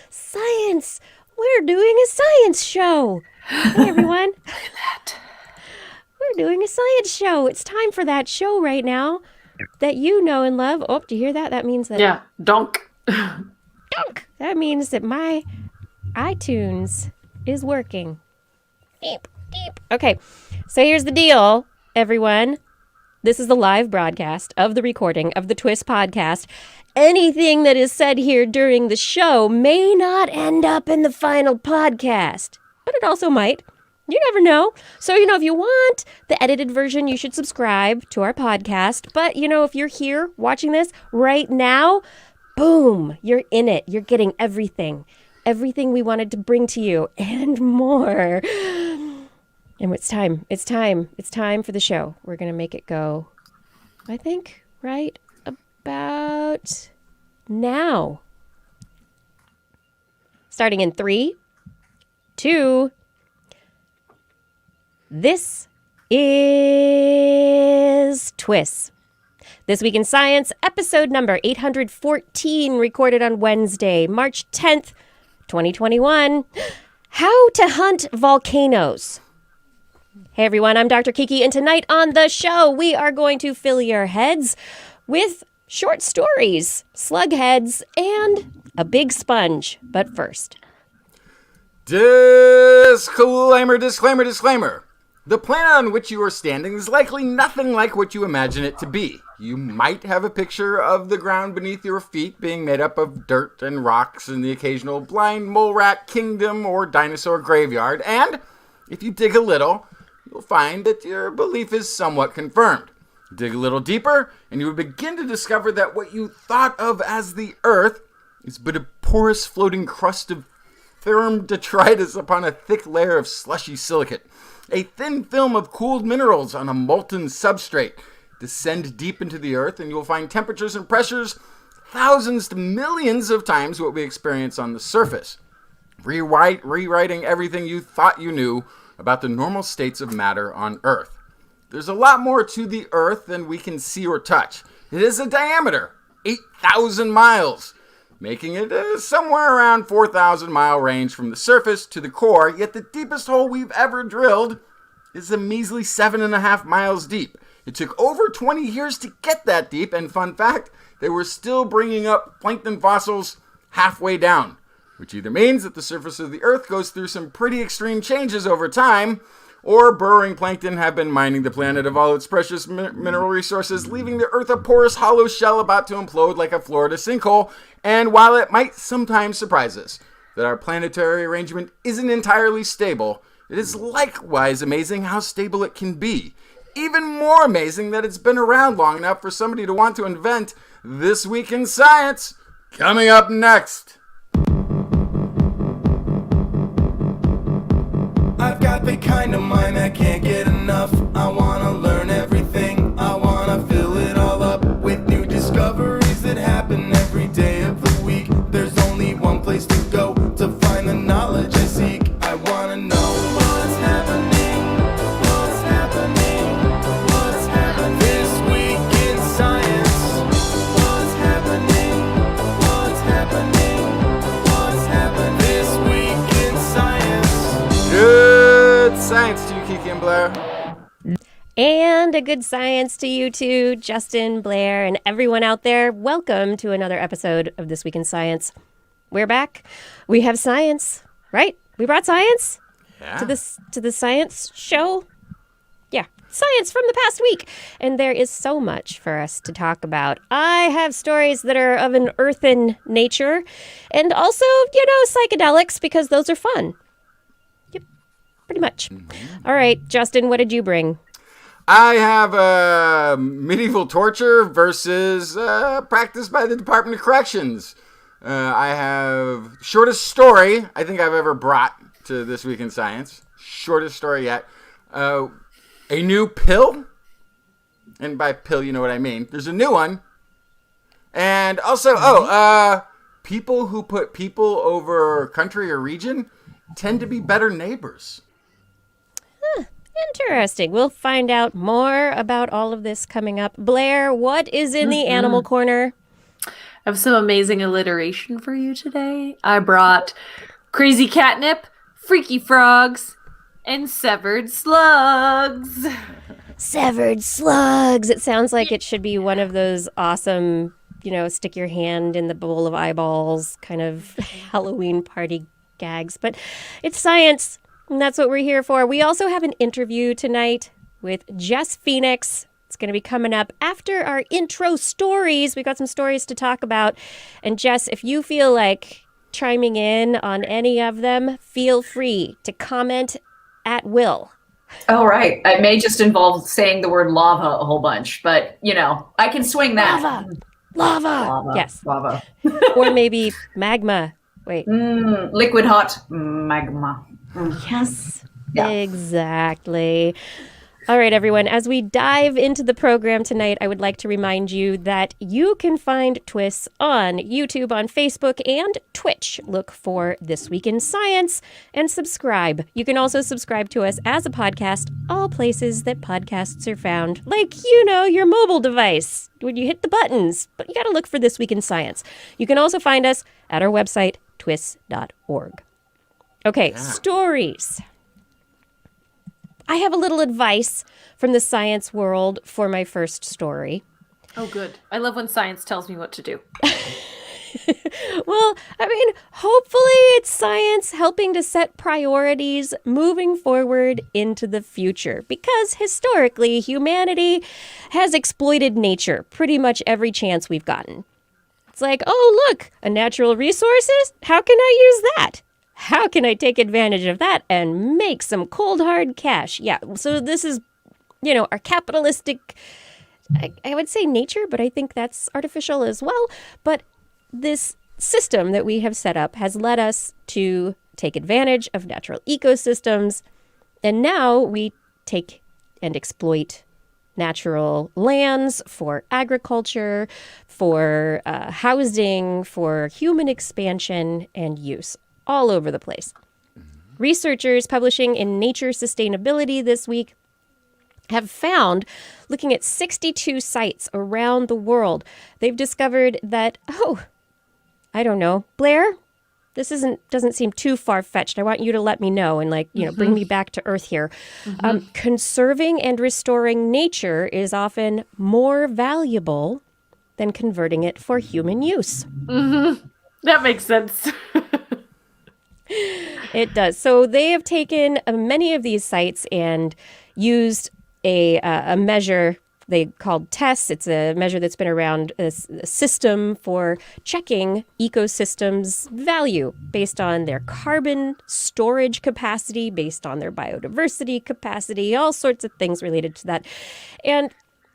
Science! We're doing a science show! Hey, everyone. We're doing a science show. It's time for that show right now that you know and love. Oh, do you hear that? That means that... Yeah, donk. Donk! That means that my iTunes is working. Beep, beep. Okay, so here's the deal, everyone. This is the live broadcast of the recording of the TWIS podcast. Anything that is said here during the show may not end up in the final podcast, but it also might. You never know. So, if you want the edited version, you should subscribe to our podcast. But, if you're here watching this right now, boom, you're in it. You're getting everything. Everything we wanted to bring to you and more. And it's time. It's time. It's time for the show. We're going to make it go, I think, right about now. Starting in 3, 2. This is TWIS. This Week in Science, episode number 814, recorded on Wednesday, March 10th, 2021. How to Hunt Volcanoes. Hey everyone, I'm Dr. Kiki, and tonight on the show, we are going to fill your heads with short stories, slug heads, and a big sponge. But first... Disclaimer. The planet on which you are standing is likely nothing like what you imagine it to be. You might have a picture of the ground beneath your feet being made up of dirt and rocks and the occasional blind mole rat kingdom or dinosaur graveyard, and if you dig a little, you'll find that your belief is somewhat confirmed. Dig a little deeper, and you will begin to discover that what you thought of as the Earth is but a porous floating crust of firm detritus upon a thick layer of slushy silicate. A thin film of cooled minerals on a molten substrate. Descend deep into the Earth, and you'll find temperatures and pressures thousands to millions of times what we experience on the surface. Rewriting everything you thought you knew about the normal states of matter on Earth. There's a lot more to the Earth than we can see or touch. It is a diameter, 8,000 miles, making it somewhere around 4,000 mile range from the surface to the core, yet the deepest hole we've ever drilled is a measly 7.5 miles deep. It took over 20 years to get that deep, and fun fact, they were still bringing up plankton fossils halfway down, which either means that the surface of the Earth goes through some pretty extreme changes over time, or burrowing plankton have been mining the planet of all its precious mineral resources, leaving the Earth a porous, hollow shell about to implode like a Florida sinkhole. And while it might sometimes surprise us that our planetary arrangement isn't entirely stable, it is likewise amazing how stable it can be. Even more amazing that it's been around long enough for somebody to want to invent This Week in Science. Coming up next. I've got the kind of mind that can't get enough. I wanna learn everything. I wanna fill it all up with new discoveries that happen every day of the week. There's only one place to go to find the knowledge I seek. I wanna know what's happening. What's happening? What's happening this week in science? What's happening? What's happening? What's happening this week in science? Good science to you, Kiki and Blair. And a good science to you too, Justin, Blair, and everyone out there. Welcome to another episode of This Week in Science. We're back. We have science, right? We brought science to the science show. Yeah, science from the past week. And there is so much for us to talk about. I have stories that are of an earthen nature and also, psychedelics because those are fun. Yep, pretty much. All right, Justin, what did you bring? I have medieval torture versus practice by the Department of Corrections. I have shortest story I think I've ever brought to This Week in Science. Shortest story yet. A new pill. And by pill, you know what I mean. There's a new one. And also, people who put people over country or region tend to be better neighbors. Interesting. We'll find out more about all of this coming up. Blair, what is in the animal corner? have some amazing alliteration for you today. I brought crazy catnip, freaky frogs, and severed slugs. Severed slugs. It sounds like it should be one of those awesome, stick your hand in the bowl of eyeballs kind of Halloween party gags. But it's science, and that's what we're here for. We also have an interview tonight with Jess Phoenix. It's going to be coming up after our intro stories. We got some stories to talk about. And Jess, if you feel like chiming in on any of them, feel free to comment at will. Oh, right. It may just involve saying the word lava a whole bunch, but, I can swing that. Lava. Yes. Lava. Or maybe magma. Wait. Liquid hot magma. Yes. Yeah. Exactly. All right, everyone. As we dive into the program tonight, I would like to remind you that you can find TWIS on YouTube, on Facebook, and Twitch. Look for This Week in Science and subscribe. You can also subscribe to us as a podcast, all places that podcasts are found, like, your mobile device, when you hit the buttons. But you got to look for This Week in Science. You can also find us at our website, twis.org. Okay, stories. I have a little advice from the science world for my first story. Oh, good. I love when science tells me what to do. Well, hopefully it's science helping to set priorities moving forward into the future. Because historically, humanity has exploited nature pretty much every chance we've gotten. It's like, oh, look, a natural resources? How can I use that? How can I take advantage of that and make some cold, hard cash? Yeah, so this is, our capitalistic, I would say nature, but I think that's artificial as well. But this system that we have set up has led us to take advantage of natural ecosystems. And now we take and exploit natural lands for agriculture, for housing, for human expansion and use. All over the place. Researchers publishing in Nature Sustainability this week have found, looking at 62 sites around the world, they've discovered that, I don't know, Blair, this doesn't seem too far-fetched. I want you to let me know and bring me back to earth here. Conserving and restoring nature is often more valuable than converting it for human use. That makes sense. It does. So they have taken many of these sites and used a measure they called TESS. It's a measure that's been around, a system for checking ecosystems' value based on their carbon storage capacity, based on their biodiversity capacity, all sorts of things related to that. And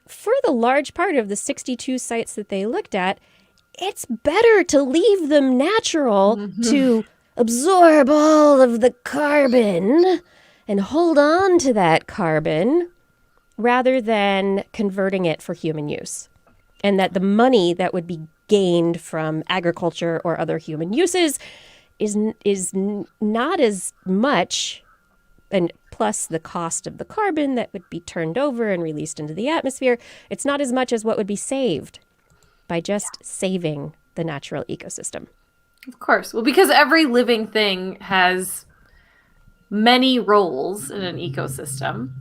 for the large part of the 62 sites that they looked at, it's better to leave them natural to absorb all of the carbon and hold on to that carbon rather than converting it for human use. And that the money that would be gained from agriculture or other human uses is not as much, and plus the cost of the carbon that would be turned over and released into the atmosphere, it's not as much as what would be saved by just saving the natural ecosystem. Of course. Well, because every living thing has many roles in an ecosystem.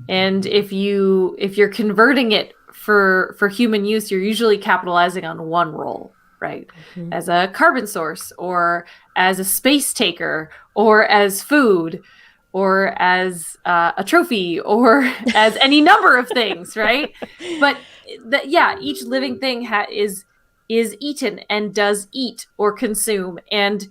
And if you're converting it for human use, you're usually capitalizing on one role, right? As a carbon source, or as a space taker, or as food, or as a trophy, or as any number of things, right? But each living thing is eaten and does eat or consume and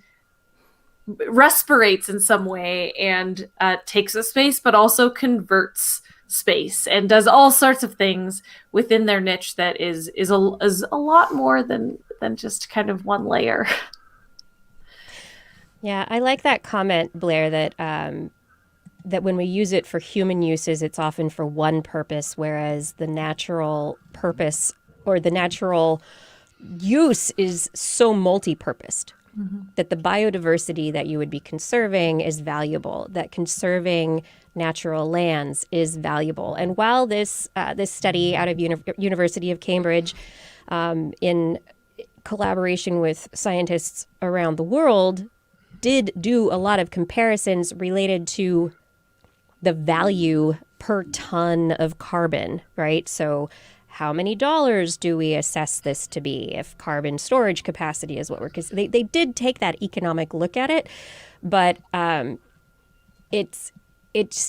respirates in some way and takes a space, but also converts space and does all sorts of things within their niche that is a lot more than just kind of one layer. Yeah, I like that comment, Blair, that that when we use it for human uses, it's often for one purpose, whereas the natural purpose or the natural use is so multi-purposed. That the biodiversity that you would be conserving is valuable, that conserving natural lands is valuable. And while this study out of University of Cambridge in collaboration with scientists around the world, did do a lot of comparisons related to the value per ton of carbon, right? So how many dollars do we assess this to be if carbon storage capacity is what we're... Because they did take that economic look at it, but it's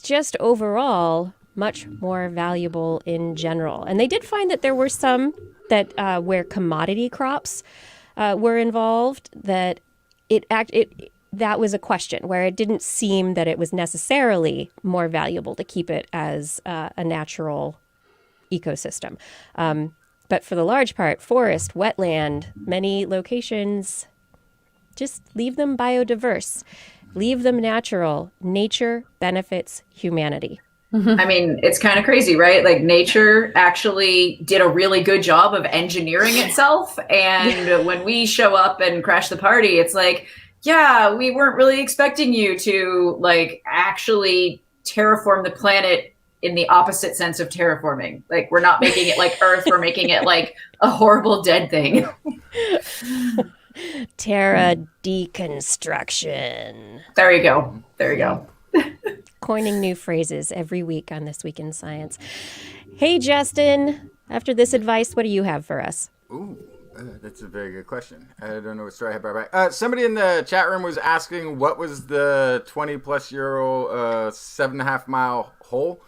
just overall much more valuable in general. And they did find that there were some that where commodity crops were involved, that that was a question where it didn't seem that it was necessarily more valuable to keep it as a natural ecosystem. But for the large part, forest, wetland, many locations, just leave them biodiverse, leave them natural. Nature benefits humanity. I mean, it's kind of crazy, right? Like nature actually did a really good job of engineering itself. And when we show up and crash the party, it's like, yeah, we weren't really expecting you to like actually terraform the planet in the opposite sense of terraforming. Like we're not making it like Earth, we're making it like a horrible dead thing. Terra deconstruction. There you go. There you go. Coining new phrases every week on This Week in Science. Hey, Justin, after this advice, what do you have for us? Ooh, that's a very good question. I don't know what story I have about. Somebody in the chat room was asking what was the 20+ year old 7.5 mile hole.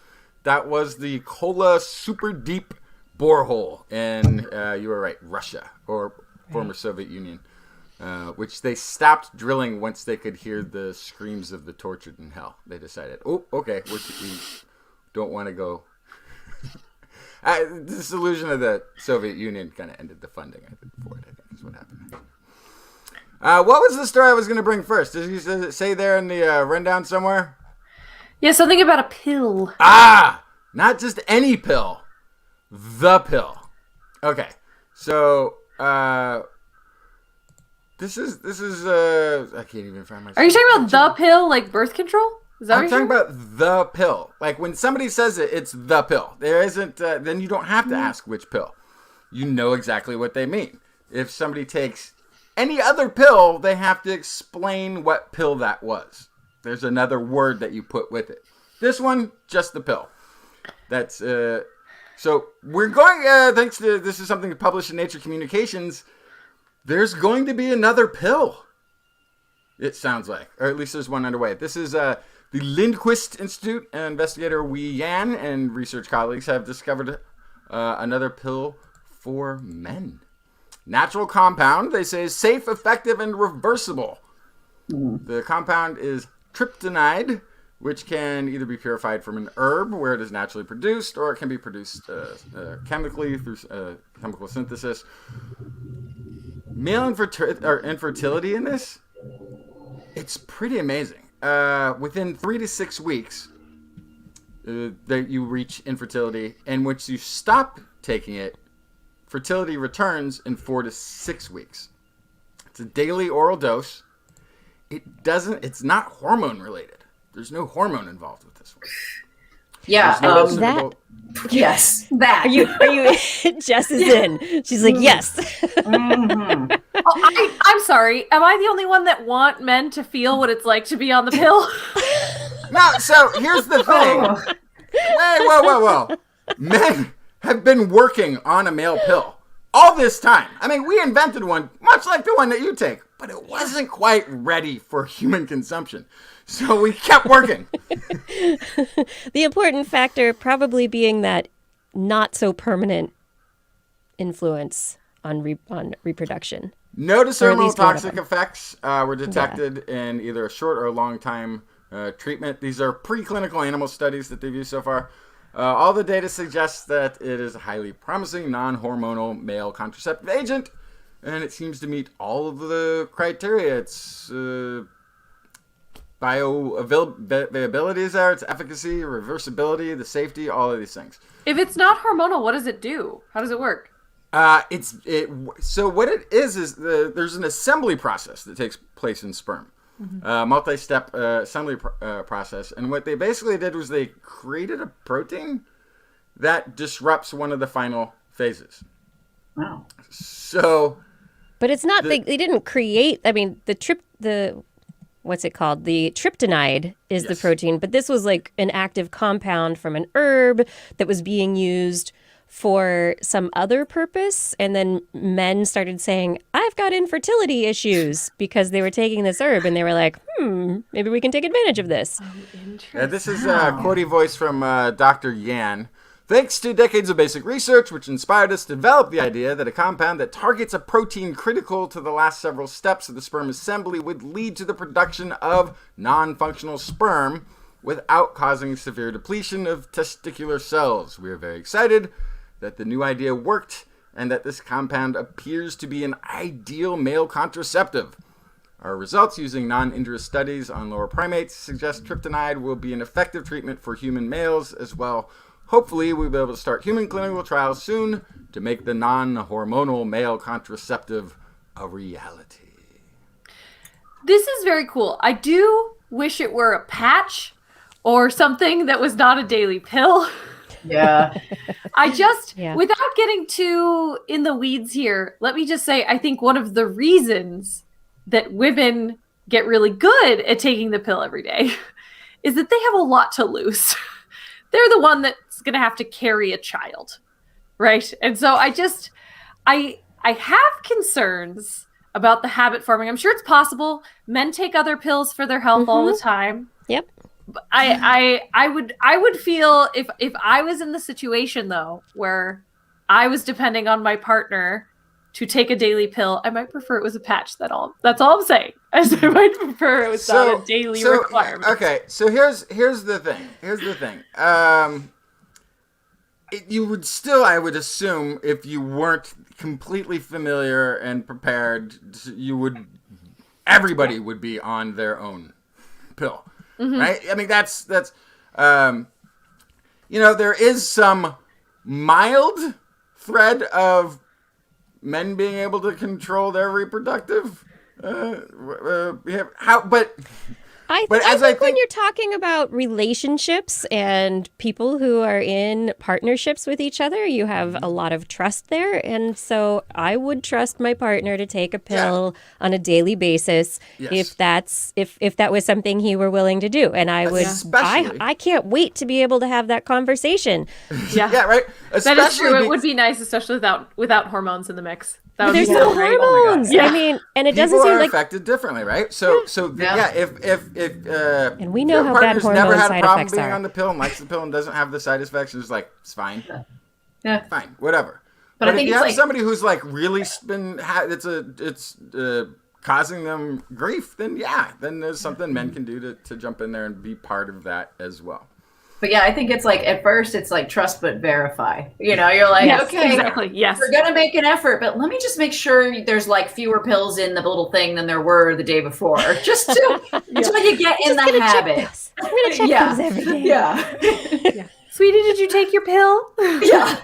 That was the Kola super deep borehole in, you were right, Russia or former Soviet Union. Which they stopped drilling once they could hear the screams of the tortured in hell. They decided, oh, okay, we don't want to go. The dissolution of the Soviet Union kind of ended the funding, I think, for it, I think is what happened. What was the story I was going to bring first? Did you say there in the rundown somewhere? Yeah, something about a pill. Ah, not just any pill. The pill. Okay, so... This is I can't even find my... Are you talking about the pill, like birth control? Is that I'm talking about the pill. Like when somebody says it, it's the pill. There isn't, then you don't have to ask which pill. You know exactly what they mean. If somebody takes any other pill, they have to explain what pill that was. There's another word that you put with it. This one, just the pill. That's, so we're going, thanks to, this is something published in Nature Communications, there's going to be another pill, it sounds like. Or at least there's one underway. This is the Lindquist Institute. Investigator Wei Yan and research colleagues have discovered another pill for men. Natural compound, they say, is safe, effective, and reversible. The compound is tryptonide, which can either be purified from an herb where it is naturally produced, or it can be produced chemically through chemical synthesis. Male infertility in this, it's pretty amazing. Within 3 to 6 weeks, that you reach infertility, and once you stop taking it, fertility returns in 4 to 6 weeks. It's a daily oral dose. It's not hormone related. There's no hormone involved with this one. Yeah, that. Yes, that. Are you? Jess is in. She's like, yes. Mm-hmm. I'm sorry. Am I the only one that want men to feel what it's like to be on the pill? No, so here's the thing. Wait, whoa. Men have been working on a male pill all this time. I mean, we invented one, much like the one that you take, but it wasn't quite ready for human consumption. So we kept working. The important factor probably being that not so permanent influence on reproduction. No discernible toxic effects were detected in either a short or long time treatment. These are preclinical animal studies that they've used so far. All the data suggests that it is a highly promising non-hormonal male contraceptive agent, and it seems to meet all of the criteria. Its bioavailability is there, its efficacy, reversibility, the safety, all of these things. If it's not hormonal, what does it do? How does it work? So what it is there's an assembly process that takes place in sperm. Multi-step assembly process. And what they basically did was they created a protein that disrupts one of the final phases. Wow. So... But it's not, they didn't create, I mean, what's it called? The tryptonide is the protein, but this was like an active compound from an herb that was being used for some other purpose. And then men started saying, I've got infertility issues because they were taking this herb and they were like, maybe we can take advantage of this. This is a quotey voice from Dr. Yan. Thanks to decades of basic research, which inspired us to develop the idea that a compound that targets a protein critical to the last several steps of the sperm assembly would lead to the production of non-functional sperm without causing severe depletion of testicular cells. We are very excited that the new idea worked and that this compound appears to be an ideal male contraceptive. Our results using non-injurious studies on lower primates suggest tryptonide will be an effective treatment for human males as well. Hopefully, we'll be able to start human clinical trials soon to make the non-hormonal male contraceptive a reality. This is very cool. I do wish it were a patch or something that was not a daily pill. Yeah. Without getting too in the weeds here, let me just say, I think one of the reasons that women get really good at taking the pill every day is that they have a lot to lose. They're the one that's going to have to carry a child, right? And so I have concerns about the habit forming. I'm sure it's possible. Men take other pills for their health all the time. Yep. I would feel if I was in the situation though where I was depending on my partner to take a daily pill, I might prefer it was a patch. That's all I'm saying. I might prefer it was not a daily requirement. Okay, so here's the thing. You would still, I would assume, if you weren't completely familiar and prepared, everybody would be on their own pill, right? I mean, that's there is some mild thread of men being able to control their reproductive I think when you're talking about relationships and people who are in partnerships with each other, you have a lot of trust there. And so I would trust my partner to take a pill on a daily basis if that was something he were willing to do. And I can't wait to be able to have that conversation. Yeah, right. That is true. It would be nice, especially without hormones in the mix. There's no hormones. I mean, and it doesn't seem like affected differently, right? So if and we know how bad hormone never had a side problem effects being are. on the pill and likes the pill and doesn't have the side effects, it's like it's fine, fine, whatever. But I if think you it's have like somebody who's like really it's causing them grief, then there's something men can do to jump in there and be part of that as well. But yeah, I think it's like, at first it's like trust but verify. You know, you're like, okay, exactly. Yes. We're going to make an effort, but let me just make sure there's like fewer pills in the little thing than there were the day before. Just until you get in the habit. I'm going to check those every day. Yeah. Sweetie, did you take your pill? Yeah.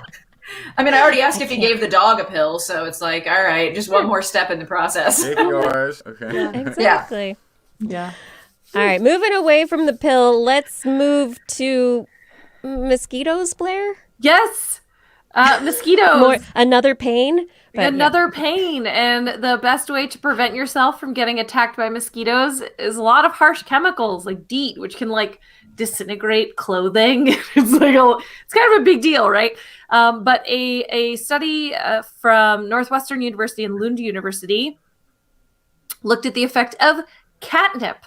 I mean, I already asked if you gave the dog a pill, so it's like, all right, just one more step in the process. Take yours. Okay. Exactly. Yeah. All right, moving away from the pill, let's move to mosquitoes, Blair. Yes. Mosquitoes. Another pain. Another pain. And the best way to prevent yourself from getting attacked by mosquitoes is a lot of harsh chemicals like DEET, which can like disintegrate clothing. It's kind of a big deal, right? But a study from Northwestern University and Lund University looked at the effect of catnip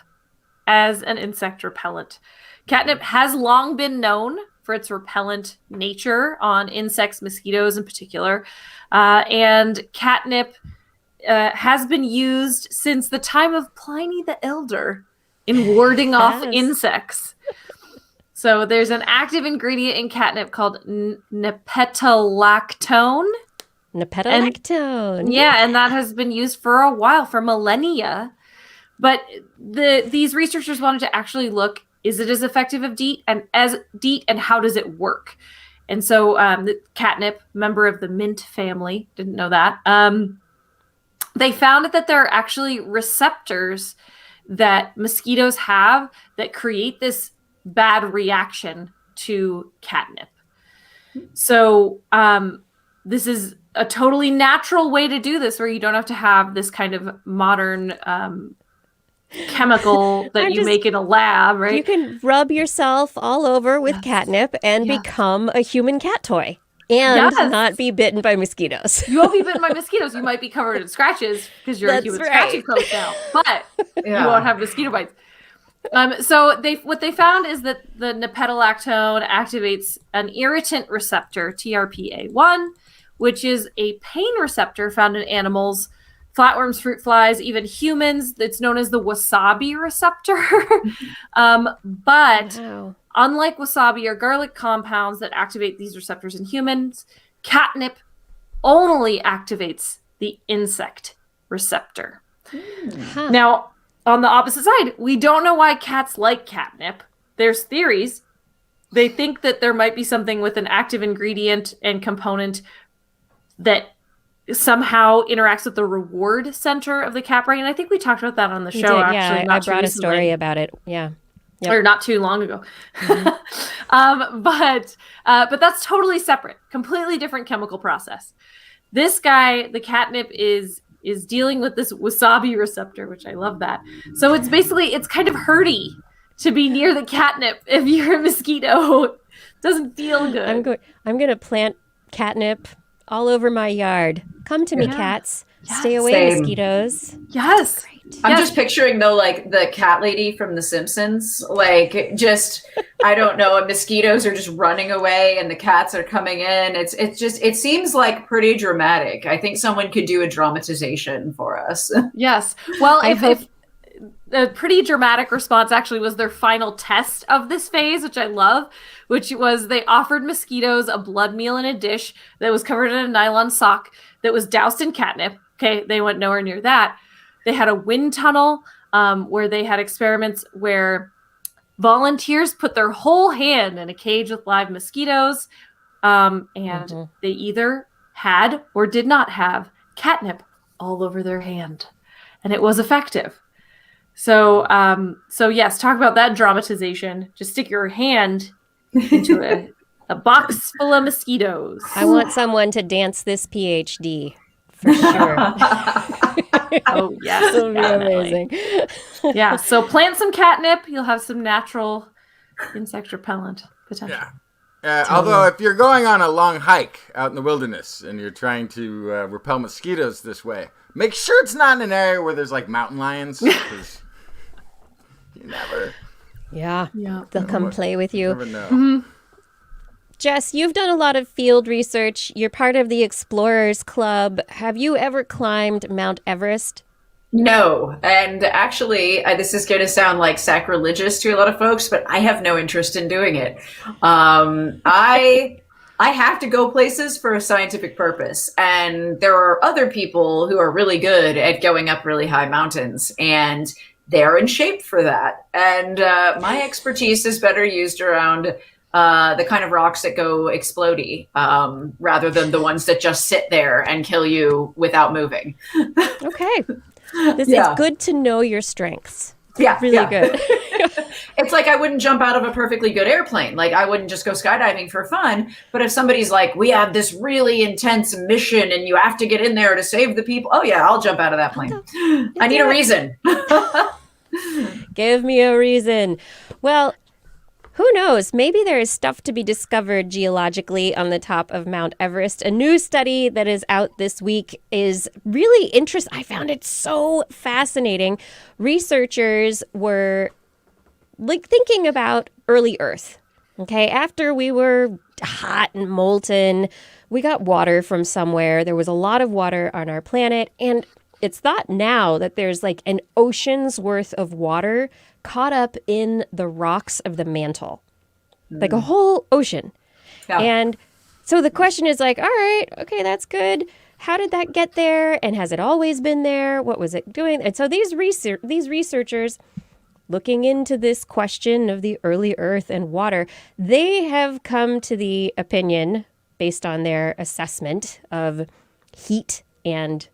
as an insect repellent. Catnip has long been known for its repellent nature on insects, mosquitoes in particular. And catnip has been used since the time of Pliny the Elder in warding off insects. So there's an active ingredient in catnip called nepentolactone. And that has been used for a while, for millennia. But these researchers wanted to actually look, is it as effective as DEET, and how does it work? And so the catnip, member of the mint family, didn't know that. They found that there are actually receptors that mosquitoes have that create this bad reaction to catnip. So this is a totally natural way to do this where you don't have to have this kind of modern chemical that you make in a lab, right? You can rub yourself all over with catnip and become a human cat toy and not be bitten by mosquitoes. You won't be bitten by mosquitoes. You might be covered in scratches because you're a human scratching post now, but you won't have mosquito bites. So what they found is that the nepetalactone activates an irritant receptor, TRPA1, which is a pain receptor found in animals, flatworms, fruit flies, even humans. It's known as the wasabi receptor. But unlike wasabi or garlic compounds that activate these receptors in humans, catnip only activates the insect receptor. Now, on the opposite side, we don't know why cats like catnip. There's theories. They think that there might be something with an active ingredient and component that somehow interacts with the reward center of the cat brain. I think we talked about that on the show. Actually, I brought a story about it. Yeah. Or not too long ago. But that's totally separate, completely different chemical process. This guy, the catnip, is dealing with this wasabi receptor, which I love that. So it's kind of hurty to be near the catnip if you're a mosquito. It doesn't feel good. I'm going to plant catnip all over my yard. Come to me, cats. Yes. Stay away, mosquitoes. Yes. I'm just picturing though, like the cat lady from The Simpsons, like just, I don't know, mosquitoes are just running away and the cats are coming in. It seems like pretty dramatic. I think someone could do a dramatization for us. Yes. Well, if a pretty dramatic response actually was their final test of this phase, which I love, which was they offered mosquitoes a blood meal in a dish that was covered in a nylon sock that was doused in catnip. Okay, they went nowhere near that. They had a wind tunnel where they had experiments where volunteers put their whole hand in a cage with live mosquitoes, and they either had or did not have catnip all over their hand, and it was effective. So yes, talk about that dramatization. Just stick your hand into a box full of mosquitoes. I want someone to dance this PhD for sure. Oh yes, It'll be amazing. Yeah, so plant some catnip. You'll have some natural insect repellent potential. Yeah. Although if you're going on a long hike out in the wilderness and you're trying to repel mosquitoes this way, make sure it's not in an area where there's like mountain lions, because you never. Yeah. They'll come play with you. Never know. Jess, you've done a lot of field research. You're part of the Explorers Club. Have you ever climbed Mount Everest? No. And actually, this is going to sound like sacrilegious to a lot of folks, but I have no interest in doing it. I have to go places for a scientific purpose. And there are other people who are really good at going up really high mountains, and they're in shape for that. And my expertise is better used around the kind of rocks that go explodey, rather than the ones that just sit there and kill you without moving. Okay. It's good to know your strengths. Yeah. Really good. It's like I wouldn't jump out of a perfectly good airplane. Like I wouldn't just go skydiving for fun. But if somebody's like, we have this really intense mission and you have to get in there to save the people. Oh yeah, I'll jump out of that plane. I need a reason. Give me a reason. Well, who knows? Maybe there is stuff to be discovered geologically on the top of Mount Everest. A new study that is out this week is really interesting. I found it so fascinating. Researchers were thinking about early Earth. Okay, after we were hot and molten, we got water from somewhere. There was a lot of water on our planet, and it's thought now that there's like an ocean's worth of water caught up in the rocks of the mantle, like a whole ocean. Yeah. And so the question is like, all right, okay, that's good. How did that get there? And has it always been there? What was it doing? And so these researchers looking into this question of the early Earth and water, they have come to the opinion based on their assessment of heat and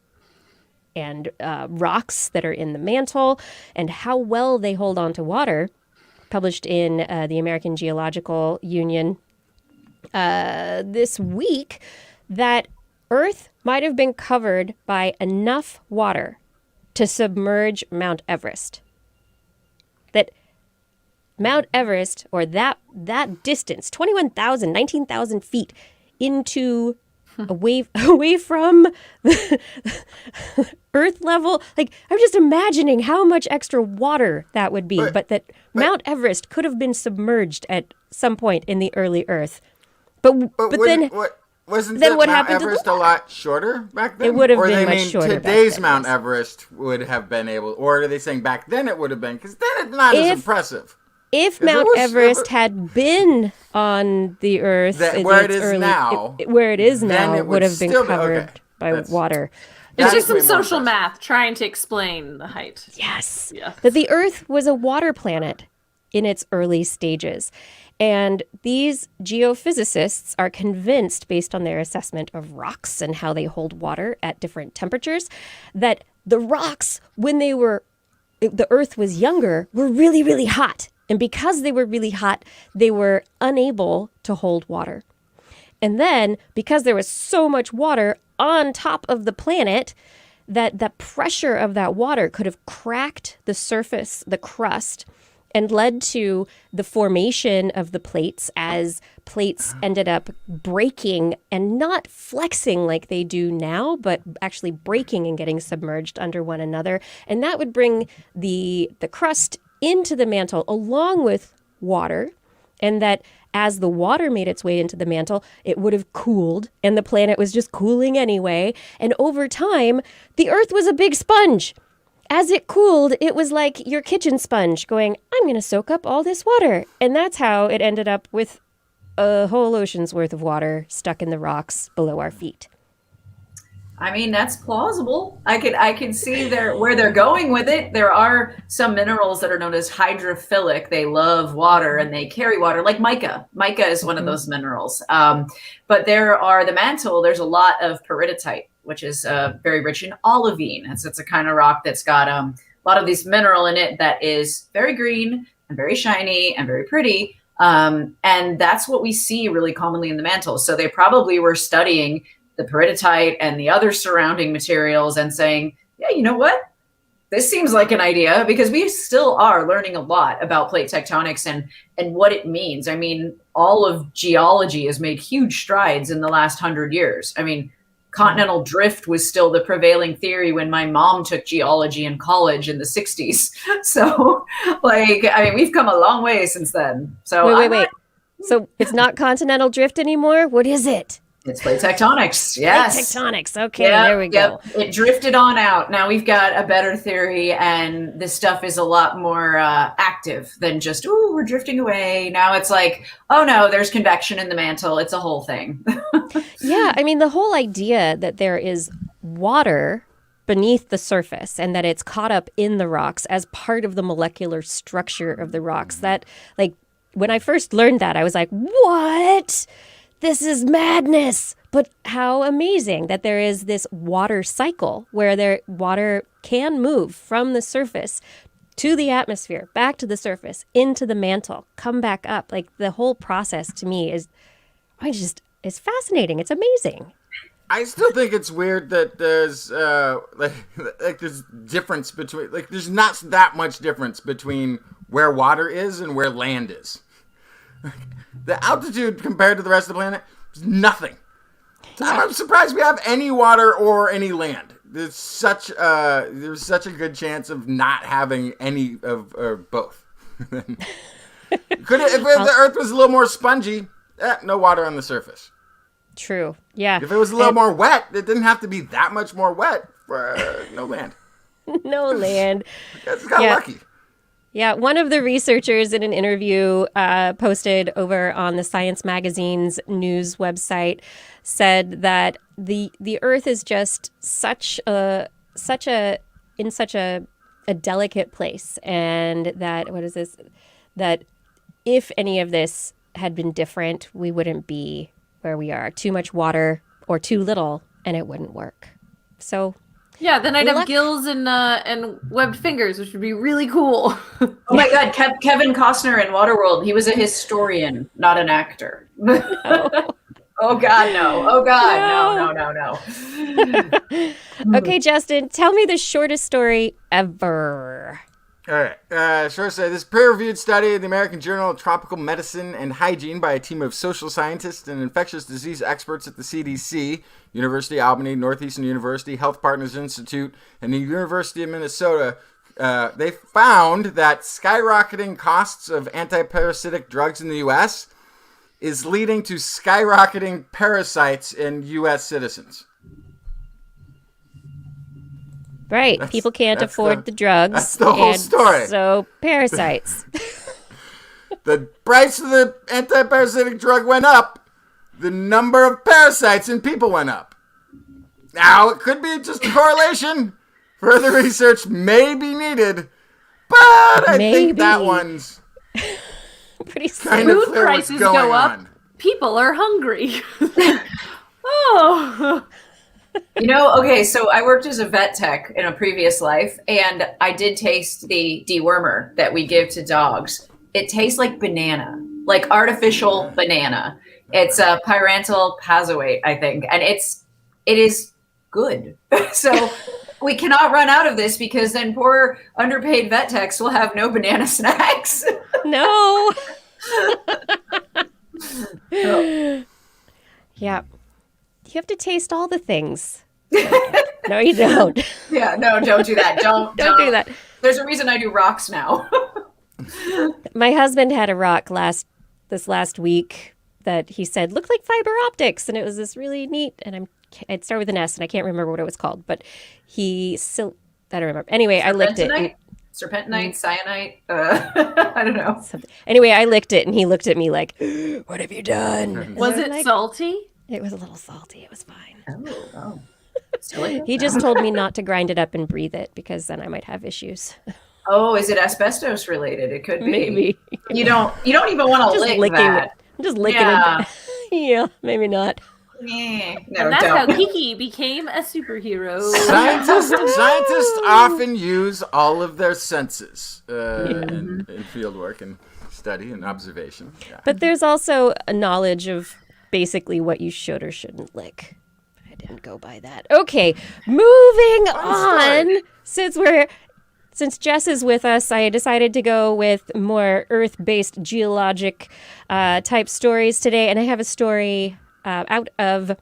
rocks that are in the mantle and how well they hold on to water, published in the American Geological Union this week, that Earth might have been covered by enough water to submerge Mount Everest. That Mount Everest, or that distance, 21,000, 19,000 feet into away from the Earth level. Like, I'm just imagining how much extra water that would be, but that Mount Everest could have been submerged at some point in the early Earth. But then wasn't then what Mount happened to the Everest a lot shorter back then? It would have or been they much mean shorter back today's then, Mount yes. Everest would have been able, or are they saying back then it would have been? Because then it's not as impressive. If Mount Everest had been on the Earth, where it is now, it would have been still covered by water. It's just some social math trying to explain the height. Yes. Yeah. That the Earth was a water planet in its early stages. And these geophysicists are convinced, based on their assessment of rocks and how they hold water at different temperatures, that the rocks, when the Earth was younger, were really, really hot. And because they were really hot, they were unable to hold water. And then, because there was so much water on top of the planet, that the pressure of that water could have cracked the surface, the crust, and led to the formation of the plates as plates ended up breaking and not flexing like they do now, but actually breaking and getting submerged under one another. And that would bring the crust into the mantle along with water, and that as the water made its way into the mantle, it would have cooled, and the planet was just cooling anyway. And over time, the Earth was a big sponge. As it cooled, it was like your kitchen sponge going, I'm going to soak up all this water. And that's how it ended up with a whole ocean's worth of water stuck in the rocks below our feet. I mean, that's plausible. I can see where they're going with it. There are some minerals that are known as hydrophilic. They love water and they carry water, like mica. Mica is one of those minerals. But the mantle, there's a lot of peridotite, which is very rich in olivine. It's a kind of rock that's got a lot of this mineral in it that is very green and very shiny and very pretty. And that's what we see really commonly in the mantle. So they probably were studying the peridotite and the other surrounding materials and saying, yeah, you know what? This seems like an idea, because we still are learning a lot about plate tectonics and what it means. I mean, all of geology has made huge strides in the last 100 years. I mean, continental drift was still the prevailing theory when my mom took geology in college in the 60s. So, we've come a long way since then. So Wait. So it's not continental drift anymore? What is it? It's plate tectonics. Yes. Plate tectonics. Okay, there we go. It drifted on out. Now we've got a better theory, and this stuff is a lot more active than just, we're drifting away. Now it's like, oh no, there's convection in the mantle. It's a whole thing. Yeah, I mean, the whole idea that there is water beneath the surface and that it's caught up in the rocks as part of the molecular structure of the rocks, that, like, when I first learned that, I was like, what? This is madness. But how amazing that there is this water cycle where water can move from the surface to the atmosphere, back to the surface, into the mantle, come back up. Like, the whole process to me is fascinating. It's amazing. I still think it's weird that there's there's difference between, like, there's not that much difference between where water is and where land is. The altitude compared to the rest of the planet is nothing. So I'm surprised we have any water or any land. There's such a good chance of not having any of or both. If the Earth was a little more spongy, no water on the surface. True. Yeah. If it was a little more wet, it didn't have to be that much more wet for no land. No land. I just got lucky. Yeah, one of the researchers in an interview posted over on the Science Magazine's news website said that the Earth is just such a delicate place, and that if any of this had been different, we wouldn't be where we are. Too much water or too little, and it wouldn't work. So. Yeah, then I'd have gills and webbed fingers, which would be really cool. Oh my God, Kevin Costner in Waterworld, he was a historian, not an actor. Oh God, no. Oh God, no. Okay, Justin, tell me the shortest story ever. All right. Sure. So this peer-reviewed study in the American Journal of Tropical Medicine and Hygiene by a team of social scientists and infectious disease experts at the CDC, University of Albany, Northeastern University, Health Partners Institute, and the University of Minnesota. They found that skyrocketing costs of antiparasitic drugs in the U.S. is leading to skyrocketing parasites in U.S. citizens. Right. People can't afford the drugs. That's the whole story. So parasites. The price of the antiparasitic drug went up. The number of parasites in people went up. Now, it could be just a correlation. Further research may be needed. But I think that one's pretty kind of Food clear what's prices going go up. on. People are hungry. Oh. Okay, so I worked as a vet tech in a previous life, and I did taste the dewormer that we give to dogs. It tastes like banana, like artificial banana. It's a pyrantel pazoate, I think, and it is good. So we cannot run out of this because then poor underpaid vet techs will have no banana snacks. No. Yeah. You have to taste all the things. No, you don't. Yeah, no, don't do that. Don't do that. There's a reason I do rocks now. My husband had a rock this last week that he said looked like fiber optics, and it was this really neat. And it started with an S, and I can't remember what it was called, but I don't remember. Anyway, I licked it. Serpentinite, cyanide. I don't know. Anyway, I licked it, and he looked at me like, "What have you done?" Was it salty? It was a little salty. It was fine. Oh. He just told me not to grind it up and breathe it because then I might have issues. Oh, is it asbestos related? It could be. Maybe. You don't even want to lick that. I'm just licking Yeah. it. Yeah, maybe not. No, And that's how don't. Kiki became a superhero. Scientists often use all of their senses in field work and study and observation. Yeah. But there's also a knowledge of basically what you should or shouldn't lick. I didn't go by that. Okay, moving on. Since Jess is with us, I decided to go with more Earth-based geologic type stories today, and I have a story out of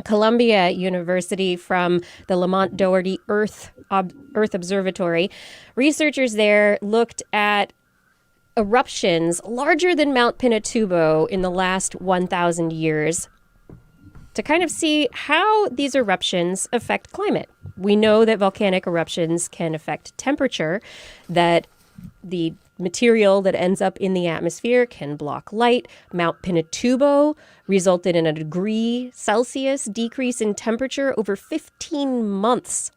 Columbia University from the Lamont Doherty Earth Observatory. Researchers there looked at eruptions larger than Mount Pinatubo in the last 1,000 years to kind of see how these eruptions affect climate. We know that volcanic eruptions can affect temperature, that the material that ends up in the atmosphere can block light. Mount Pinatubo resulted in a degree Celsius decrease in temperature over 15 months,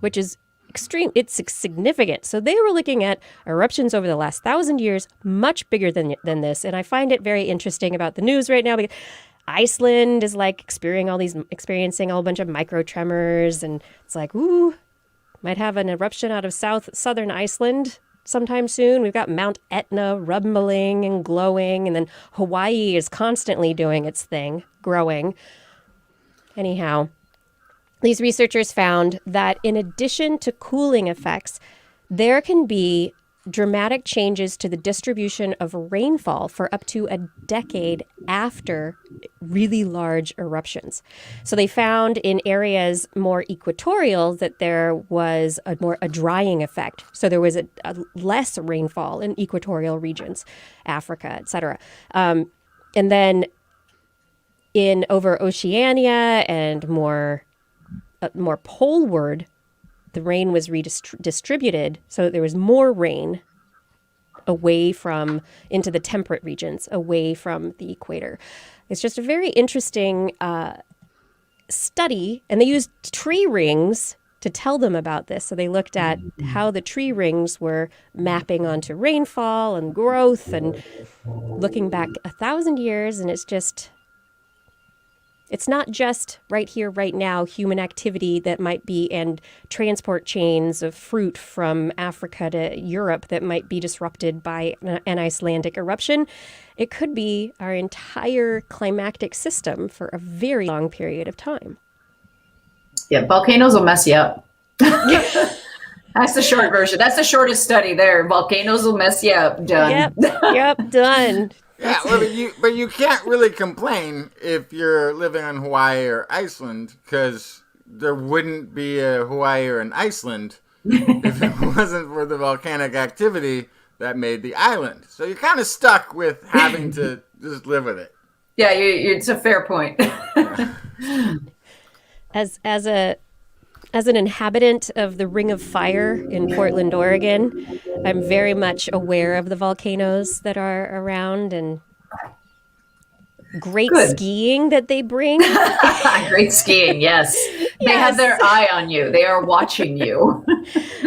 which is extreme. It's significant. So they were looking at eruptions over the last 1,000 years, much bigger than this. And I find it very interesting about the news right now because Iceland is like experiencing a whole bunch of micro tremors, and it's like, ooh, might have an eruption out of southern Iceland sometime soon. We've got Mount Etna rumbling and glowing, and then Hawaii is constantly doing its thing, growing. Anyhow, these researchers found that in addition to cooling effects, there can be dramatic changes to the distribution of rainfall for up to a decade after really large eruptions. So they found in areas more equatorial that there was a drying effect. So there was a less rainfall in equatorial regions, Africa, etc. And then in over Oceania and more poleward, the rain was redistributed, so there was more rain into the temperate regions, away from the equator. It's just a very interesting study, and they used tree rings to tell them about this. So they looked at how the tree rings were mapping onto rainfall and growth, and looking back 1,000 years, and it's just It's not just right here, right now, human activity that might be, and transport chains of fruit from Africa to Europe that might be disrupted by an Icelandic eruption. It could be our entire climactic system for a very long period of time. Yeah, volcanoes will mess you up. That's the short version. That's the shortest study there. Volcanoes will mess you up. Done. Yep, done. Yeah, well, but you can't really complain if you're living on Hawaii or Iceland, because there wouldn't be a Hawaii or an Iceland if it wasn't for the volcanic activity that made the island. So you're kind of stuck with having to just live with it. Yeah, it's a fair point. As an inhabitant of the Ring of Fire in Portland, Oregon, I'm very much aware of the volcanoes that are around and great skiing that they bring. Great skiing, yes. They have their eye on you. They are watching you.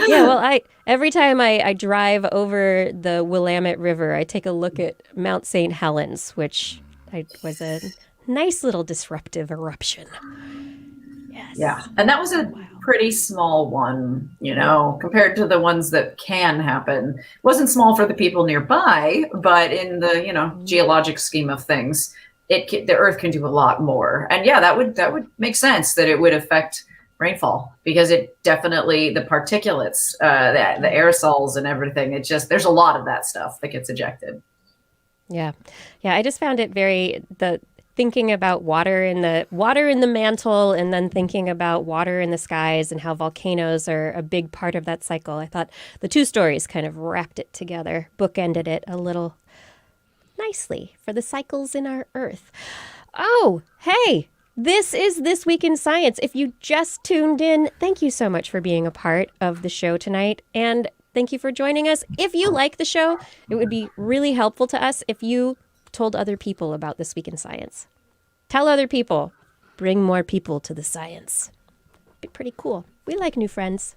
Yeah, well, every time I drive over the Willamette River, I take a look at Mount St. Helens, which was a nice little disruptive eruption. Yes. Yeah, and that was a pretty small one, compared to the ones that can happen. It wasn't small for the people nearby, but in the, geologic scheme of things, the Earth can do a lot more. And yeah, that would make sense that it would affect rainfall, because it definitely, the particulates, the aerosols and everything, there's a lot of that stuff that gets ejected. Yeah. I just found it thinking about water in the mantle, and then thinking about water in the skies and how volcanoes are a big part of that cycle. I thought the two stories kind of wrapped it together, bookended it a little nicely for the cycles in our Earth. Oh, hey, this is This Week in Science. If you just tuned in, thank you so much for being a part of the show tonight. And thank you for joining us. If you like the show, it would be really helpful to us if you told other people about This Week in Science. Tell other people. Bring more people to the science. Be pretty cool. We like new friends.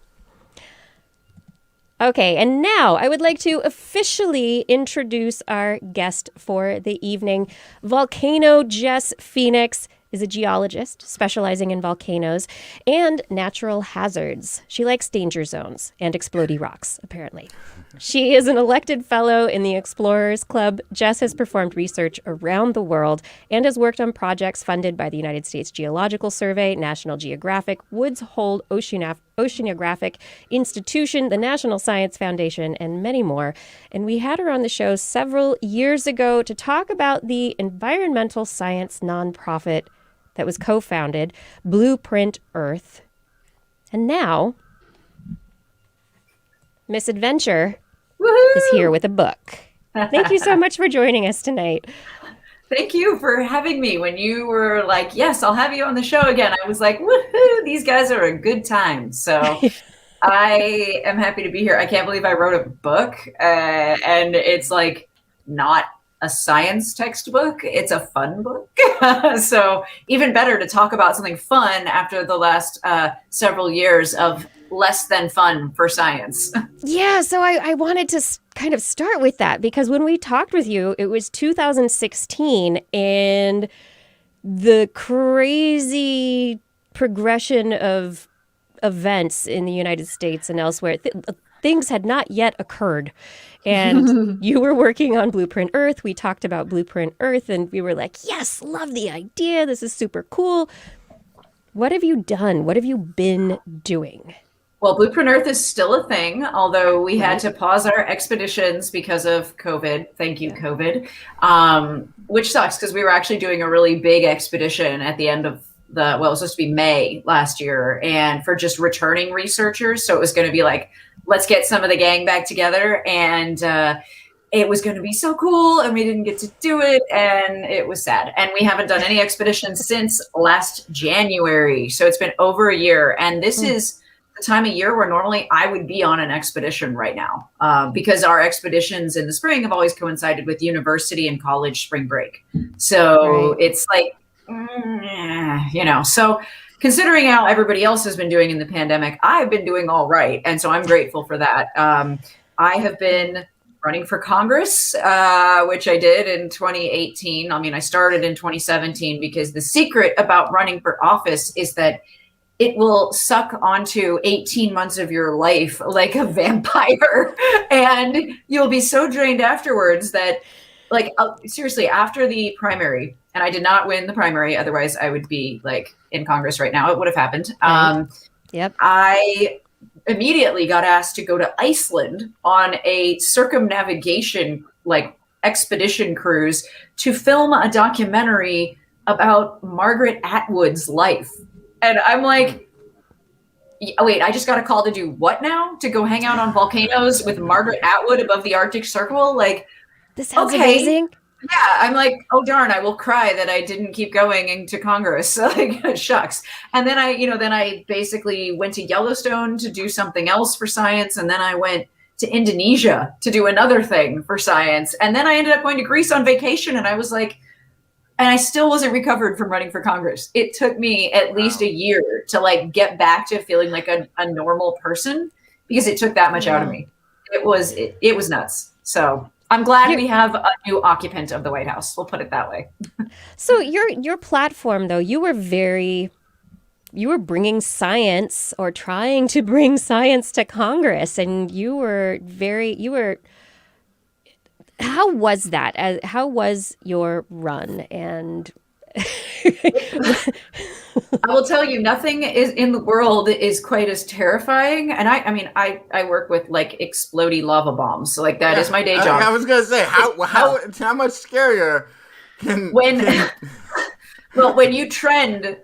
Okay, and now I would like to officially introduce our guest for the evening. Volcano Jess Phoenix is a geologist specializing in volcanoes and natural hazards. She likes danger zones and explodey rocks, apparently. She is an elected fellow in the Explorers Club. Jess has performed research around the world and has worked on projects funded by the United States Geological Survey, National Geographic, Woods Hole Oceanographic Institution, the National Science Foundation, and many more. And we had her on the show several years ago to talk about the environmental science nonprofit that was co-founded, Blueprint Earth. And now, Miss Adventure is here with a book. Thank you so much for joining us tonight. Thank you for having me. When you were like, yes, I'll have you on the show again, I was like, woohoo, these guys are a good time. So I am happy to be here. I can't believe I wrote a book, and it's like not a science textbook. It's a fun book. So even better to talk about something fun after the last several years of less than fun for science. Yeah, so I wanted to kind of start with that, because when we talked with you, it was 2016, and the crazy progression of events in the United States and elsewhere, things had not yet occurred. And you were working on Blueprint Earth. We talked about Blueprint Earth, and we were like, yes, love the idea. This is super cool. What have you done? What have you been doing? Well, Blueprint Earth is still a thing, although we had to pause our expeditions because of COVID. Thank you, COVID. Which sucks, because we were actually doing a really big expedition at the end of it was supposed to be May last year, and for just returning researchers. So it was going to be like, let's get some of the gang back together, and it was going to be so cool, and we didn't get to do it, and it was sad. And we haven't done any expeditions since last January. So it's been over a year, and this is the time of year where normally I would be on an expedition right now, because our expeditions in the spring have always coincided with university and college spring break. So it's like, so considering how everybody else has been doing in the pandemic, I've been doing all right. And so I'm grateful for that. I have been running for Congress, which I did in 2018. I mean, I started in 2017 because the secret about running for office is that it will suck onto 18 months of your life like a vampire. And you'll be so drained afterwards that, like, seriously, after the primary, and I did not win the primary, otherwise I would be like in Congress right now. It would have happened. Right. Yep. I immediately got asked to go to Iceland on a circumnavigation, like, expedition cruise to film a documentary about Margaret Atwood's life. And I'm like, wait, I just got a call to do what now? To go hang out on volcanoes with Margaret Atwood above the Arctic Circle? Like, This sounds okay. amazing. Yeah, I'm like, oh darn, I will cry that I didn't keep going into Congress. Like, shucks. And then I basically went to Yellowstone to do something else for science, and then I went to Indonesia to do another thing for science, and then I ended up going to Greece on vacation, and I was like, and I still wasn't recovered from running for Congress. It took me at least a year to, like, get back to feeling like a normal person, because it took that much out of me. It was nuts. So I'm glad we have a new occupant of the White House. We'll put it that way. So your platform, though, you were bringing science, or trying to bring science, to Congress, and how was that? How was your run? And I will tell you, nothing is in the world is quite as terrifying. And I work with, like, explodey lava bombs. So, like, that is my day job. I was gonna say, how much scarier can when you trend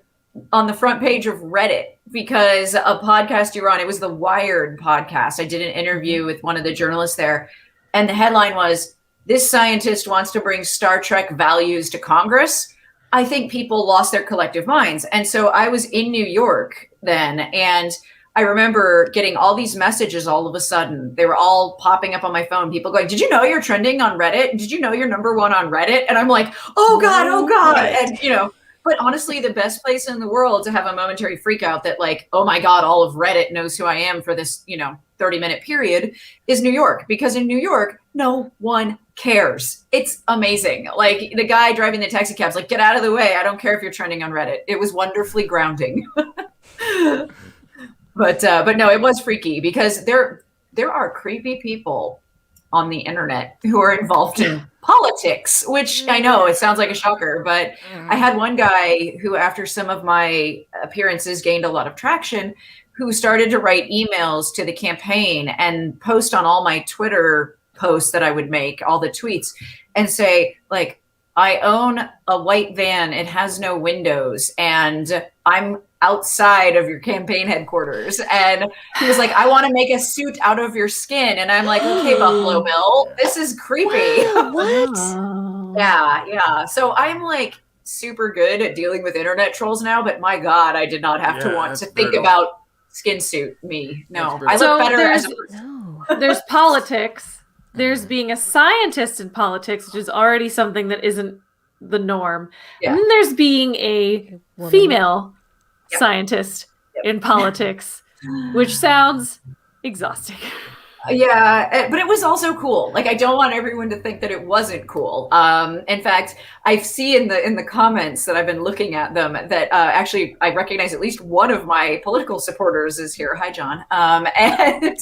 on the front page of Reddit because a podcast you were on, it was the Wired podcast. I did an interview with one of the journalists there, and the headline was, "This scientist wants to bring Star Trek values to Congress." I think people lost their collective minds. And so I was in New York then, and I remember getting all these messages all of a sudden. They were all popping up on my phone. People going, "Did you know you're trending on Reddit? Did you know you're #1 on Reddit?" And I'm like, oh God. And, but honestly, the best place in the world to have a momentary freak out that, like, oh my God, all of Reddit knows who I am for this, 30-minute period is New York. Because in New York, no one cares. It's amazing. Like, the guy driving the taxi cab's like, "Get out of the way. I don't care if you're trending on Reddit." It was wonderfully grounding. But no, it was freaky because there are creepy people on the internet who are involved in politics, which I know it sounds like a shocker, but I had one guy who, after some of my appearances gained a lot of traction, who started to write emails to the campaign and post on all my Twitter posts that I would make, all the tweets, and say, like, "I own a white van. It has no windows, and I'm outside of your campaign headquarters." And he was like, "I want to make a suit out of your skin." And I'm like, "Okay, Buffalo Bill, this is creepy." What? Yeah. So I'm, like, super good at dealing with internet trolls now, but my God, I did not have to want to think about skin suit me. No, I look better as a person. There's politics. There's being a scientist in politics, which is already something that isn't the norm. Yeah. And then there's being a female scientist in politics, which sounds exhausting. Yeah, but it was also cool. Like, I don't want everyone to think that it wasn't cool. In fact, I see in the comments that I've been looking at them that actually I recognize at least one of my political supporters is here. Hi, John. And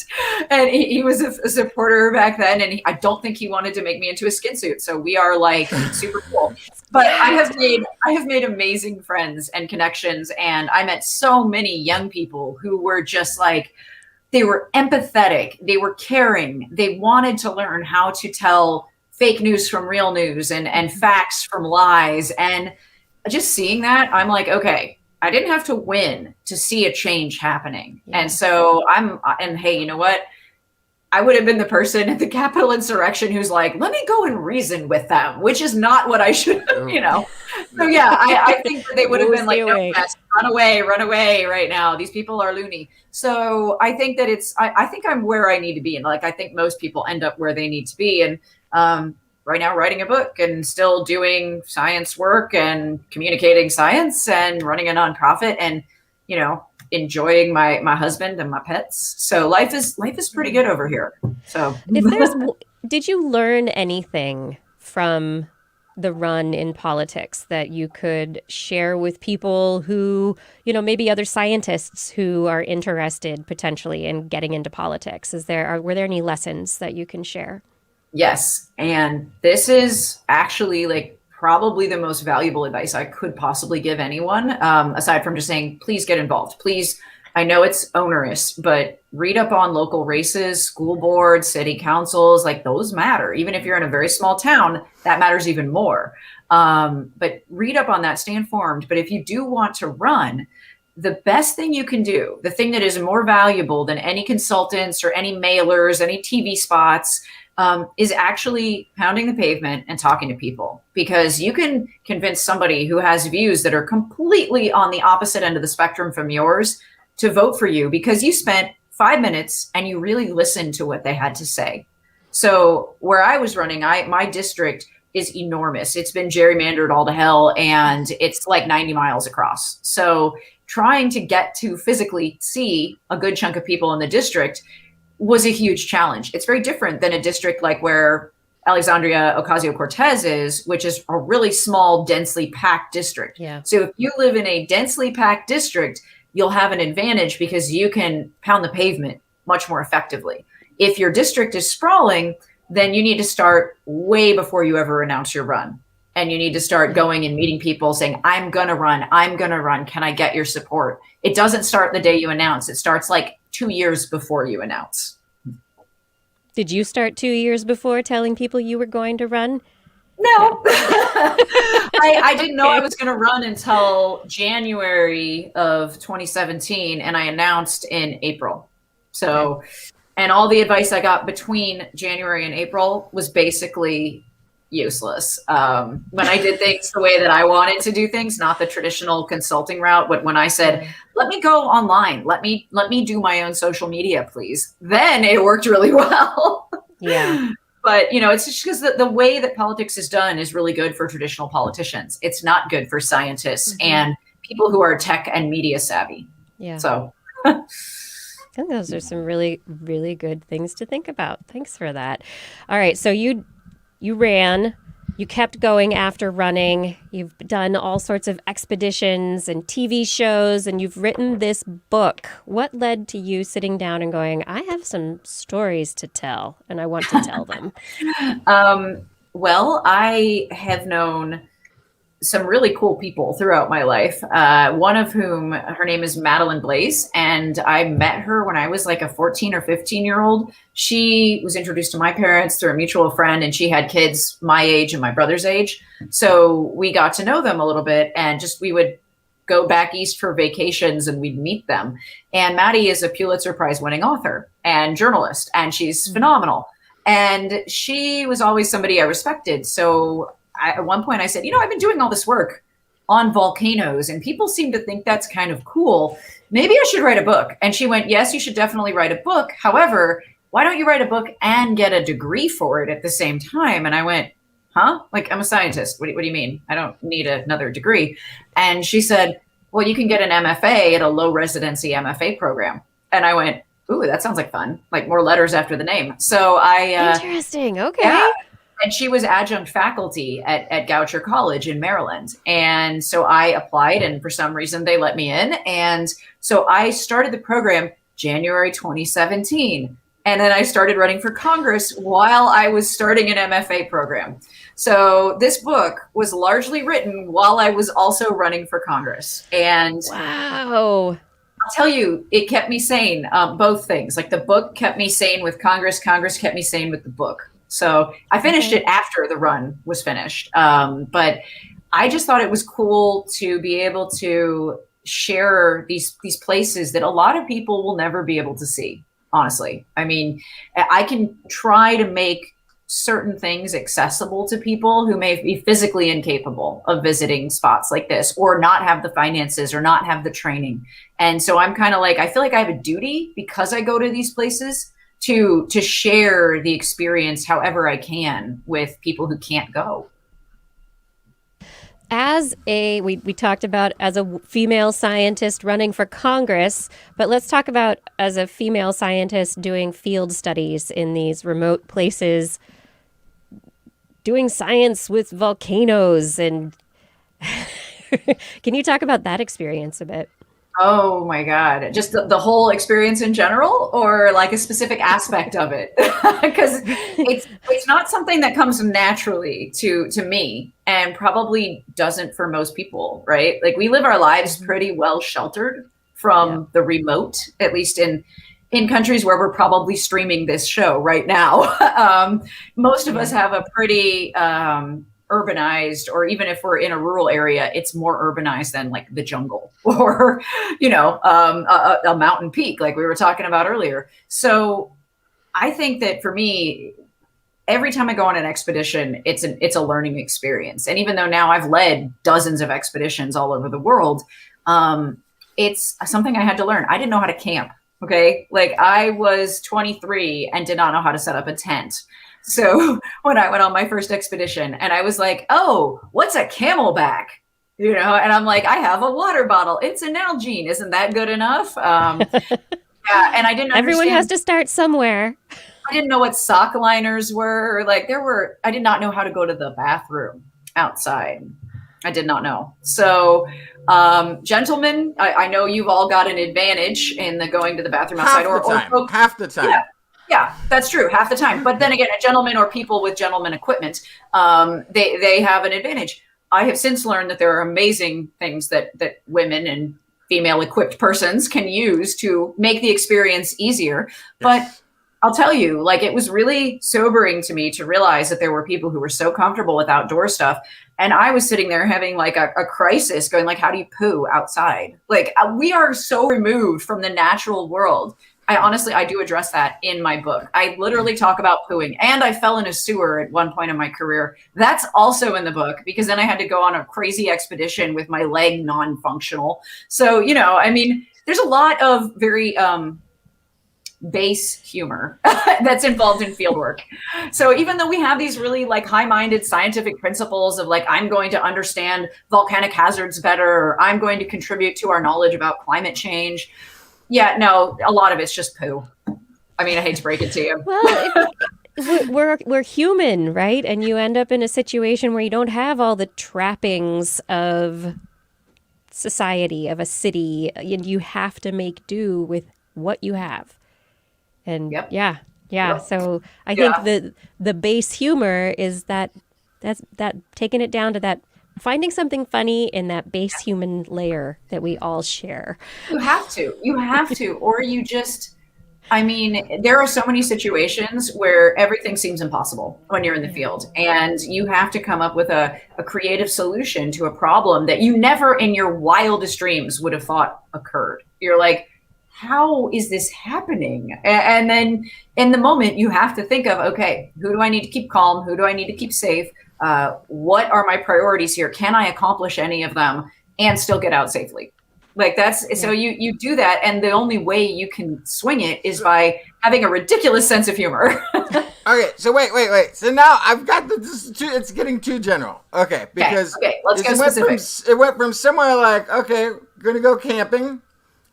he was a supporter back then, and I don't think he wanted to make me into a skin suit. So we are, like, super cool. But I have made amazing friends and connections, and I met so many young people who were just like, they were empathetic, they were caring, they wanted to learn how to tell fake news from real news and facts from lies. And just seeing that, I'm like, okay, I didn't have to win to see a change happening. Yeah. And so and hey, you know what? I would have been the person at the Capitol insurrection who's like, let me go and reason with them, which is not what I should, So yeah, I think that they would have been like, no, yes, run away right now. These people are loony. So I think that I think I'm where I need to be. And, like, I think most people end up where they need to be. And right now, writing a book and still doing science work and communicating science and running a nonprofit and, enjoying my husband and my pets. So life is pretty good over here. So did you learn anything from the run in politics that you could share with people who, maybe other scientists who are interested potentially in getting into politics? Were there any lessons that you can share? Yes. And this is actually like probably the most valuable advice I could possibly give anyone, aside from just saying, please get involved. Please, I know it's onerous, but read up on local races, school boards, city councils, like those matter. Even if you're in a very small town, that matters even more. But read up on that, stay informed. But if you do want to run, the best thing you can do, the thing that is more valuable than any consultants or any mailers, any TV spots, is actually pounding the pavement and talking to people, because you can convince somebody who has views that are completely on the opposite end of the spectrum from yours to vote for you because you spent 5 minutes and you really listened to what they had to say. So where I was running, my district is enormous. It's been gerrymandered all to hell, and it's like 90 miles across. So trying to get to physically see a good chunk of people in the district was a huge challenge. It's very different than a district like where Alexandria Ocasio-Cortez is, which is a really small, densely packed district. Yeah. So if you live in a densely packed district, you'll have an advantage because you can pound the pavement much more effectively. If your district is sprawling, then you need to start way before you ever announce your run. And you need to start going and meeting people saying, I'm going to run. Can I get your support? It doesn't start the day you announce. It starts like 2 years before you announce. Did you start 2 years before telling people you were going to run? No, I didn't know I was going to run until January of 2017, and I announced in April. So, and all the advice I got between January and April was basically useless. When I did things the way that I wanted to do things, not the traditional consulting route, but when I said, let me go online, let me do my own social media, please, then it worked really well. Yeah. But, it's just because the way that politics is done is really good for traditional politicians. It's not good for scientists and people who are tech and media savvy. Yeah. So I think those are some really, really good things to think about. Thanks for that. All right. So you ran, you kept going after running. You've done all sorts of expeditions and TV shows, and you've written this book. What led to you sitting down and going, I have some stories to tell, and I want to tell them? Well, I have known some really cool people throughout my life. One of whom, her name is Madeline Blaze, and I met her when I was like a 14 or 15-year-old. She was introduced to my parents through a mutual friend, and she had kids my age and my brother's age. So we got to know them a little bit, and we would go back east for vacations and we'd meet them. And Maddie is a Pulitzer Prize winning author and journalist, and she's phenomenal. And she was always somebody I respected. So at one point I said, I've been doing all this work on volcanoes and people seem to think that's kind of cool. Maybe I should write a book. And she went, yes, you should definitely write a book. However, why don't you write a book and get a degree for it at the same time? And I went, huh? Like, I'm a scientist. What do you mean? I don't need another degree. And she said, well, you can get an MFA at a low residency MFA program. And I went, ooh, that sounds like fun. Like more letters after the name. So Interesting. Okay. Yeah. And she was adjunct faculty at Goucher College in Maryland. And so I applied, and for some reason they let me in. And so I started the program January 2017. And then I started running for Congress while I was starting an MFA program. So this book was largely written while I was also running for Congress. And wow. I'll tell you, it kept me sane, both things. Like the book kept me sane with Congress. Congress kept me sane with the book. So I finished it after the run was finished. But I just thought it was cool to be able to share these places that a lot of people will never be able to see, honestly. I mean, I can try to make certain things accessible to people who may be physically incapable of visiting spots like this, or not have the finances or not have the training. And so I'm kind of like, I feel like I have a duty because I go to these places to share the experience however I can with people who can't go. as we talked about as a female scientist running for Congress, but let's talk about as a female scientist doing field studies in these remote places, doing science with volcanoes. And can you talk about that experience a bit? Oh my God. Just the whole experience in general, or like a specific aspect of it? Because it's not something that comes naturally to me, and probably doesn't for most people, right? Like, we live our lives pretty well sheltered from the remote, at least in countries where we're probably streaming this show right now. Most of us have a pretty urbanized, or even if we're in a rural area, it's more urbanized than like the jungle or, a mountain peak like we were talking about earlier. So I think that for me, every time I go on an expedition, it's a learning experience. And even though now I've led dozens of expeditions all over the world, it's something I had to learn. I didn't know how to camp. Okay. Like, I was 23 and did not know how to set up a tent. So when I went on my first expedition, and I was like, oh, what's a camelback? And I'm like, I have a water bottle. It's an Nalgene. Isn't that good enough? And I didn't Everyone has to start somewhere. I didn't know what sock liners were. I did not know how to go to the bathroom outside. I did not know. So, gentlemen, I know you've all got an advantage in the going to the bathroom outside. Half the time. Yeah, that's true. Half the time. But then again, a gentleman or people with gentleman equipment, they have an advantage. I have since learned that there are amazing things that women and female equipped persons can use to make the experience easier. But I'll tell you, like, it was really sobering to me to realize that there were people who were so comfortable with outdoor stuff. And I was sitting there having like a crisis, going like, how do you poo outside? Like, we are so removed from the natural world. I do address that in my book. I literally talk about pooing, and I fell in a sewer at one point in my career. That's also in the book, because then I had to go on a crazy expedition with my leg non-functional. So, there's a lot of very base humor that's involved in fieldwork. So even though we have these really like high-minded scientific principles of like, I'm going to understand volcanic hazards better, or I'm going to contribute to our knowledge about climate change. Yeah, no, a lot of it's just poo. I hate to break it to you. Well, we're human, right? And you end up in a situation where you don't have all the trappings of society, of a city, and you have to make do with what you have. And so I think the base humor is that's taking it down to that, finding something funny in that base human layer that we all share. You have to, or you just, there are so many situations where everything seems impossible when you're in the field, and you have to come up with a creative solution to a problem that you never in your wildest dreams would have thought occurred. You're like, how is this happening? And then in the moment you have to think of, okay, who do I need to keep calm? Who do I need to keep safe? What are my priorities here? Can I accomplish any of them and still get out safely? Like so you do that. And the only way you can swing it is by having a ridiculous sense of humor. Okay. So wait. So now I've got it's getting too general. Okay. Because let's go specific. It went from somewhere like, okay, going to go camping.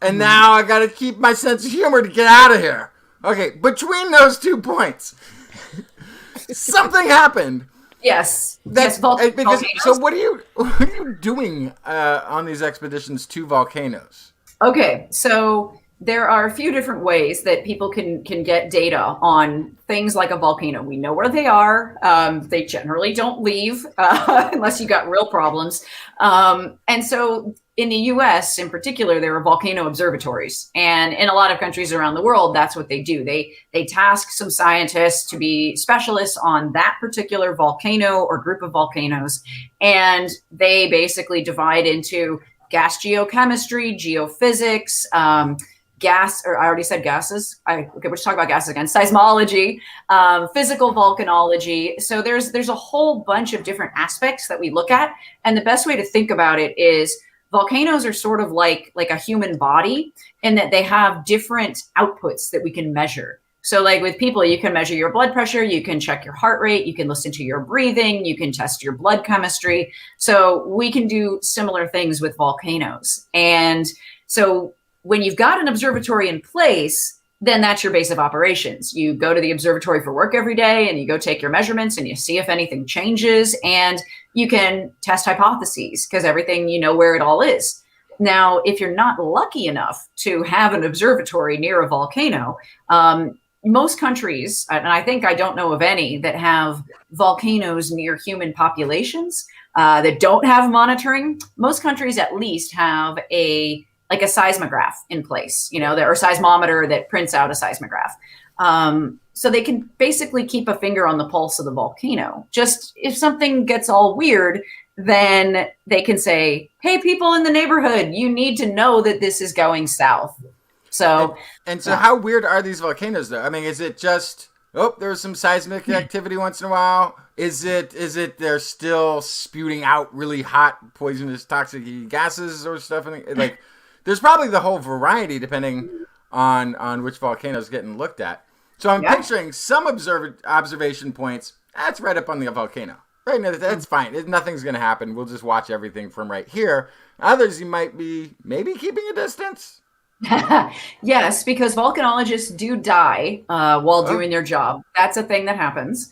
And now I got to keep my sense of humor to get out of here. Okay. Between those 2 points, something happened. Yes. So what are you doing on these expeditions to volcanoes? Okay, so there are a few different ways that people can get data on things like a volcano. We know where they are. They generally don't leave unless you got real problems. And so in the US in particular, there are volcano observatories. And in a lot of countries around the world, that's what they do. They task some scientists to be specialists on that particular volcano or group of volcanoes. And they basically divide into gas geochemistry, geophysics, gas, or I already said gases. We're just talking about gases again. Seismology, physical volcanology. So there's a whole bunch of different aspects that we look at. And the best way to think about it is volcanoes are sort of like a human body in that they have different outputs that we can measure. So like with people, you can measure your blood pressure, you can check your heart rate, you can listen to your breathing, you can test your blood chemistry. So we can do similar things with volcanoes. And so when you've got an observatory in place, then that's your base of operations. You go to the observatory for work every day and you go take your measurements and you see if anything changes, and you can test hypotheses because everything, you know where it all is. Now, if you're not lucky enough to have an observatory near a volcano, most countries, and I think I don't know of any that have volcanoes near human populations that don't have monitoring. Most countries at least have a seismograph in place, you know, or seismometer that prints out a seismograph. So they can basically keep a finger on the pulse of the volcano. Just if something gets all weird, then they can say, hey, people in the neighborhood, you need to know that this is going south. So, and so how weird are these volcanoes though? I mean, is it just, there's some seismic activity once in a while? Is it they're still spewing out really hot, poisonous, toxic gases or stuff? Like, there's probably the whole variety depending on which volcano is getting looked at. So I'm picturing some observation points. That's right up on the volcano. Right now, that's fine. Nothing's going to happen. We'll just watch everything from right here. Others, you might be maybe keeping a distance. Yes, because volcanologists do die while doing their job. That's a thing that happens.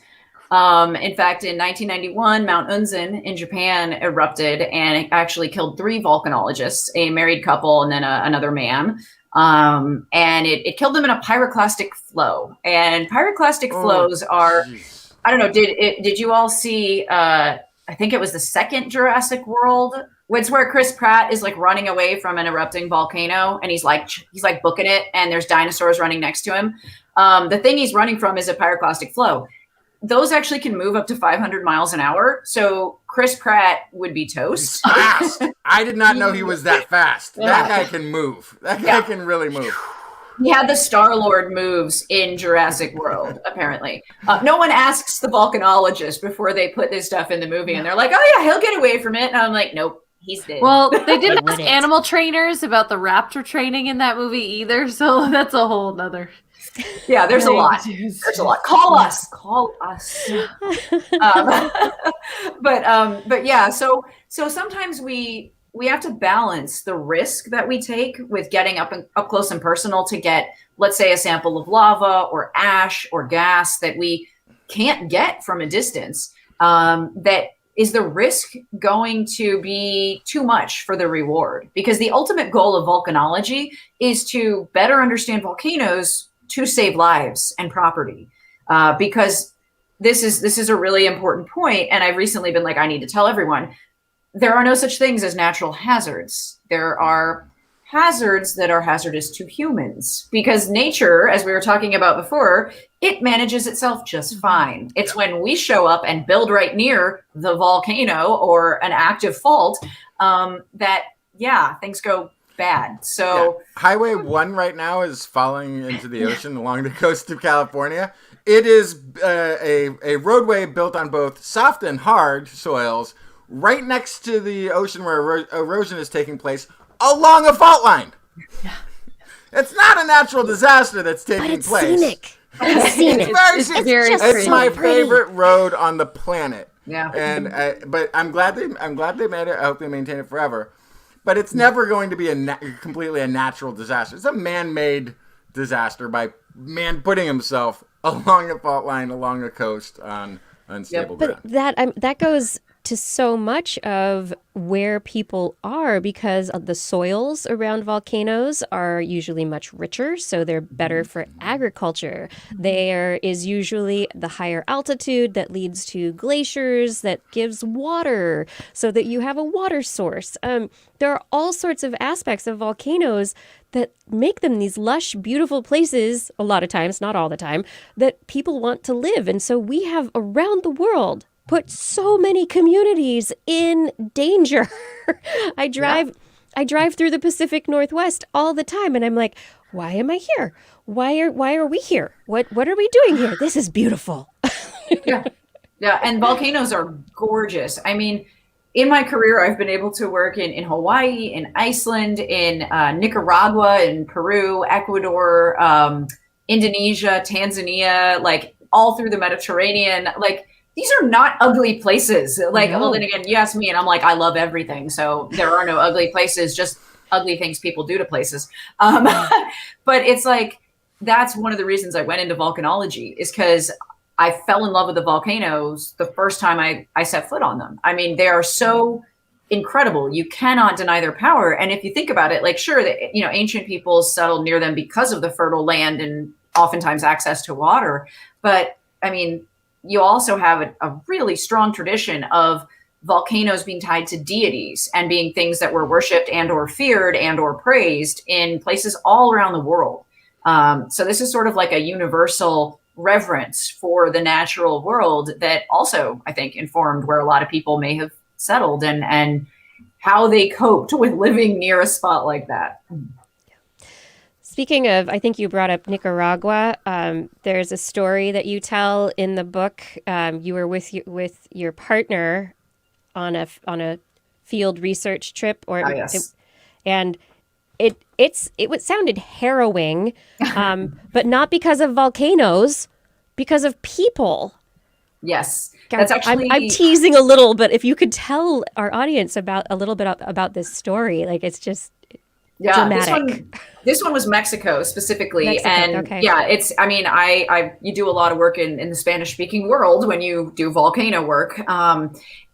In fact, in 1991, Mount Unzen in Japan erupted and it actually killed 3 volcanologists, a married couple and then another man. And it killed them in a pyroclastic flow. And pyroclastic flows are... Geez. I don't know. Did you all see? I think it was the second Jurassic World. It's where Chris Pratt is like running away from an erupting volcano, and he's like booking it, and there's dinosaurs running next to him. The thing he's running from is a pyroclastic flow. Those actually can move up to 500 miles an hour. So Chris Pratt would be toast. He's fast. I did not know he was that fast. That guy can move. That guy can really move. He had the Star-Lord moves in Jurassic World, apparently. No one asks the volcanologist before they put this stuff in the movie, and they're like, oh yeah, he'll get away from it. And I'm like, nope, he's dead. Well, they didn't ask animal trainers about the raptor training in that movie either, so that's a whole nother... Yeah, there's a lot. There's a lot. Call us. But yeah, so sometimes we have to balance the risk that we take with getting up close and personal to get, let's say, a sample of lava or ash or gas that we can't get from a distance. That is the risk going to be too much for the reward? Because the ultimate goal of volcanology is to better understand volcanoes to save lives and property. Because this is a really important point. And I've recently been like, I need to tell everyone, there are no such things as natural hazards. There are hazards that are hazardous to humans because nature, as we were talking about before, it manages itself just fine. It's when we show up and build right near the volcano or an active fault that things go bad. So Highway 1 right now is falling into the ocean along the coast of California. It is a roadway built on both soft and hard soils right next to the ocean where erosion is taking place along a fault line. Yeah. It's not a natural disaster that's taking place. Scenic. It's scenic. It's my favorite road on the planet. Yeah. And but I'm glad they made it. I hope they maintain it forever. But it's never going to be completely a natural disaster. It's a man-made disaster by man putting himself along a fault line, along a coast on unstable ground. But that goes to so much of where people are because of the soils around volcanoes are usually much richer, so they're better for agriculture. There is usually the higher altitude that leads to glaciers that gives water so that you have a water source. There are all sorts of aspects of volcanoes that make them these lush, beautiful places, a lot of times, not all the time, that people want to live. And so we have around the world put so many communities in danger. I drive through the Pacific Northwest all the time, and I'm like, why am I here? Why are we here? What are we doing here? This is beautiful. Yeah, and volcanoes are gorgeous. I mean, in my career, I've been able to work in Hawaii, in Iceland, in Nicaragua, in Peru, Ecuador, Indonesia, Tanzania, like all through the Mediterranean. Like, these are not ugly places. Like, No. well, then again, you ask me, and I'm like, I love everything. So there are no ugly places, just ugly things people do to places. But it's like, that's one of the reasons I went into volcanology, is because I fell in love with the volcanoes the first time I set foot on them. I mean, they are so incredible. You cannot deny their power. And if you think about it, like, sure, that, you know, ancient peoples settled near them because of the fertile land and oftentimes access to water. But I mean, you also have a really strong tradition of volcanoes being tied to deities and being things that were worshipped and or feared and or praised in places all around the world. So this is sort of like a universal reverence for the natural world that also, I think, informed where a lot of people may have settled and how they coped with living near a spot like that. Speaking of, I think you brought up Nicaragua. There's a story that you tell in the book. You were with your partner on a field research trip, or Yes. It sounded harrowing, but not because of volcanoes, because of people. Yes, God, that's actually. I'm teasing a little, but if you could tell our audience about a little bit about this story, like, it's just dramatic. This one was Mexico specifically. Mexico, and okay. yeah, it's, I mean, you do a lot of work in the Spanish speaking world when you do volcano work.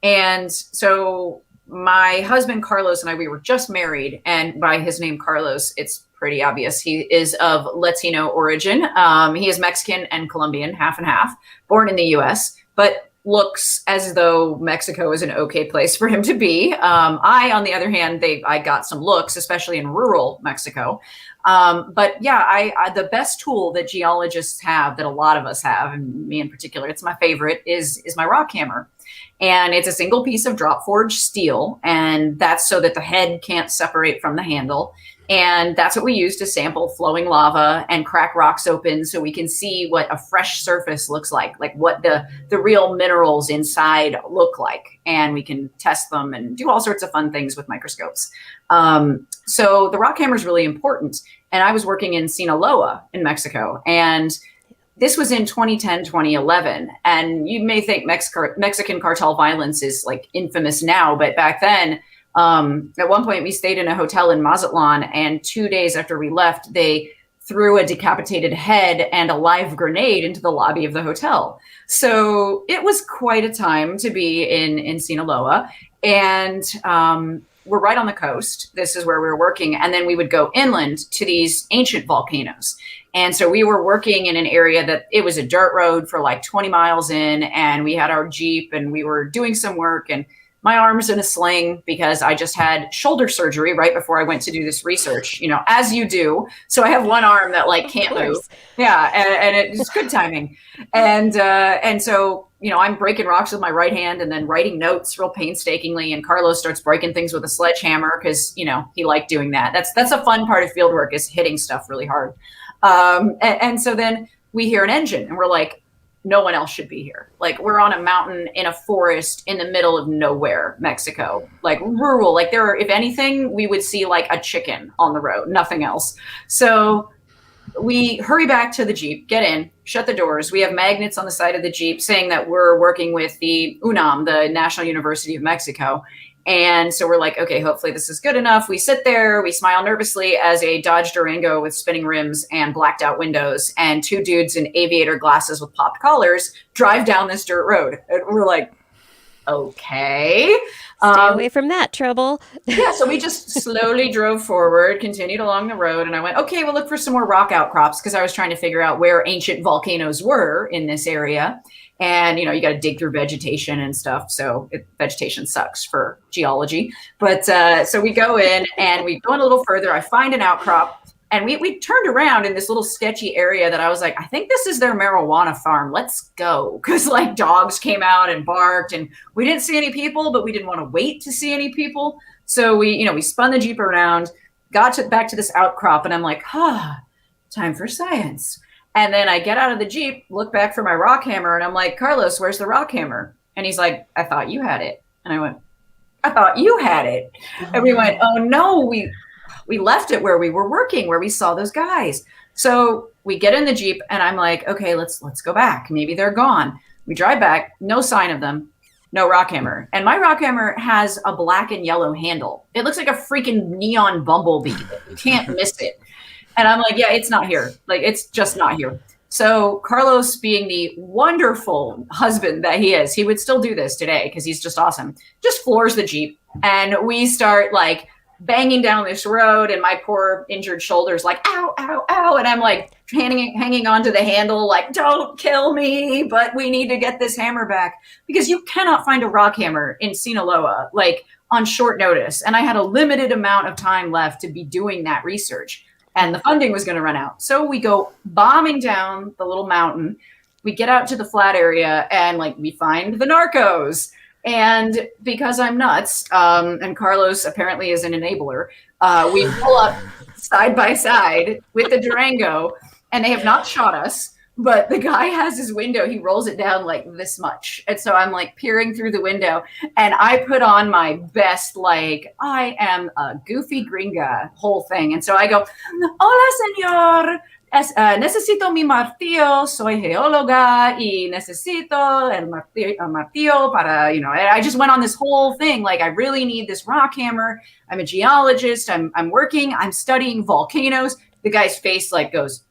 And so my husband, Carlos, and we were just married, and by his name, Carlos, it's pretty obvious. He is of Latino origin. He is Mexican and Colombian, half and half, born in the US, but looks as though Mexico is an okay place for him to be. I, on the other hand, I got some looks, especially in rural Mexico. But yeah, the best tool that geologists have, that a lot of us have, and me in particular, it's my favorite, is my rock hammer. And it's a single piece of drop forged steel, and that's so that the head can't separate from the handle. And that's what we use to sample flowing lava and crack rocks open so we can see what a fresh surface looks like what the real minerals inside look like. And we can test them and do all sorts of fun things with microscopes. So the rock hammer is really important. And I was working in Sinaloa in Mexico, and this was in 2010, 2011. And you may think Mexican cartel violence is like infamous now, but back then, at one point we stayed in a hotel in Mazatlan, and 2 days after we left, they threw a decapitated head and a live grenade into the lobby of the hotel. So it was quite a time to be in Sinaloa. And we're right on the coast. This is where we were working. And then we would go inland to these ancient volcanoes. And so we were working in an area that it was a dirt road for like 20 miles in, and we had our Jeep, and we were doing some work, and my arm's in a sling because I just had shoulder surgery right before I went to do this research, as you do. So I have one arm that like can't move. Yeah. And it's good timing. And so, I'm breaking rocks with my right hand and then writing notes real painstakingly. And Carlos starts breaking things with a sledgehammer because, he liked doing that. That's a fun part of field work, is hitting stuff really hard. And so then we hear an engine, and we're like, no one else should be here. Like, we're on a mountain in a forest in the middle of nowhere, Mexico, like rural. Like, if anything, we would see like a chicken on the road, nothing else. So we hurry back to the Jeep, get in, shut the doors. We have magnets on the side of the Jeep saying that we're working with the UNAM, the National University of Mexico. And so we're like, okay, hopefully this is good enough. We sit there, we smile nervously as a Dodge Durango with spinning rims and blacked out windows and two dudes in aviator glasses with popped collars drive down this dirt road. And we're like, okay. Stay away from that trouble. Yeah, so we just slowly drove forward, continued along the road, and I went, okay, we'll look for some more rock outcrops, because I was trying to figure out where ancient volcanoes were in this area. And, you got to dig through vegetation and stuff. So vegetation sucks for geology. But so we go in and we go in a little further. I find an outcrop, and we turned around in this little sketchy area that I was like, I think this is their marijuana farm. Let's go. Because like dogs came out and barked, and we didn't see any people, but we didn't want to wait to see any people. So we spun the Jeep around, got back to this outcrop, and I'm like, time for science. And then I get out of the Jeep, look back for my rock hammer, and I'm like, Carlos, where's the rock hammer? And he's like, I thought you had it. And I went, I thought you had it. And we went, oh no, we left it where we were working, where we saw those guys. So we get in the Jeep and I'm like, okay, let's go back. Maybe they're gone. We drive back, no sign of them, no rock hammer. And my rock hammer has a black and yellow handle. It looks like a freaking neon bumblebee. You can't miss it. And I'm like, yeah, it's not here. Like, it's just not here. So Carlos, being the wonderful husband that he is, he would still do this today because he's just awesome. Just floors the Jeep. And we start like banging down this road, and my poor injured shoulder's like, ow, ow, ow. And I'm like hanging onto the handle, like, don't kill me, but we need to get this hammer back, because you cannot find a rock hammer in Sinaloa, like, on short notice. And I had a limited amount of time left to be doing that research, and the funding was going to run out. So we go bombing down the little mountain. We get out to the flat area, and like, we find the narcos. And because I'm nuts, and Carlos apparently is an enabler, we pull up side by side with the Durango, and they have not shot us, but the guy has his window, he rolls it down like this much. And so I'm like peering through the window, and I put on my best, like, I am a goofy gringa whole thing. And so I go, hola, señor. Necesito mi martillo, soy geóloga y necesito el martillo para, you know, I just went on this whole thing. Like, I really need this rock hammer. I'm a geologist. I'm working. I'm studying volcanoes. The guy's face like goes,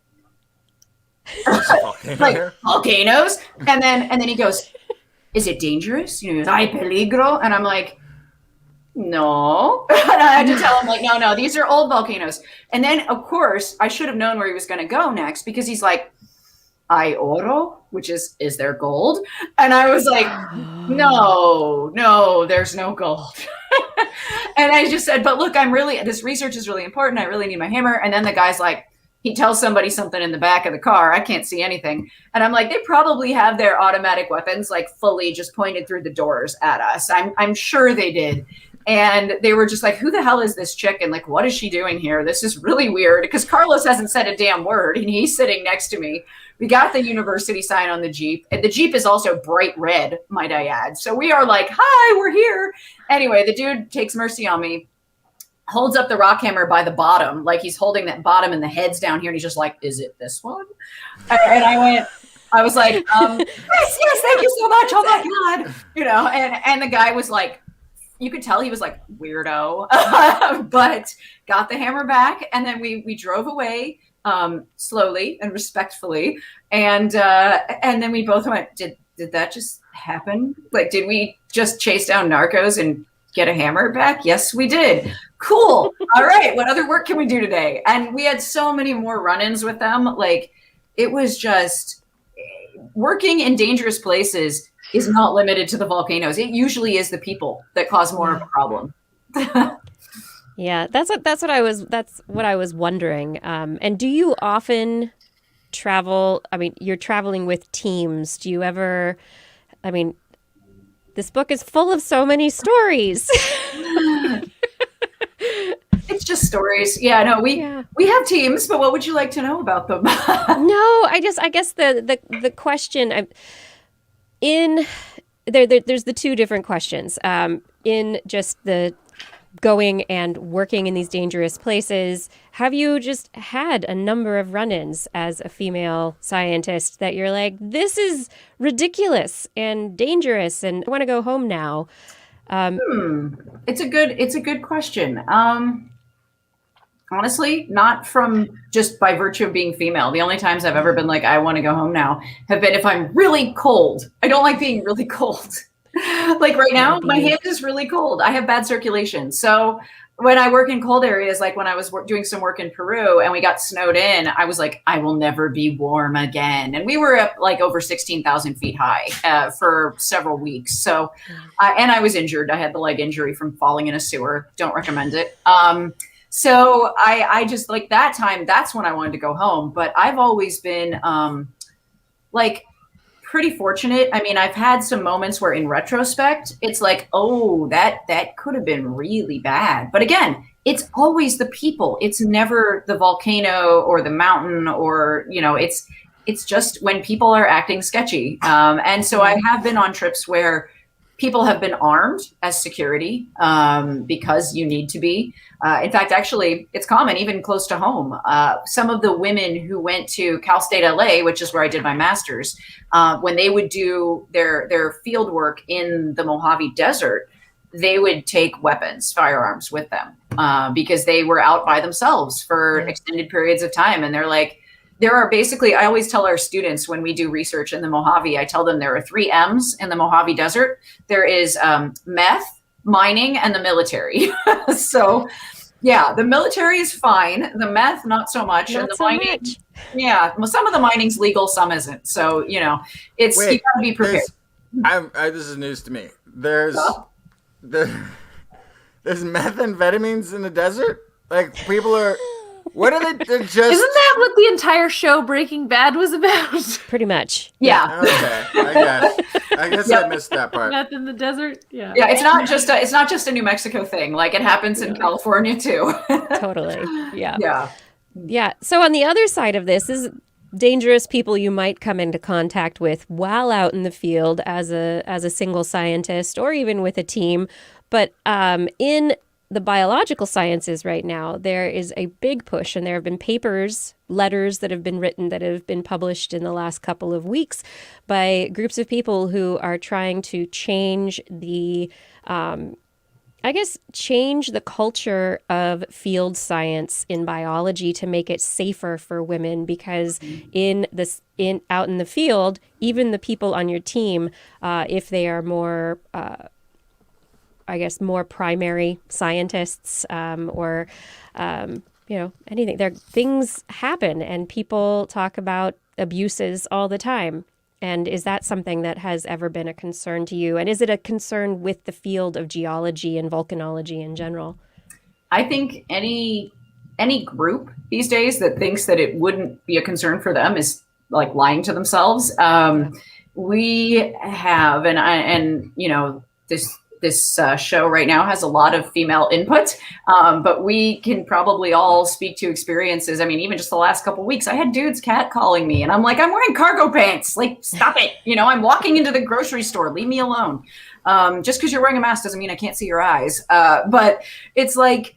like, volcanoes. And then he goes, is it dangerous? You know, he goes, hay peligro. And I'm like, no. And I had to tell him, like, no, these are old volcanoes. And then, of course, I should have known where he was going to go next, because he's like, hay oro, which is there gold? And I was like, no, there's no gold. And I just said, but look, this research is really important. I really need my hammer. And then the guy's like, he tells somebody something in the back of the car. I can't see anything. And I'm like, they probably have their automatic weapons like fully just pointed through the doors at us. I'm sure they did. And they were just like, who the hell is this chick? And like, what is she doing here? This is really weird, because Carlos hasn't said a damn word, and he's sitting next to me. We got the university sign on the Jeep, and the Jeep is also bright red, might I add. So we are like, hi, we're here. Anyway, the dude takes mercy on me, holds up the rock hammer by the bottom, like he's holding that bottom, and the head's down here. And he's just like, is it this one? And I was like, yes, thank you so much. Oh my God. You know, and the guy was like, you could tell he was like, weirdo, but got the hammer back. And then we drove away slowly and respectfully. And then we both went, did that just happen? Like, did we just chase down narcos and get a hammer back? Yes, we did. Cool. All right. What other work can we do today? And we had so many more run-ins with them. Like, it was just, working in dangerous places is not limited to the volcanoes. It usually is the people that cause more of a problem. Yeah, that's what I was wondering. And do you often travel? I mean, you're traveling with teams. Do you ever? I mean, this book is full of so many stories. It's just stories. Yeah, no, we have teams, but what would you like to know about them? No, I guess the question there's the two different questions. In just the going and working in these dangerous places, have you just had a number of run-ins as a female scientist that you're like, this is ridiculous and dangerous and I want to go home now? It's a good question. Honestly, not from just by virtue of being female. The only times I've ever been like, I want to go home now, have been if I'm really cold. I don't like being really cold. Like right now, my hand is really cold. I have bad circulation. So when I work in cold areas, like when I was doing some work in Peru and we got snowed in, I was like, I will never be warm again. And we were up like over 16,000 feet high for several weeks. So, and I was injured. I had the leg injury from falling in a sewer. Don't recommend it. So I just like that time, that's when I wanted to go home. But I've always been like pretty fortunate. I mean, I've had some moments where in retrospect, it's like, oh, that could have been really bad. But again, it's always the people. It's never the volcano or the mountain or, you know, it's just when people are acting sketchy. And so I have been on trips where people have been armed as security because you need to be. In fact, actually, it's common, even close to home. Some of the women who went to Cal State LA, which is where I did my master's, when they would do their field work in the Mojave Desert, they would take weapons, firearms with them because they were out by themselves for extended periods of time. And they're like, there are basically, I always tell our students when we do research in the Mojave, I tell them there are 3 M's in the Mojave Desert. There is meth, mining, and the military. So yeah, the military is fine. The meth, not so much. Not and the so mining, much. yeah, well, some of the mining's legal, some isn't. So, you know, it's, you gotta be prepared. This is news to me. There's methamphetamines in the desert? Like, people are... What are they? They're just... Isn't that what the entire show Breaking Bad was about? Pretty much. Yeah. Okay, I guess I missed that part. Meth in the desert? Yeah. Yeah, it's not just a New Mexico thing. Like, it happens in California too. Totally. Yeah. Yeah. Yeah. So on the other side of this is dangerous people you might come into contact with while out in the field as a single scientist or even with a team. But in the biological sciences right now, there is a big push, and there have been papers, letters that have been written that have been published in the last couple of weeks by groups of people who are trying to change the, change the culture of field science in biology to make it safer for women, because out in the field, even the people on your team, if they are more more primary scientists or anything. Things happen and people talk about abuses all the time. And is that something that has ever been a concern to you? And is it a concern with the field of geology and volcanology in general? I think any group these days that thinks that it wouldn't be a concern for them is like lying to themselves. We have, this show right now has a lot of female input, but we can probably all speak to experiences. I mean, even just the last couple of weeks, I had dudes catcalling me, and I'm like, I'm wearing cargo pants. Like, stop it. I'm walking into the grocery store. Leave me alone. Just because you're wearing a mask doesn't mean I can't see your eyes. But it's like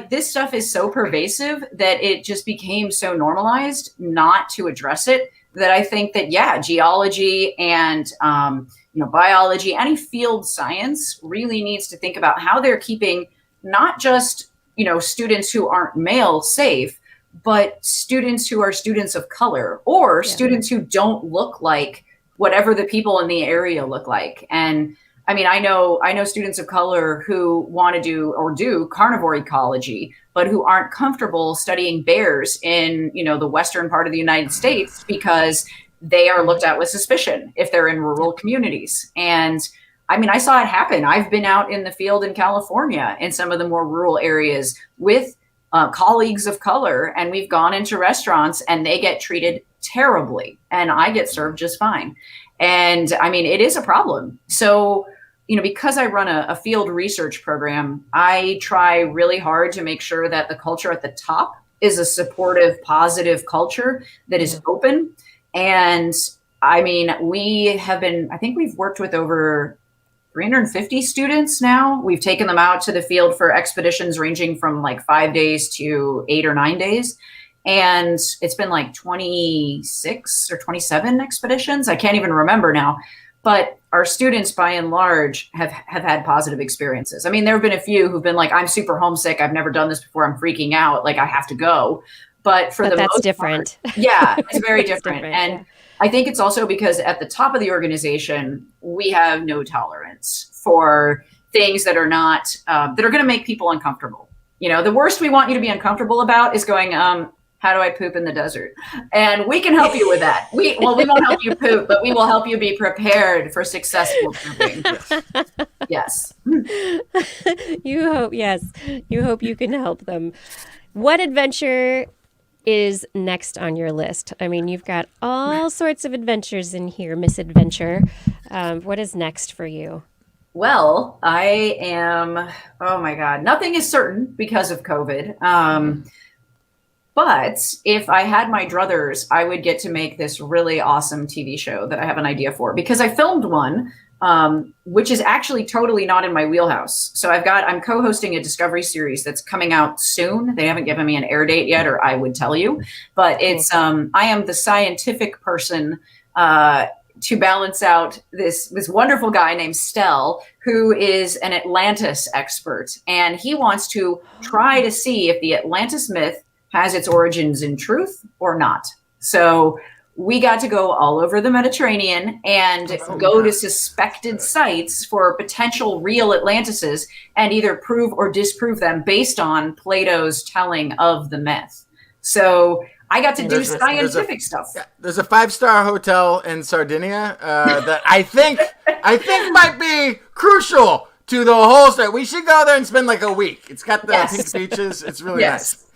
this stuff is so pervasive that it just became so normalized not to address it, that I think that, geology and biology, any field science really needs to think about how they're keeping not just, students who aren't male safe, but students who are students of color or students who don't look like whatever the people in the area look like. And I mean, I know students of color who want to do carnivore ecology, but who aren't comfortable studying bears in, the western part of the United States because they are looked at with suspicion if they're in rural communities. And I mean, I saw it happen. I've been out in the field in California in some of the more rural areas with colleagues of color, and we've gone into restaurants and they get treated terribly and I get served just fine. And I mean, it is a problem. So, because I run a field research program, I try really hard to make sure that the culture at the top is a supportive, positive culture that is open. And I mean, I think we've worked with over 350 students now. We've taken them out to the field for expeditions ranging from like 5 days to 8 or 9 days. And it's been like 26 or 27 expeditions. I can't even remember now. But our students, by and large, have had positive experiences. I mean, there have been a few who've been like, I'm super homesick. I've never done this before. I'm freaking out. Like, I have to go. But that's different. It's very different. And I think it's also because at the top of the organization, we have no tolerance for things that are not, that are going to make people uncomfortable. The worst we want you to be uncomfortable about is going, how do I poop in the desert? And we can help you with that. We won't help you poop, but we will help you be prepared for successful pooping. Yes. You hope you can help them. What adventure is next on your list? I mean, you've got all sorts of adventures in here, Miss Adventure. What is next for you? Well, I am, oh my God, nothing is certain because of COVID. But if I had my druthers, I would get to make this really awesome TV show that I have an idea for, because I filmed one which is actually totally not in my wheelhouse. So I'm co-hosting a Discovery series that's coming out soon. They haven't given me an air date yet, or I would tell you, but it's, I am the scientific person, to balance out this wonderful guy named Stell, who is an Atlantis expert. And he wants to try to see if the Atlantis myth has its origins in truth or not. So we got to go all over the Mediterranean and go to suspected sites for potential real Atlantises and either prove or disprove them based on Plato's telling of the myth. So I got to do scientific stuff. Yeah, there's a 5-star hotel in Sardinia that I think might be crucial to the whole story. We should go there and spend like a week. It's got the pink beaches. It's really nice.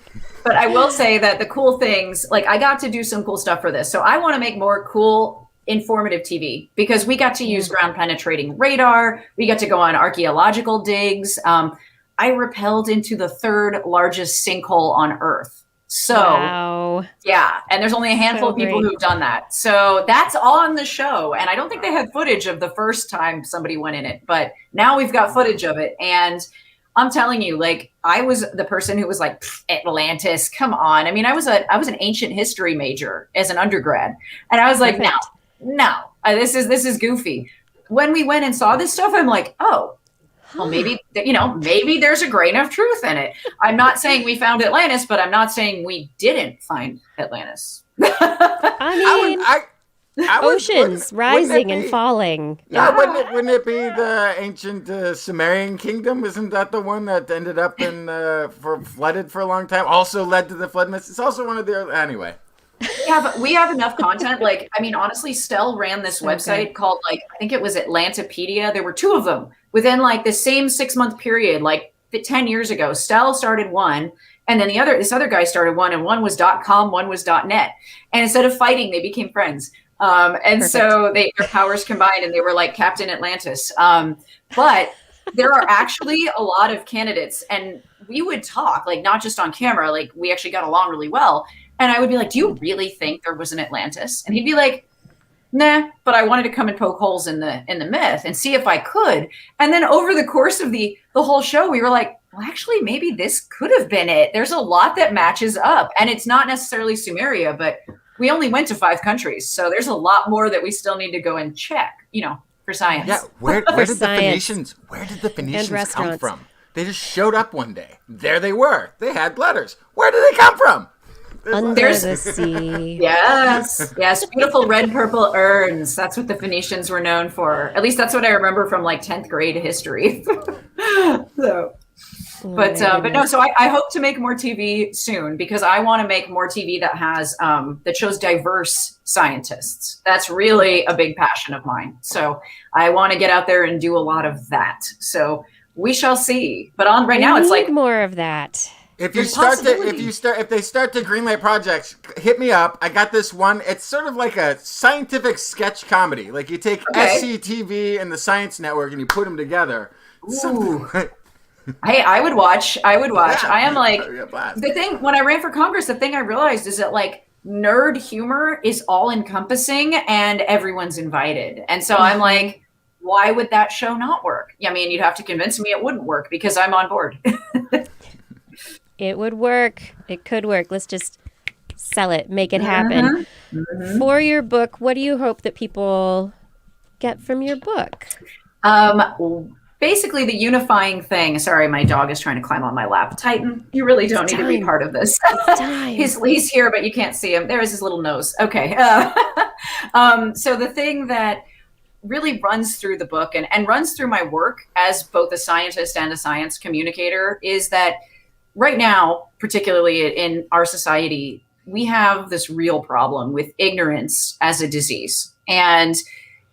But I will say that the cool things, like I got to do some cool stuff for this. So I want to make more cool, informative TV because we got to use ground penetrating radar. We got to go on archaeological digs. I rappelled into the 3rd largest sinkhole on Earth. So, yeah. And there's only a handful of people who've done that. So that's on the show. And I don't think they had footage of the first time somebody went in it, but now we've got footage of it. And I'm telling you, like, I was the person who was like, Atlantis, come on. I mean, I was an ancient history major as an undergrad. And I was like, no, this is goofy. When we went and saw this stuff, I'm like, oh, well, maybe there's a grain of truth in it. I'm not saying we found Atlantis, but I'm not saying we didn't find Atlantis. I mean, oceans rising and falling. Yeah, wouldn't it be the ancient Sumerian kingdom? Isn't that the one that ended up in flooded for a long time? Also led to the flood myths. It's also one of the anyway. Yeah, but we have enough content. Like, I mean, honestly, Stell ran this website called, like, I think it was Atlantipedia. There were 2 of them within like the same 6-month period, like 10 years ago. Stell started one, and then this other guy started one, and one was .com, one was .net. And instead of fighting, they became friends. So their powers combined, and they were like Captain Atlantis. But there are actually a lot of candidates, and we would talk, like, not just on camera, like we actually got along really well. And I would be like, do you really think there was an Atlantis? And he'd be like, nah, but I wanted to come and poke holes in the myth and see if I could. And then over the course of the whole show, we were like, well, actually, maybe this could have been it. There's a lot that matches up. And it's not necessarily Sumeria, but we only went to 5 countries. So there's a lot more that we still need to go and check, for science. Yeah, where did the Phoenicians come from? They just showed up one day. There they were. They had letters. Where did they come from? Under the sea. Yes. Beautiful red purple urns. That's what the Phoenicians were known for. At least that's what I remember from like 10th grade history. So I hope to make more TV soon because I want to make more TV that has that shows diverse scientists. That's really a big passion of mine. So I want to get out there and do a lot of that. So we shall see. But right now it's like more of that. If they start to greenlight projects, hit me up. I got this one. It's sort of like a scientific sketch comedy. Like you take SCTV and the Science Network and you put them together. Hey, I would watch. Yeah. I am like the thing when I ran for Congress. The thing I realized is that like nerd humor is all encompassing and everyone's invited. And so I'm like, why would that show not work? I mean, you'd have to convince me it wouldn't work because I'm on board. It would work. It could work. Let's just sell it, make it happen. Mm-hmm. For your book, what do you hope that people get from your book? Basically, the unifying thing. Sorry, my dog is trying to climb on my lap. Titan, you really don't need to be part of this. He's here, but you can't see him. There is his little nose. Okay. So the thing that really runs through the book and runs through my work as both a scientist and a science communicator is that right now, particularly in our society, we have this real problem with ignorance as a disease. And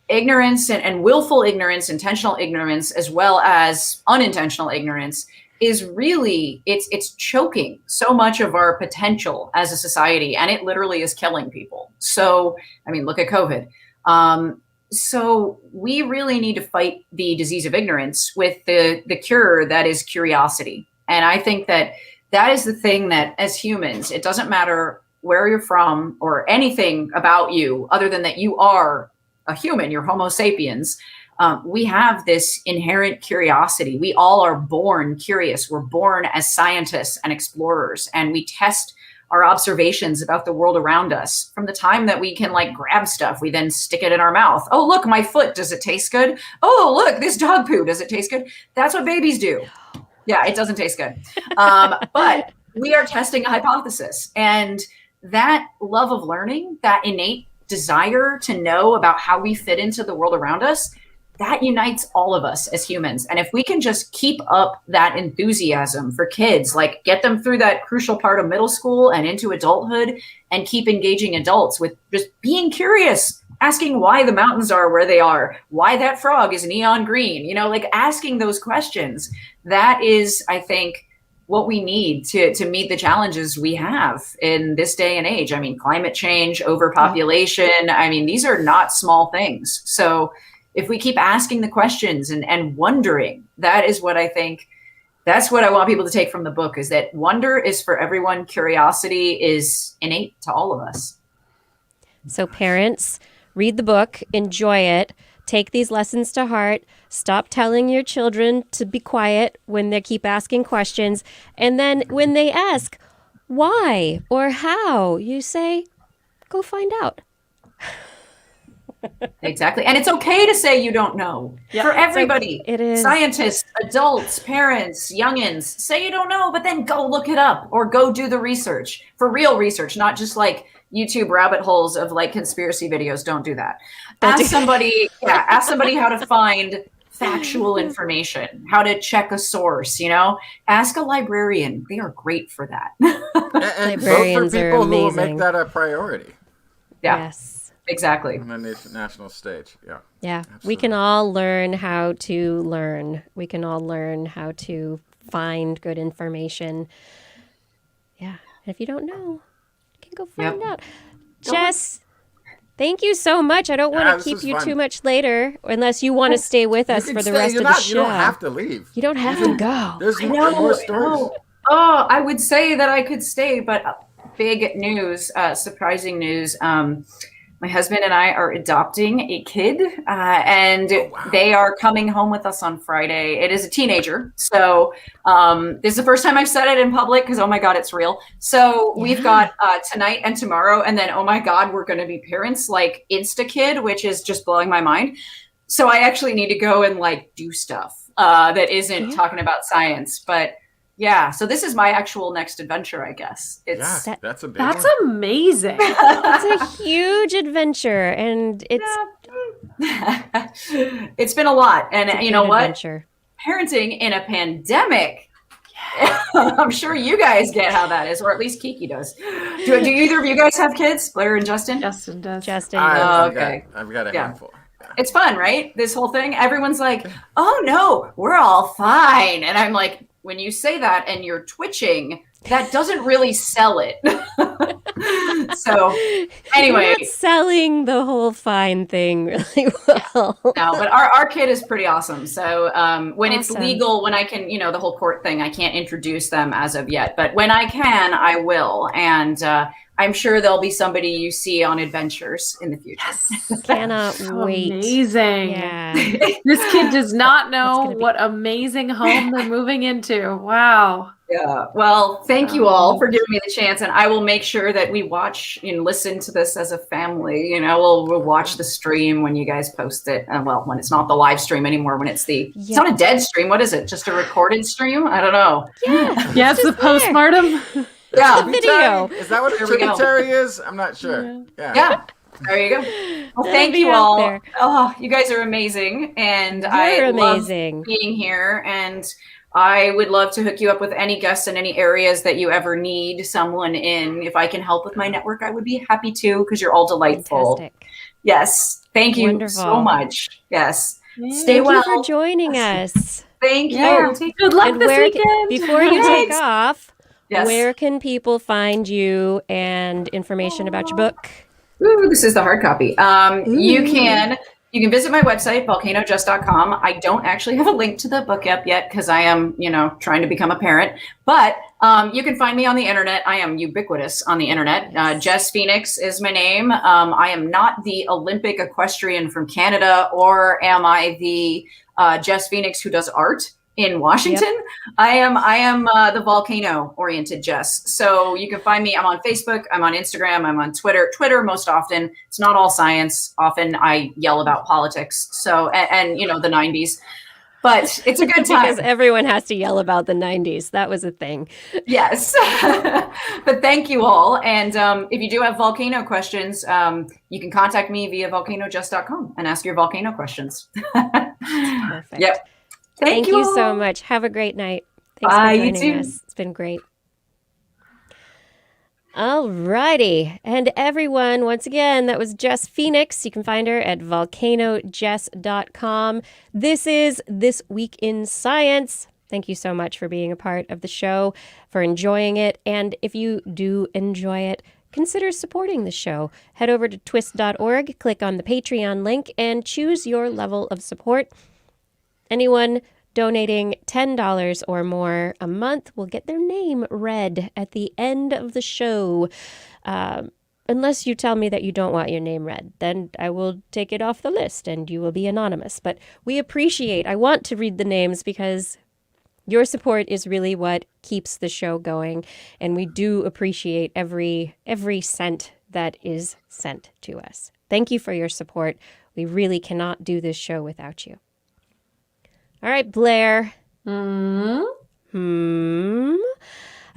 ignorance and willful ignorance, intentional ignorance, as well as unintentional ignorance is really, it's choking so much of our potential as a society, and it literally is killing people. So, I mean, look at COVID. So we really need to fight the disease of ignorance with the cure that is curiosity. And I think that is the thing that as humans, it doesn't matter where you're from or anything about you other than that you are a human, you're Homo sapiens. We have this inherent curiosity. We all are born curious. We're born as scientists and explorers, and we test our observations about the world around us. From the time that we can like grab stuff, we then stick it in our mouth. Oh, look, my foot. Does it taste good? Oh, look, this dog poo. Does it taste good? That's what babies do. Yeah, it doesn't taste good. But we are testing a hypothesis. And that love of learning, that innate desire to know about how we fit into the world around us, that unites all of us as humans. And if we can just keep up that enthusiasm for kids, like get them through that crucial part of middle school and into adulthood, and keep engaging adults with just being curious, asking why the mountains are where they are, why that frog is neon green, you know, like asking those questions, that is, I think, what we need to meet the challenges we have in this day and age. I mean, climate change, overpopulation, I mean, these are not small things. So if we keep asking the questions and wondering, that is what I think, that's what I want people to take from the book, is that wonder is for everyone. Curiosity is innate to all of us. So parents, read the book, enjoy it, take these lessons to heart, stop telling your children to be quiet when they keep asking questions. And then when they ask why or how, you say, go find out. Exactly. And it's okay to say you don't know. For everybody. It is. Scientists, adults, parents, youngins, say you don't know, but then go look it up or go do the research, for real research, not just like YouTube rabbit holes of like conspiracy videos. Don't do that. Ask somebody how to find factual information, how to check a source, you know, ask a librarian. They are great for that. And Librarians vote for are people who will amazing. make that a priority Yeah, Yes. exactly. on the national stage. Yeah. Yeah. We can all learn how to learn. We can all learn how to find good information. Yeah. And if you don't know, you can go find out. Jess, thank you so much. I don't want to this keep was you fun. too much later, unless you want to stay with us You for can the stay. rest You're of the not- show. You don't have to leave. You don't have to go. There's more stories. Oh, I would say that I could stay, but big news, surprising news. My husband and I are adopting a kid, and they are coming home with us on Friday. It is a teenager. So this is the first time I've said it in public because, oh my God, it's real. So we've got tonight and tomorrow. And then, oh my God, we're going to be parents like Insta-Kid, which is just blowing my mind. So I actually need to go and like do stuff that isn't talking about science. But yeah, so this is my actual next adventure, I guess. It's That's a big That's one. amazing. It's a huge adventure, and it's it's been a lot. And you know what? Adventure. Parenting in a pandemic. I'm sure you guys get how that is, or at least Kiki does. Do either of you guys have kids, Blair and Justin? Justin does. Justin. I've got a Yeah. handful. Yeah. It's fun, right? This whole thing. Everyone's like, oh no, we're all fine. And I'm like, when you say that and you're twitching, that doesn't really sell it. So anyway. You're not selling the whole fine thing really well. No, but our kid is pretty awesome. So when it's Awesome. legal, when I can, you know, the whole court thing, I can't introduce them as of yet. But when I can, I will. And I'm sure there'll be somebody you see on adventures in the future. Cannot wait. Amazing. Yeah. This kid does not It's know gonna be- what amazing home they're moving into. Wow. Yeah. Well, thank you all for giving me the chance. And I will make sure that we watch and listen to this as a family. You know, we'll watch the stream when you guys post it. Well, when it's not the live stream anymore, when it's it's not a dead stream. What is it? Just a recorded stream? I don't know. Yeah, it's the just there. postpartum. Yeah. Video. Is that what a There we go. tributary is? I'm not sure. Yeah. There you go. Well, thank be you out all. there. Oh, you guys are amazing. And I You're love amazing. being here. And I would love to hook you up with any guests in any areas that you ever need someone in. If I can help with my network, I would be happy to, because you're all delightful. Fantastic. Yes. Thank you Wonderful. so much. Yes. Stay Thank well. you for joining us. Thank you. Yeah. Good luck And this where weekend. before you take Thanks. off, Yes. where can people find you and information about your book? Ooh, this is the hard copy. You You can visit my website, volcanojess.com. I don't actually have a link to the book app yet because I am, trying to become a parent. But you can find me on the internet. I am ubiquitous on the internet. Jess Phoenix is my name. I am not the Olympic equestrian from Canada, or am I the Jess Phoenix who does art in Washington. Yep. I am the volcano-oriented Jess. So you can find me. I'm on Facebook. I'm on Instagram. I'm on Twitter. Twitter most often. It's not all science. Often I yell about politics. So and the 90s. But it's a good time. Because everyone has to yell about the 90s. That was a thing. Yes. But thank you all. And if you do have volcano questions, you can contact me via volcanojust.com and ask your volcano questions. Perfect. Yep. Thank you so much. Have a great night. Thanks Bye, for joining us. It's been great. All righty. And everyone, once again, that was Jess Phoenix. You can find her at volcanojess.com. This is This Week in Science. Thank you so much for being a part of the show, for enjoying it. And if you do enjoy it, consider supporting the show. Head over to TWIS.org, click on the Patreon link, and choose your level of support. Anyone donating $10 or more a month will get their name read at the end of the show. Unless you tell me that you don't want your name read, then I will take it off the list and you will be anonymous. But I want to read the names because your support is really what keeps the show going. And we do appreciate every cent that is sent to us. Thank you for your support. We really cannot do this show without you. All right, Blair. I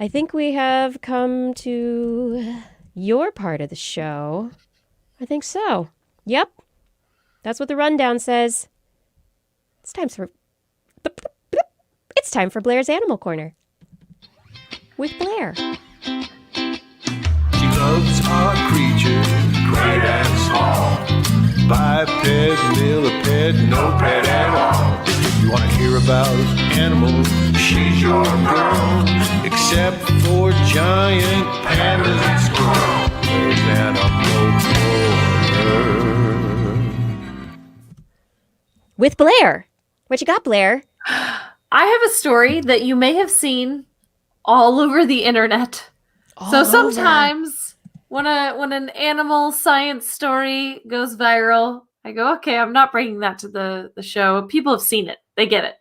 think we have come to your part of the show. I think so. Yep. That's what the rundown says. It's time for Blair's Animal Corner with Blair. She loves our creatures, great and small. Biped, millipede, no pet at all. If you want to hear about animals, she's your girl. Except for giant pandas and squirrels, there's Animal Corner. With Blair. What you got, Blair? I have a story that you may have seen all over the internet. So sometimes when an animal science story goes viral, I go, okay, I'm not bringing that to the show. People have seen it. They get it.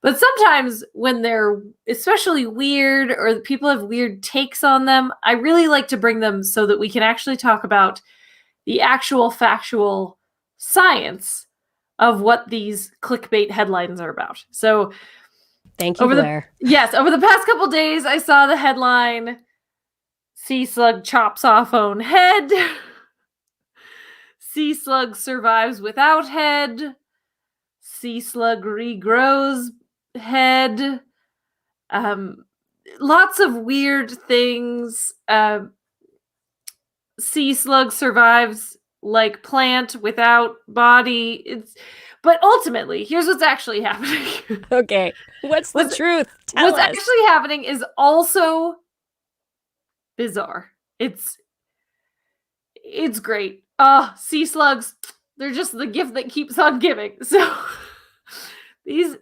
But sometimes when they're especially weird or people have weird takes on them, I really like to bring them so that we can actually talk about the actual factual science of what these clickbait headlines are about. So thank you, Blair. Over the past couple days, I saw the headline, Sea Slug chops off own head. Sea Slug survives without head. Sea Slug regrows head. Lots of weird things. Sea Slug survives like plant without body. But ultimately, here's what's actually happening. Okay. What's the truth? Tell What's us. actually happening is also bizarre. It's great. Sea slugs, they're just the gift that keeps on giving. So these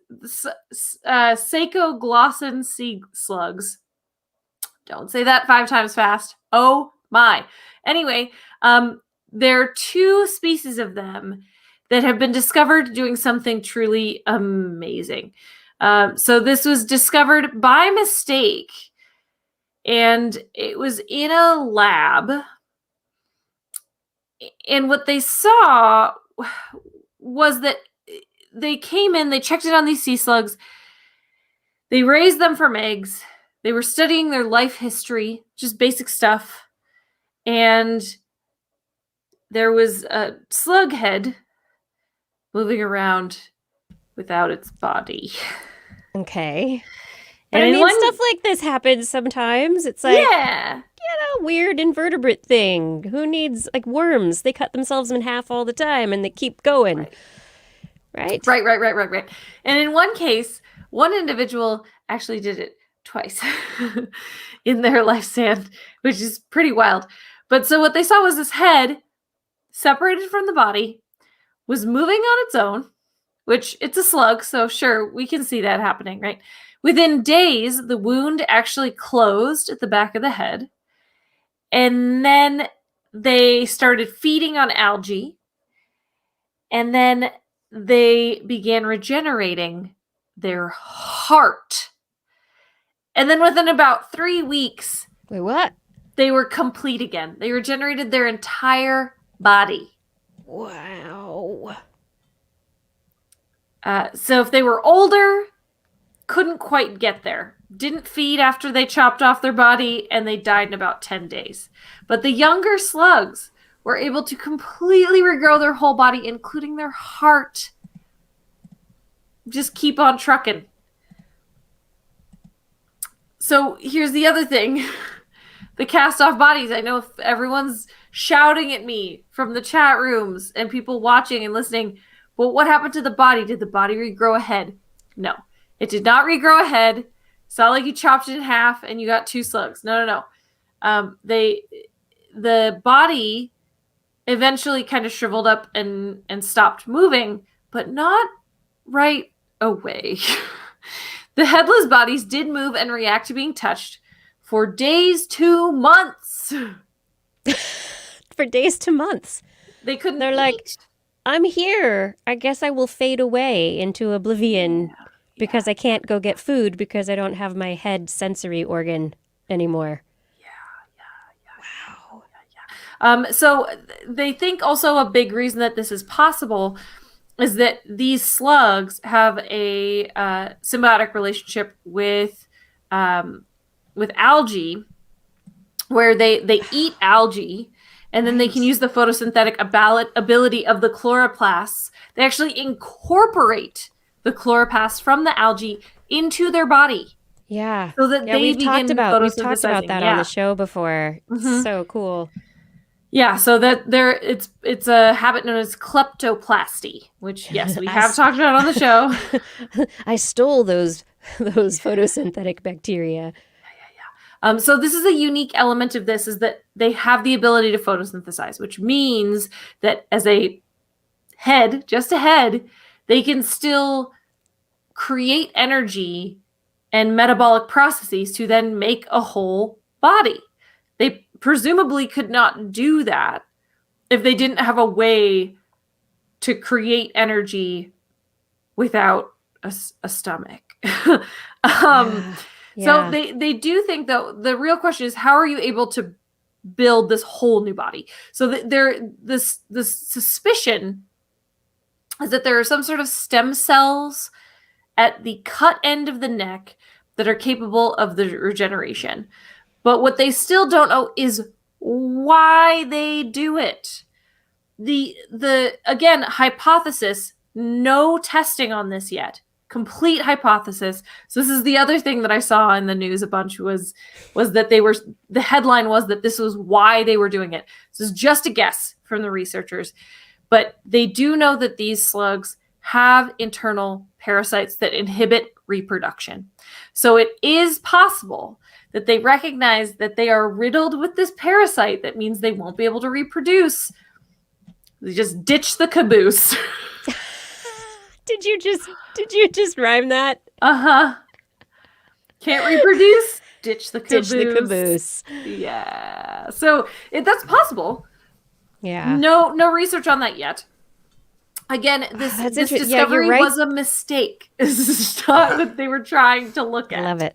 Sacoglossan sea slugs, don't say that 5 times fast. Oh my. Anyway, there are 2 species of them that have been discovered doing something truly amazing. So this was discovered by mistake, and it was in a lab. And what they saw was that they came in, they checked it on these sea slugs, they raised them from eggs, they were studying their life history, just basic stuff, and there was a slug head moving around without its body. Okay. And I mean, stuff like this happens sometimes. It's like, yeah, weird invertebrate thing. Who needs, like, worms? They cut themselves in half all the time and they keep going. Right? Right. And in one case, one individual actually did it twice in their lifespan, which is pretty wild. But so what they saw was this head separated from the body was moving on its own, which it's a slug, so sure, we can see that happening, right? Within days, the wound actually closed at the back of the head. And then they started feeding on algae. And then they began regenerating their heart. And then within about 3 weeks, Wait, what? they were complete again. They regenerated their entire body. Wow. So if they were older, couldn't quite get there. Didn't feed after they chopped off their body, and they died in about 10 days. But the younger slugs were able to completely regrow their whole body, including their heart. Just keep on trucking. So here's the other thing. The cast-off bodies. I know if everyone's shouting at me from the chat rooms and people watching and listening, but what happened to the body? Did the body regrow a head? No. It did not regrow a head. It's not like you chopped it in half and you got 2 slugs. No. The body eventually kind of shriveled up and stopped moving, but not right away. The headless bodies did move and react to being touched for days to months. For days to months. They couldn't. They're like, eat. I'm here. I guess I will fade away into oblivion because I can't go get food because I don't have my head sensory organ anymore. So they think also a big reason that this is possible is that these slugs have a symbiotic relationship with algae, where they eat algae, and then they can use the photosynthetic ability of the chloroplasts. They actually incorporate the chloroplasts from the algae into their body. Yeah. So that they we've talked begin about photosynthesizing. that on the show before. It's so cool. Yeah, so that it's a habit known as kleptoplasty, which yes, we have talked about on the show. I stole those photosynthetic bacteria. So this is a unique element of this, is that they have the ability to photosynthesize, which means that as a head, just a head, they can still create energy and metabolic processes to then make a whole body. They presumably could not do that if they didn't have a way to create energy without a stomach. So they do think, though, the real question is, how are you able to build this whole new body? So this suspicion is that there are some sort of stem cells at the cut end of the neck that are capable of the regeneration. But what they still don't know is why they do it. The again, hypothesis, no testing on this yet. Complete hypothesis. So this is the other thing that I saw in the news a bunch was that the headline was that this was why they were doing it. This is just a guess from the researchers. But they do know that these slugs have internal parasites that inhibit reproduction. So it is possible that they recognize that they are riddled with this parasite that means they won't be able to reproduce. They just ditch the caboose. Did you just rhyme that? Uh-huh. Can't reproduce? Ditch the caboose. Ditch the caboose. Yeah. So that's possible. Yeah. No research on that yet. Again, this discovery was a mistake. This is not what they were trying to look at. I love it.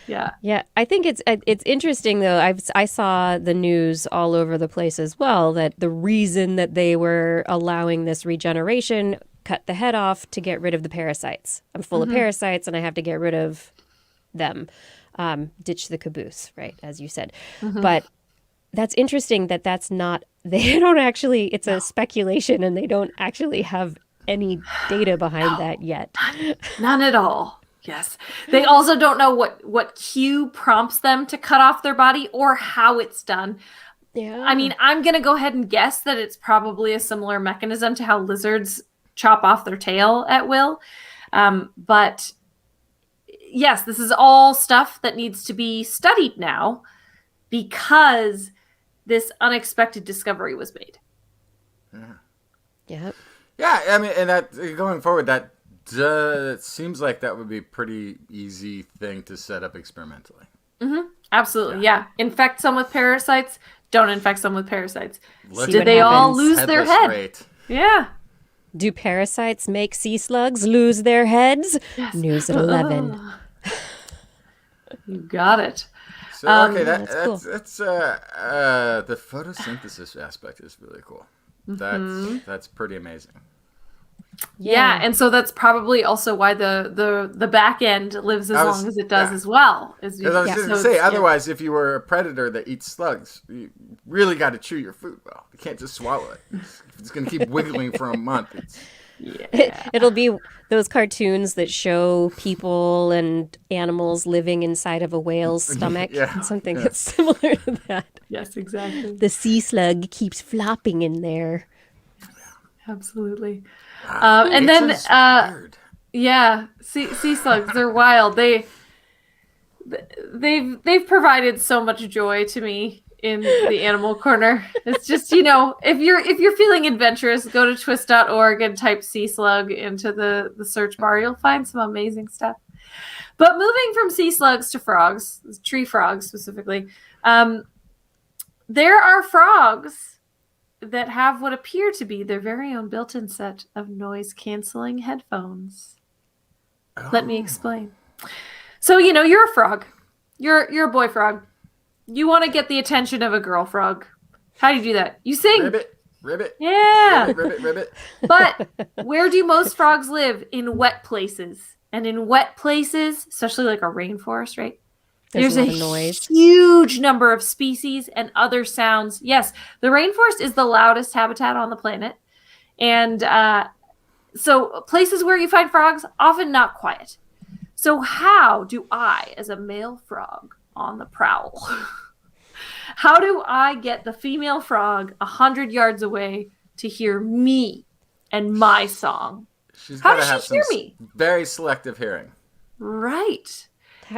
Yeah. Yeah, I think it's interesting though. I saw the news all over the place as well that the reason that they were allowing this regeneration, cut the head off to get rid of the parasites. I'm full of parasites and I have to get rid of them. Ditch the caboose, right, as you said. But that's interesting that that's not, they don't actually, it's a speculation and they don't actually have any data behind that yet. None at all. Yes. They also don't know what cue prompts them to cut off their body or how it's done. Yeah. I mean, I'm going to go ahead and guess that it's probably a similar mechanism to how lizards chop off their tail at will. But yes, this is all stuff that needs to be studied now because this unexpected discovery was made. Yep. Yeah, I mean, and that going forward, that it seems like that would be a pretty easy thing to set up experimentally. Absolutely, yeah. Infect some with parasites. Don't infect some with parasites. Look See at what They all happens. lose their headless head. rate. Yeah. Do parasites make sea slugs lose their heads? Yes. News at 11. You got it. So okay, That's cool. that's the photosynthesis aspect is really cool. That's pretty amazing. Yeah, and so that's probably also why the back end lives as long as it does as well. Because I was going to say, otherwise, if you were a predator that eats slugs, you really got to chew your food well. You can't just swallow it. It's going to keep wiggling for a month. It'll be those cartoons that show people and animals living inside of a whale's stomach. Something that's similar to that. Yes, exactly. The sea slug keeps flopping in there. Absolutely. And then, sea slugs, they're wild. They've provided so much joy to me in the animal corner. It's just, if you're feeling adventurous, go to twist.org and type sea slug into the search bar. You'll find some amazing stuff. But moving from sea slugs to frogs, tree frogs specifically, there are frogs that have what appear to be their very own built-in set of noise-canceling headphones. Let me explain. So, you're a frog. You're a boy frog. You want to get the attention of a girl frog. How do you do that? You sing. Ribbit. Yeah. Ribbit. But where do most frogs live? In wet places. And in wet places, especially like a rainforest, right? There's a noise. Huge number of species and other sounds. Yes, the rainforest is the loudest habitat on the planet. And so places where you find frogs, often not quiet. So how do I, as a male frog on the prowl, how do I get the female frog 100 yards away to hear me and my song? How does she hear me? Very selective hearing. Right.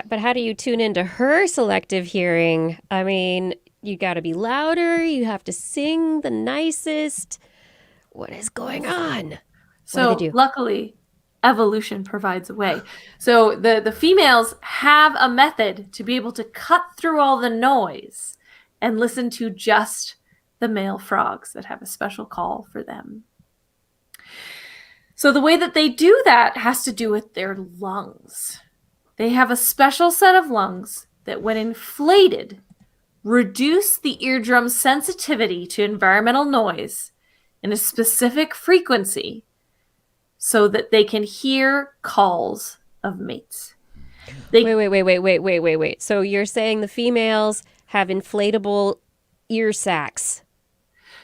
But how do you tune into her selective hearing? I mean, you got to be louder. You have to sing the nicest. What is going on? So luckily, evolution provides a way. So the females have a method to be able to cut through all the noise and listen to just the male frogs that have a special call for them. So the way that they do that has to do with their lungs. They have a special set of lungs that, when inflated, reduce the eardrum's sensitivity to environmental noise in a specific frequency so that they can hear calls of mates. Wait. So you're saying the females have inflatable ear sacs?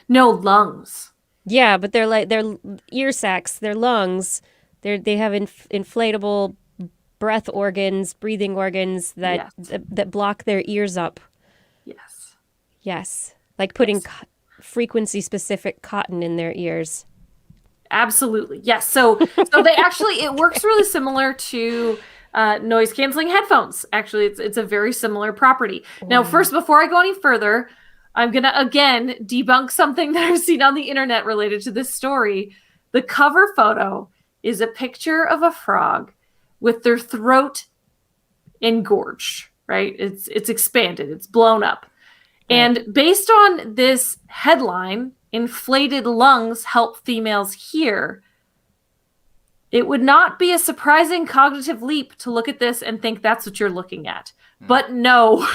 No, lungs. Yeah, but they're ear sacs, their lungs. They have inflatable breath organs, breathing organs that block their ears up. Yes. Like putting frequency specific cotton in their ears. Absolutely. Yes. So they actually, it works really similar to noise canceling headphones. Actually, it's a very similar property. Now, first, before I go any further, I'm going to again debunk something that I've seen on the internet related to this story. The cover photo is a picture of a frog with their throat engorged, right? It's expanded, it's blown up. And based on this headline, inflated lungs help females hear, it would not be a surprising cognitive leap to look at this and think that's what you're looking at. But no,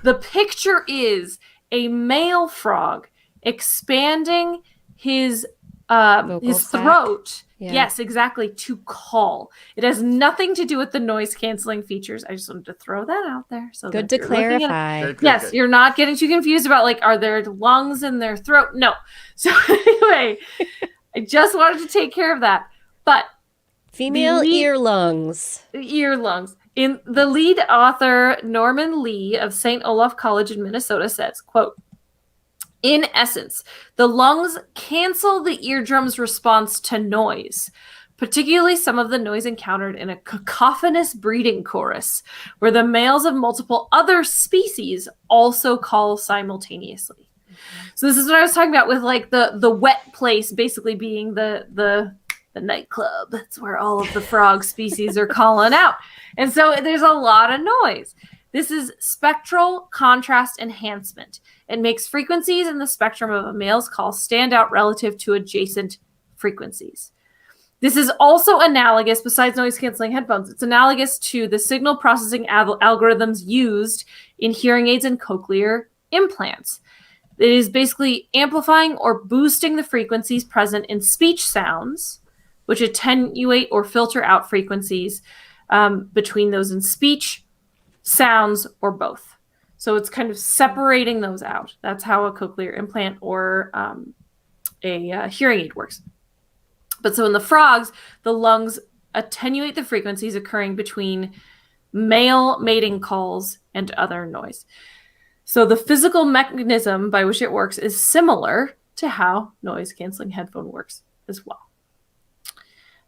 the picture is a male frog expanding his throat. Yeah. Yes, exactly, to call. It has nothing to do with the noise canceling features. I just wanted to throw that out there. So good to clarify. Yes, you're not getting too confused about are there lungs in their throat? No. So anyway, I just wanted to take care of that. But female ear lungs. Ear lungs. In the lead author, Norman Lee of St. Olaf College in Minnesota says, quote, "In essence, the lungs cancel the eardrum's response to noise, particularly some of the noise encountered in a cacophonous breeding chorus, where the males of multiple other species also call simultaneously." So this is what I was talking about with like the wet place basically being the nightclub. That's where all of the frog species are calling out. And so there's a lot of noise. This is spectral contrast enhancement. It makes frequencies in the spectrum of a male's call stand out relative to adjacent frequencies. This is also analogous, besides noise-canceling headphones, it's analogous to the signal processing algorithms used in hearing aids and cochlear implants. It is basically amplifying or boosting the frequencies present in speech sounds, which attenuate or filter out frequencies between those in speech, sounds, or both. So it's kind of separating those out. That's how a cochlear implant or a hearing aid works. But so in the frogs, the lungs attenuate the frequencies occurring between male mating calls and other noise. So the physical mechanism by which it works is similar to how noise-canceling headphone works as well.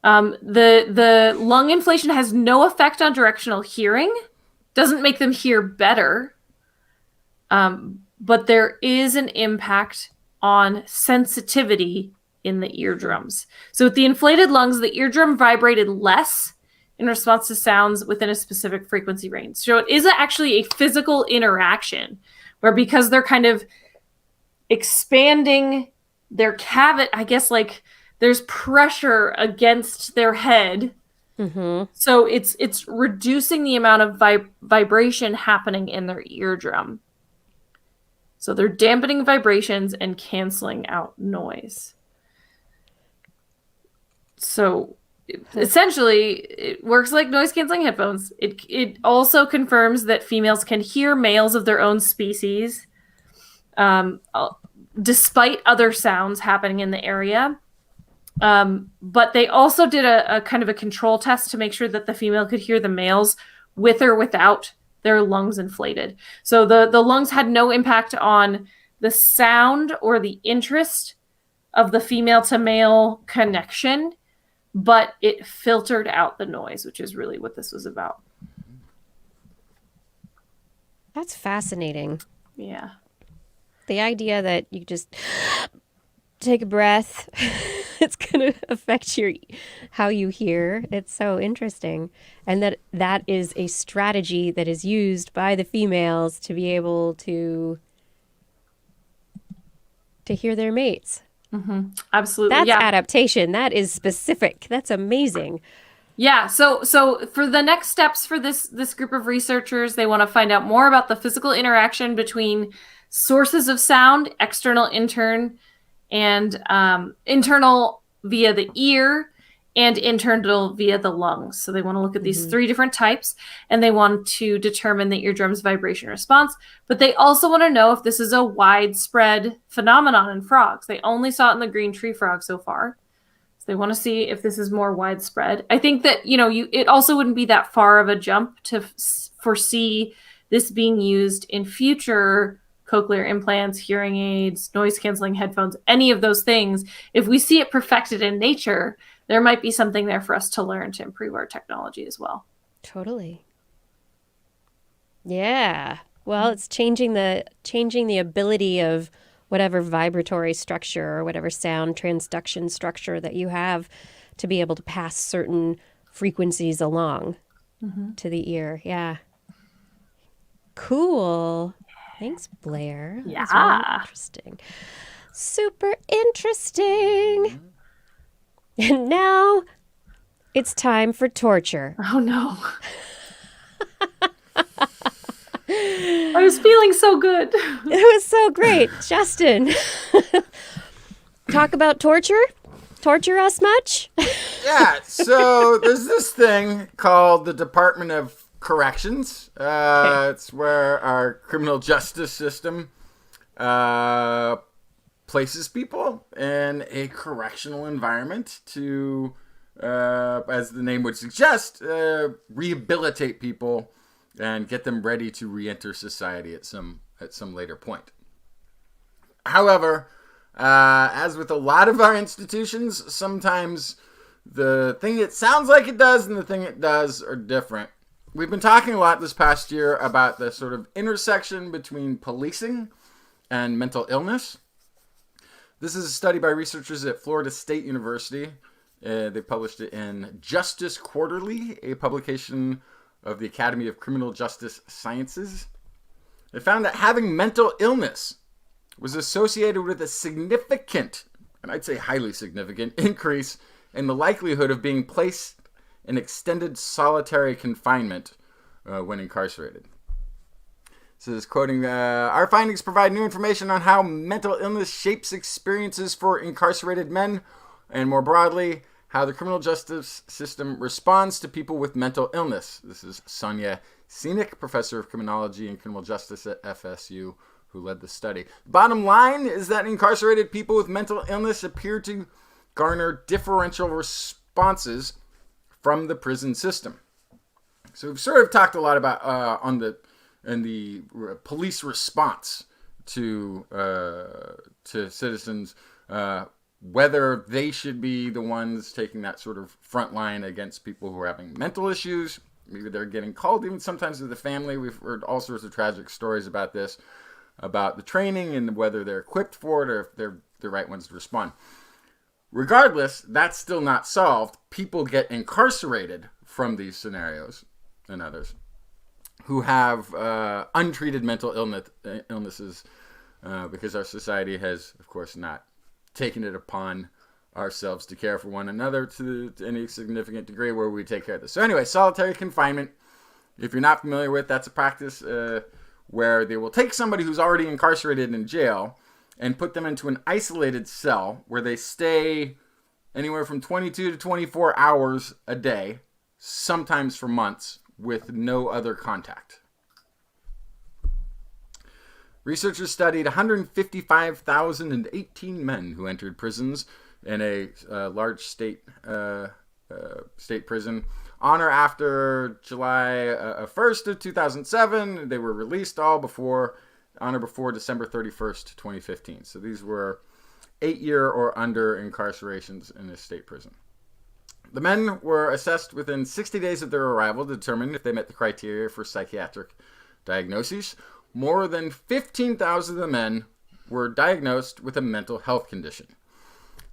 The lung inflation has no effect on directional hearing, doesn't make them hear better, but there is an impact on sensitivity in the eardrums. So with the inflated lungs, the eardrum vibrated less in response to sounds within a specific frequency range. So it is actually a physical interaction where, because they're kind of expanding their cavity, I guess, like there's pressure against their head. Mm-hmm. So it's reducing the amount of vibration happening in their eardrum. So they're dampening vibrations and canceling out noise. So essentially, it works like noise-canceling headphones. It also confirms that females can hear males of their own species, despite other sounds happening in the area. But they also did a kind of a control test to make sure that the female could hear the males with or without their lungs inflated. So the lungs had no impact on the sound or the interest of the female to male connection, but it filtered out the noise, which is really what this was about. That's fascinating. Yeah. The idea that you just take a breath, it's going to affect how you hear. It's so interesting. And that is a strategy that is used by the females to be able to hear their mates. Mm-hmm. Absolutely. That's adaptation. That is specific. That's amazing. Yeah. So for the next steps for this group of researchers, they want to find out more about the physical interaction between sources of sound, external, internal via the ear, and internal via the lungs. So they want to look at these three different types, and they want to determine the eardrum's vibration response. But they also want to know if this is a widespread phenomenon in frogs. They only saw it in the green tree frog so far. So they want to see if this is more widespread. I think that, it also wouldn't be that far of a jump to foresee this being used in future cochlear implants, hearing aids, noise-canceling headphones, any of those things. If we see it perfected in nature, there might be something there for us to learn to improve our technology as well. Totally. Yeah. Well, it's changing the ability of whatever vibratory structure or whatever sound transduction structure that you have to be able to pass certain frequencies along to the ear. Yeah. Cool. Thanks, Blair. Yeah. That's really interesting. Super interesting. And now it's time for torture. Oh, no. I was feeling so good. It was so great. Justin, talk about torture? Torture us much? Yeah, so there's this thing called the Department of Corrections. It's where our criminal justice system places people in a correctional environment to, as the name would suggest, rehabilitate people and get them ready to re-enter society at some later point. However, as with a lot of our institutions, sometimes the thing it sounds like it does and the thing it does are different. We've been talking a lot this past year about the sort of intersection between policing and mental illness. This is a study by researchers at Florida State University. They published it in Justice Quarterly, a publication of the Academy of Criminal Justice Sciences. They found that having mental illness was associated with a significant, and I'd say highly significant, increase in the likelihood of being placed in extended solitary confinement when incarcerated. This is quoting, our findings provide new information on how mental illness shapes experiences for incarcerated men, and more broadly, how the criminal justice system responds to people with mental illness. This is Sonia Sinek, professor of criminology and criminal justice at FSU, who led the study. Bottom line is that incarcerated people with mental illness appear to garner differential responses from the prison system. So we've sort of talked a lot about in the police response to citizens, whether they should be the ones taking that sort of front line against people who are having mental issues. Maybe they're getting called even sometimes to the family. We've heard all sorts of tragic stories about this, about the training and whether they're equipped for it or if they're the right ones to respond. Regardless, that's still not solved. People get incarcerated from these scenarios and others who have untreated mental illnesses because our society has, of course, not taken it upon ourselves to care for one another to any significant degree where we take care of this. So anyway, solitary confinement, if you're not familiar with, that's a practice where they will take somebody who's already incarcerated in jail and put them into an isolated cell where they stay anywhere from 22 to 24 hours a day, sometimes for months, with no other contact. Researchers studied 155,018 men who entered prisons in a large state prison on or after July 1st of 2007. They were released all on or before December 31st, 2015. So these were 8-year or under incarcerations in a state prison. The men were assessed within 60 days of their arrival to determine if they met the criteria for psychiatric diagnoses. More than 15,000 of the men were diagnosed with a mental health condition.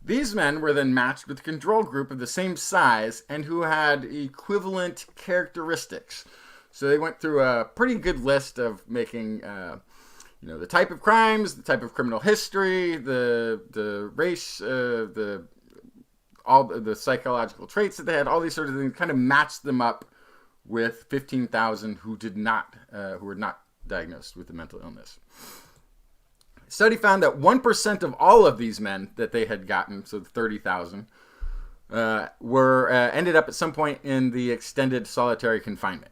These men were then matched with a control group of the same size and who had equivalent characteristics. So they went through a pretty good list of making, the type of crimes, the type of criminal history, the race, all the psychological traits that they had, all these sort of things, kind of matched them up with 15,000 who were not diagnosed with a mental illness. The study found that 1% of all of these men that they had gotten, so 30,000, were ended up at some point in the extended solitary confinement.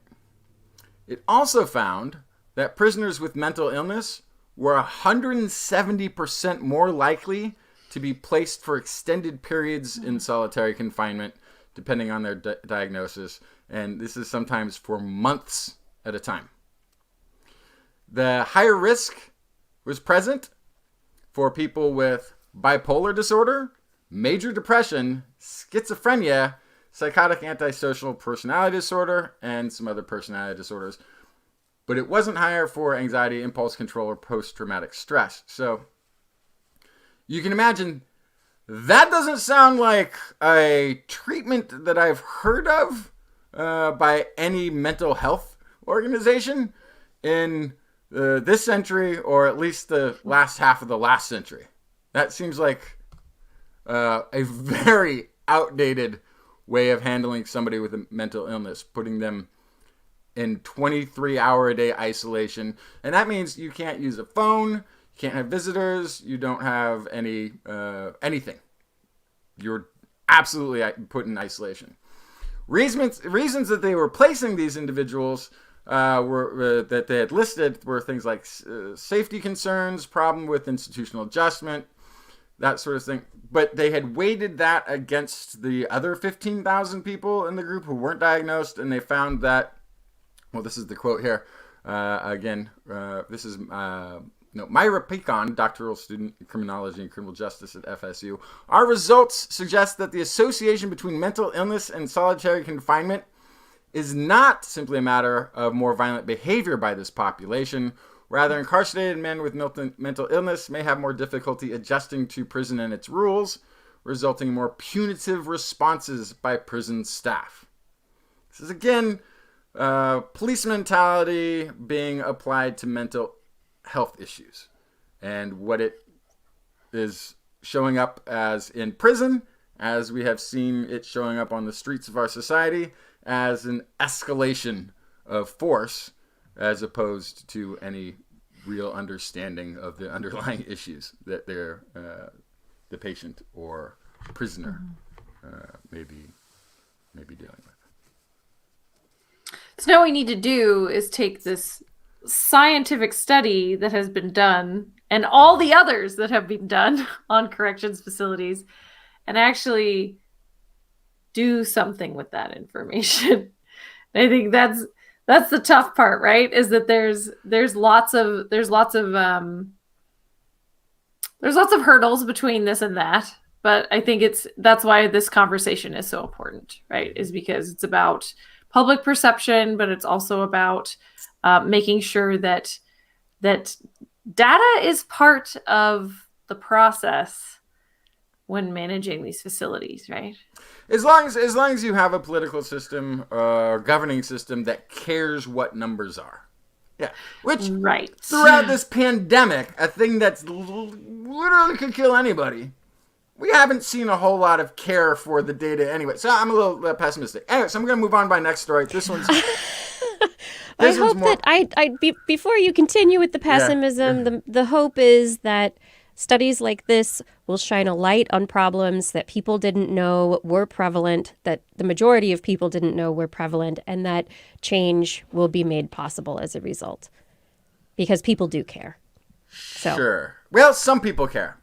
It also found that prisoners with mental illness were 170% more likely to be placed for extended periods in solitary confinement, depending on their diagnosis, and this is sometimes for months at a time. The higher risk was present for people with bipolar disorder, major depression, schizophrenia, psychotic antisocial personality disorder, and some other personality disorders. But it wasn't higher for anxiety, impulse control, or post-traumatic stress. So you can imagine that doesn't sound like a treatment that I've heard of by any mental health organization in this century, or at least the last half of the last century. That seems like a very outdated way of handling somebody with a mental illness, putting them in 23-hour-a-day isolation. And that means you can't use a phone, you can't have visitors, you don't have anything. You're absolutely put in isolation. Reasons that they were placing these individuals that they had listed were things like safety concerns, problem with institutional adjustment, that sort of thing. But they had weighted that against the other 15,000 people in the group who weren't diagnosed, and they found that, well, this is the quote here. This is Myra Pecon, doctoral student in criminology and criminal justice at FSU. Our results suggest that the association between mental illness and solitary confinement is not simply a matter of more violent behavior by this population. Rather, incarcerated men with mental illness may have more difficulty adjusting to prison and its rules, resulting in more punitive responses by prison staff. This is, again, police mentality being applied to mental health issues and what it is showing up as in prison, as we have seen it showing up on the streets of our society, as an escalation of force, as opposed to any real understanding of the underlying issues that they're, the patient or prisoner may be dealing with. So now what we need to do is take this scientific study that has been done and all the others that have been done on corrections facilities and actually do something with that information. I think that's the tough part, right? Is that there's lots of hurdles between this and that. But I think that's why this conversation is so important, right? Is because it's about public perception, but it's also about making sure that data is part of the process when managing these facilities, right? As long as you have a political system or governing system that cares what numbers are. Yeah, which right. Throughout this pandemic, a thing that's literally could kill anybody, we haven't seen a whole lot of care for the data anyway. So I'm a little pessimistic. Anyway, so I'm going to move on to my next story. This one's... I hope that before you continue with the pessimism, the hope is that studies like this will shine a light on problems that people didn't know were prevalent, that the majority of people didn't know were prevalent, and that change will be made possible as a result. Because people do care. So. Sure. Well, some people care.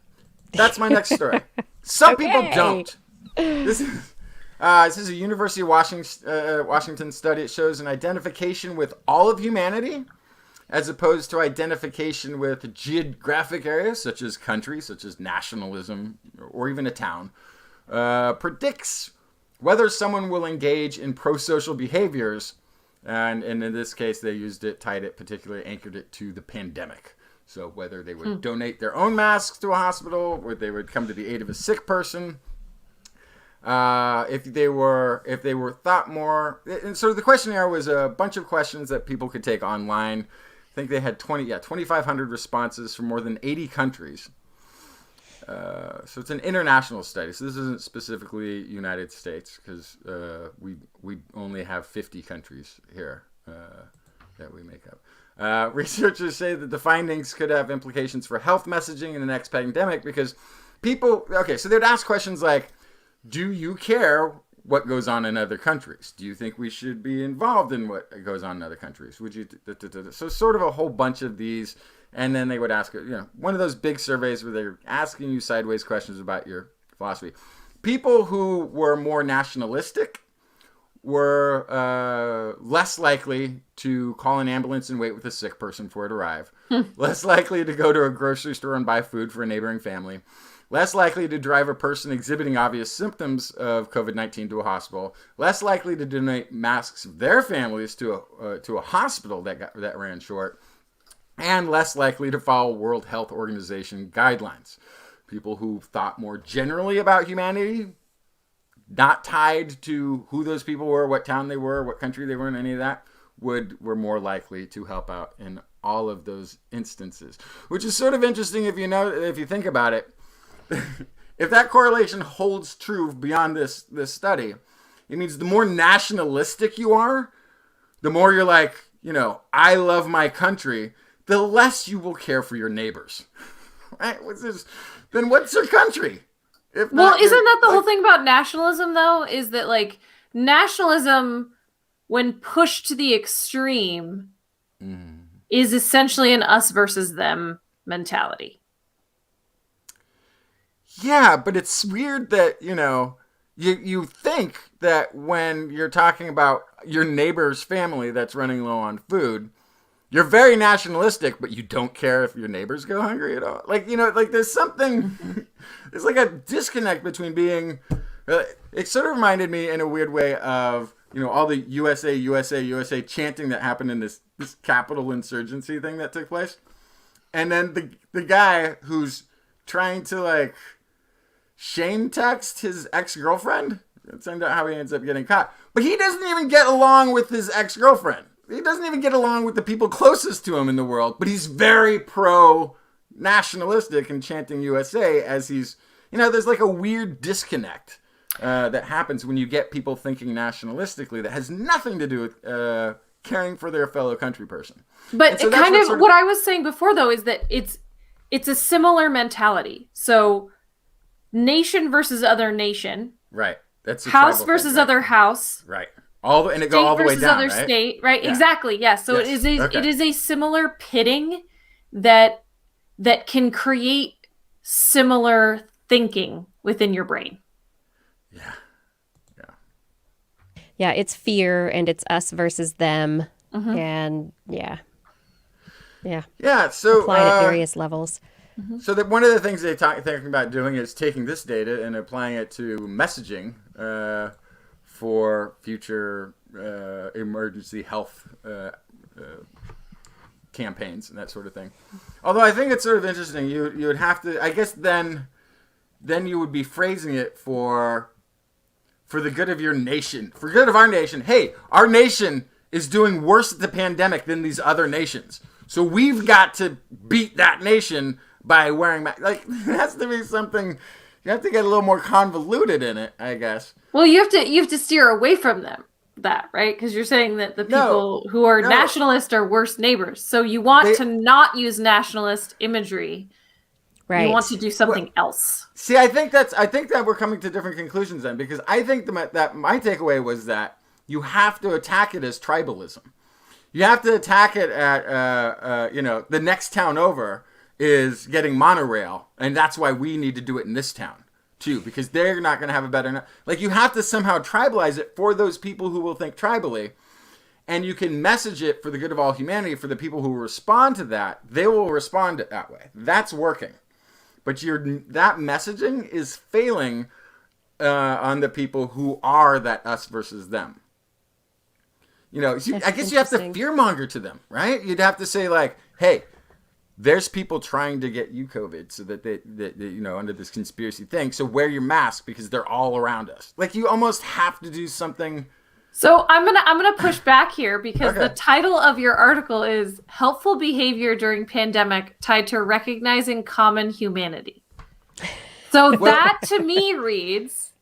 That's my next story. Some people don't. This is a University of Washington study. It shows an identification with all of humanity as opposed to identification with geographic areas, such as countries, such as nationalism, or even a town, predicts whether someone will engage in pro-social behaviors. And in this case, they particularly anchored it to the pandemic. So whether they would donate their own masks to a hospital, or they would come to the aid of a sick person, if they were thought more. And so the questionnaire was a bunch of questions that people could take online. I think they had 2,500 responses from more than 80 countries. So it's an international study. So this isn't specifically United States, because we only have 50 countries here that we make up. Researchers say that the findings could have implications for health messaging in the next pandemic, because people, so they would ask questions like, do you care what goes on in other countries? Do you think we should be involved in what goes on in other countries? Would you, so sort of a whole bunch of these, and then they would ask, one of those big surveys where they're asking you sideways questions about your philosophy. People who were more nationalistic were less likely to call an ambulance and wait with a sick person for it to arrive, less likely to go to a grocery store and buy food for a neighboring family, less likely to drive a person exhibiting obvious symptoms of COVID-19 to a hospital, less likely to donate masks of their families to a hospital that ran short, and less likely to follow World Health Organization guidelines. People who thought more generally about humanity, not tied to who those people were, what town they were, what country they were in, any of that, were more likely to help out in all of those instances. Which is sort of interesting if you think about it. If that correlation holds true beyond this study, it means the more nationalistic you are, the more you're like, I love my country, the less you will care for your neighbors. Right? Then what's your country? Isn't that the whole thing about nationalism, though? Is that, nationalism, when pushed to the extreme, is essentially an us versus them mentality. Yeah, but it's weird that, you think that when you're talking about your neighbor's family that's running low on food, you're very nationalistic, but you don't care if your neighbors go hungry at all. There's something, there's like a disconnect between being, it sort of reminded me in a weird way of all the USA, USA, USA chanting that happened in this Capitol insurgency thing that took place. And then the guy who's trying to like shame text his ex-girlfriend, that's how he ends up getting caught. But he doesn't even get along with his ex-girlfriend. He doesn't even get along with the people closest to him in the world, but he's very pro-nationalistic and chanting USA as he's, there's like a weird disconnect that happens when you get people thinking nationalistically that has nothing to do with caring for their fellow country person. But so kind of what I was saying before, though, is that it's a similar mentality. So nation versus other nation. Right. That's house versus other house. Right. And it goes all the way down, other right? State, right? Yeah. Exactly. Yes. So yes. It is a similar pitting that can create similar thinking within your brain. Yeah. Yeah, it's fear and it's us versus them. And yeah. So applied at various levels. So that one of the things they're thinking about doing is taking this data and applying it to messaging for future emergency health campaigns and that sort of thing. Although I think it's sort of interesting. You would have to, I guess, then you would be phrasing it for the good of your nation, for good of our nation. Hey, our nation is doing worse at the pandemic than these other nations. So we've got to beat that nation by wearing masks. Like, it has to be something, you have to get a little more convoluted in it, I guess. Well, you have to steer away from that, right? Because you're saying that the people who are nationalist are worse neighbors. So you want to not use nationalist imagery. Right. You want to do something else. See, I think that we're coming to different conclusions then, because I think that my takeaway was that you have to attack it as tribalism. You have to attack it at, the next town over is getting monorail, and that's why we need to do it in this town too, because they're not going to have a better. Like, you have to somehow tribalize it for those people who will think tribally, and you can message it for the good of all humanity. For the people who respond to that, they will respond that way. That's working. But that messaging is failing on the people who are that us versus them. I guess you have to fearmonger to them, right? You'd have to say like, hey, there's people trying to get you COVID so that they under this conspiracy thing. So wear your mask because they're all around us. Like, you almost have to do something. So I'm gonna push back here because the title of your article is "Helpful Behavior During Pandemic Tied to Recognizing Common Humanity." So that to me reads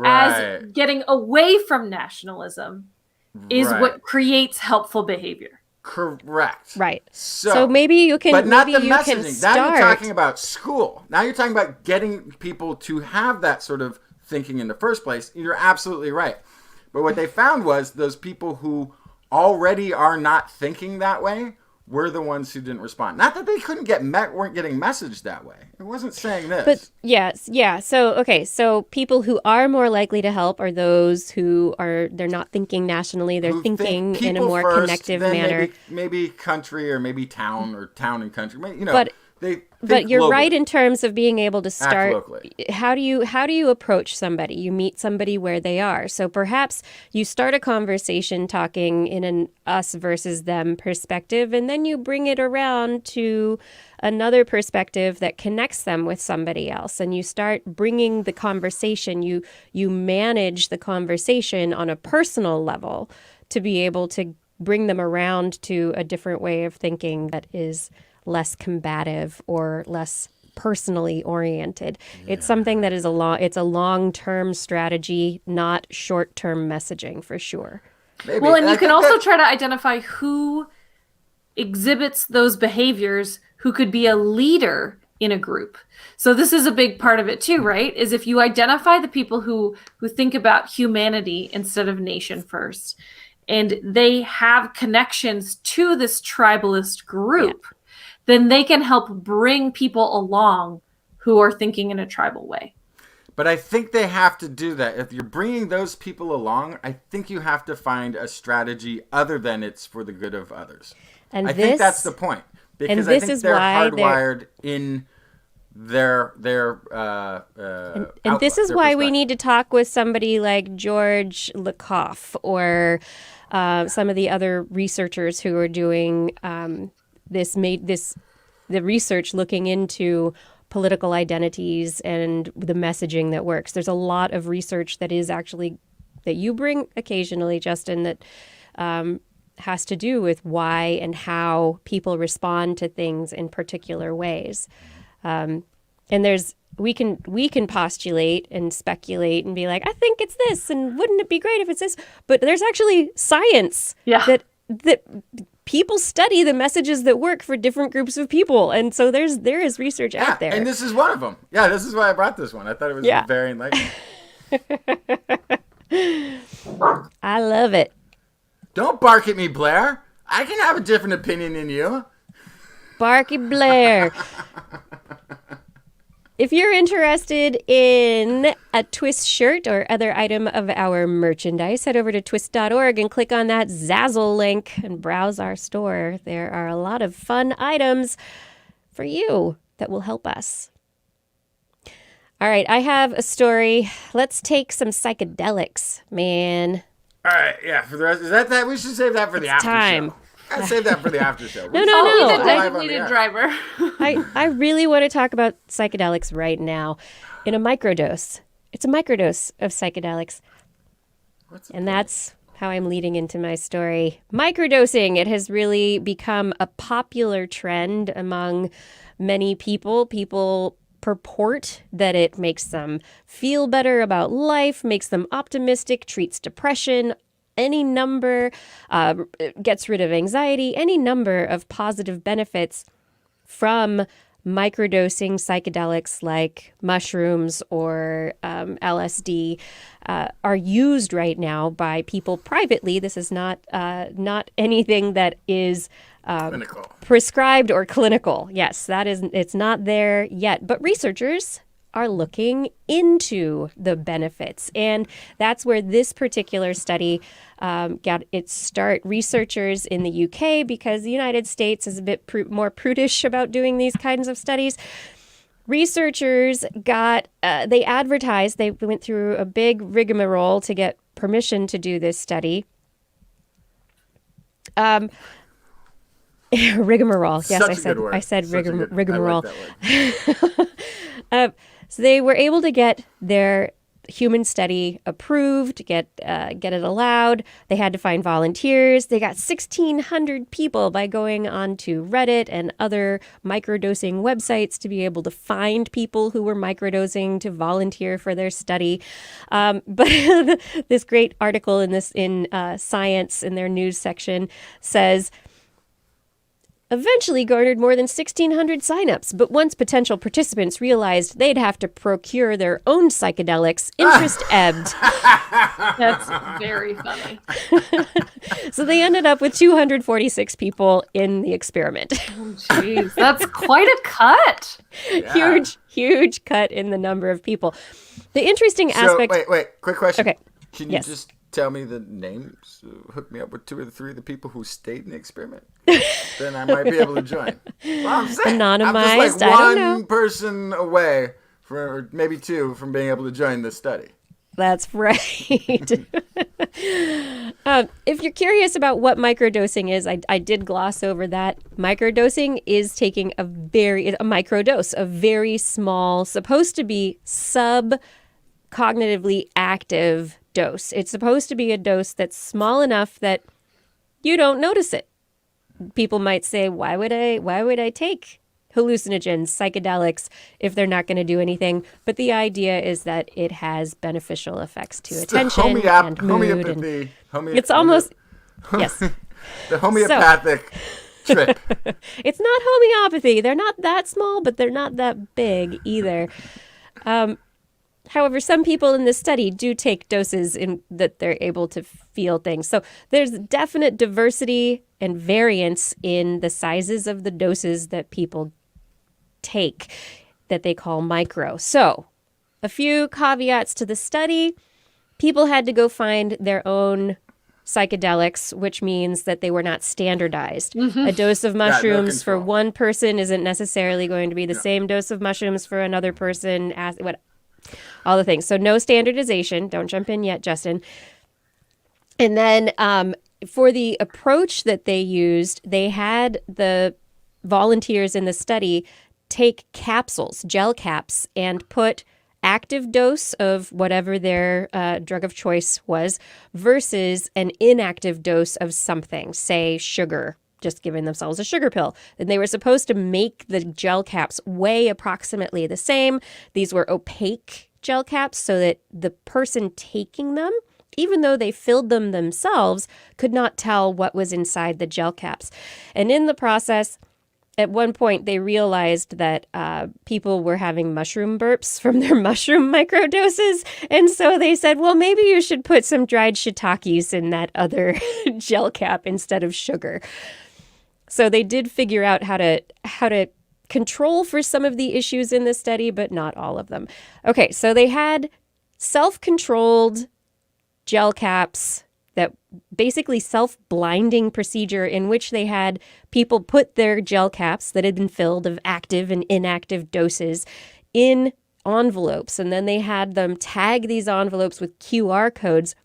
as getting away from nationalism is what creates helpful behavior. Correct. Right. So maybe you can. But not the messaging. Now you're talking about school. Now you're talking about getting people to have that sort of thinking in the first place. You're absolutely right. But what they found was those people who already are not thinking that way were the ones who didn't respond. Not that they couldn't weren't getting messaged that way. It wasn't saying this. But yes, yeah. So people who are more likely to help are those who they're not thinking nationally. They're thinking in a more connective manner. Maybe country or maybe town or town and country. But you're right in terms of being able to start. How do you approach somebody? You meet somebody where they are. So perhaps you start a conversation talking in an us versus them perspective, and then you bring it around to another perspective that connects them with somebody else, and you start bringing the conversation. You manage the conversation on a personal level to be able to bring them around to a different way of thinking that is less combative or less personally oriented. Yeah. It's something that is it's a long-term strategy, not short-term messaging for sure. Maybe. Well, and you can also try to identify who exhibits those behaviors, who could be a leader in a group. So this is a big part of it too, right? Is if you identify the people who think about humanity instead of nation first, and they have connections to this tribalist group, then they can help bring people along who are thinking in a tribal way. But I think they have to do that. If you're bringing those people along, I think you have to find a strategy other than it's for the good of others. And I think that's the point. Because I think they're hardwired in their And this is their why we perspective. need to talk with somebody like George Lakoff or some of the other researchers who are doing the research looking into political identities and the messaging that works. There's a lot of research that is actually that you bring occasionally, Justin, that has to do with why and how people respond to things in particular ways. And we can postulate and speculate and be like, I think it's this, and wouldn't it be great if it's this? But there's actually science that people study the messages that work for different groups of people, and so there is research out there. And this is one of them. Yeah, this is why I brought this one. I thought it was very enlightening. I love it. Don't bark at me, Blair. I can have a different opinion than you. Barky Blair. If you're interested in a TWIS shirt or other item of our merchandise, head over to twist.org and click on that Zazzle link and browse our store. There are a lot of fun items for you that will help us. All right, I have a story. Let's take some psychedelics, man. All right, yeah. For the rest, is that we should save that for the after time. show. I'd save that for the after show. No. The Live on the designated air. driver. I really want to talk about psychedelics right now in a microdose. It's a microdose of psychedelics. And that's how I'm leading into my story. Microdosing, it has really become a popular trend among many people. People purport that it makes them feel better about life, makes them optimistic, treats depression, any number, gets rid of anxiety, any number of positive benefits from microdosing psychedelics like mushrooms or LSD are used right now by people privately. This is not anything that is Clinical. prescribed or clinical. Yes, it's not there yet. But researchers are looking into the benefits. And that's where this particular study got its start. Researchers in the UK, because the United States is a bit more prudish about doing these kinds of studies. Researchers they advertised, they went through a big rigmarole to get permission to do this study. Rigmarole. Yes, Such a good word. I said Such a good- rigmarole. I like that word. So they were able to get their human study approved, get it allowed. They had to find volunteers. They got 1,600 people by going onto Reddit and other microdosing websites to be able to find people who were microdosing to volunteer for their study. But this great article in Science in their news section says, eventually garnered more than 1,600 signups, but once potential participants realized they'd have to procure their own psychedelics, interest ebbed. That's very funny. So they ended up with 246 people in the experiment. Jeez, that's quite a cut. Yeah. Huge cut in the number of people. The interesting aspect... Wait, quick question. Okay. Can you Yes. just tell me the names? Hook me up with 2 or 3 of the people who stayed in the experiment. Then I might be able to join. Well, I'm saying, I'm Anonymized, just like I don't one know. person away, or maybe 2, from being able to join this study. That's right. If you're curious about what microdosing is, I did gloss over that. Microdosing is taking a microdose, a very small, supposed to be sub-cognitively active dose. It's supposed to be a dose that's small enough that you don't notice it. People might say, why would I take hallucinogens, psychedelics, if they're not going to do anything? But the idea is that it has beneficial effects to attention and mood. Homeopathy. It's almost, yes. The homeopathic trip. It's not homeopathy. They're not that small, but they're not that big either. However, some people in this study do take doses in that they're able to feel things. So there's definite diversity and variance in the sizes of the doses that people take that they call micro. So a few caveats to the study. People had to go find their own psychedelics, which means that they were not standardized. A dose of mushrooms for control. one person isn't necessarily going to be the same dose of mushrooms for another person. All the things. So no standardization. Don't jump in yet, Justin. And then for the approach that they used, they had the volunteers in the study take capsules, gel caps, and put active dose of whatever their drug of choice was versus an inactive dose of something, say sugar, just giving themselves a sugar pill. And they were supposed to make the gel caps weigh approximately the same. These were opaque gel caps so that the person taking them, even though they filled them themselves, could not tell what was inside the gel caps. And in the process, at one point, they realized that people were having mushroom burps from their mushroom microdoses. And so they said, well, maybe you should put some dried shiitakes in that other gel cap instead of sugar. So they did figure out how to control for some of the issues in the study, but not all of them. Okay, so they had self-controlled gel caps, that basically self-blinding procedure in which they had people put their gel caps that had been filled of active and inactive doses in envelopes. And then they had them tag these envelopes with QR codes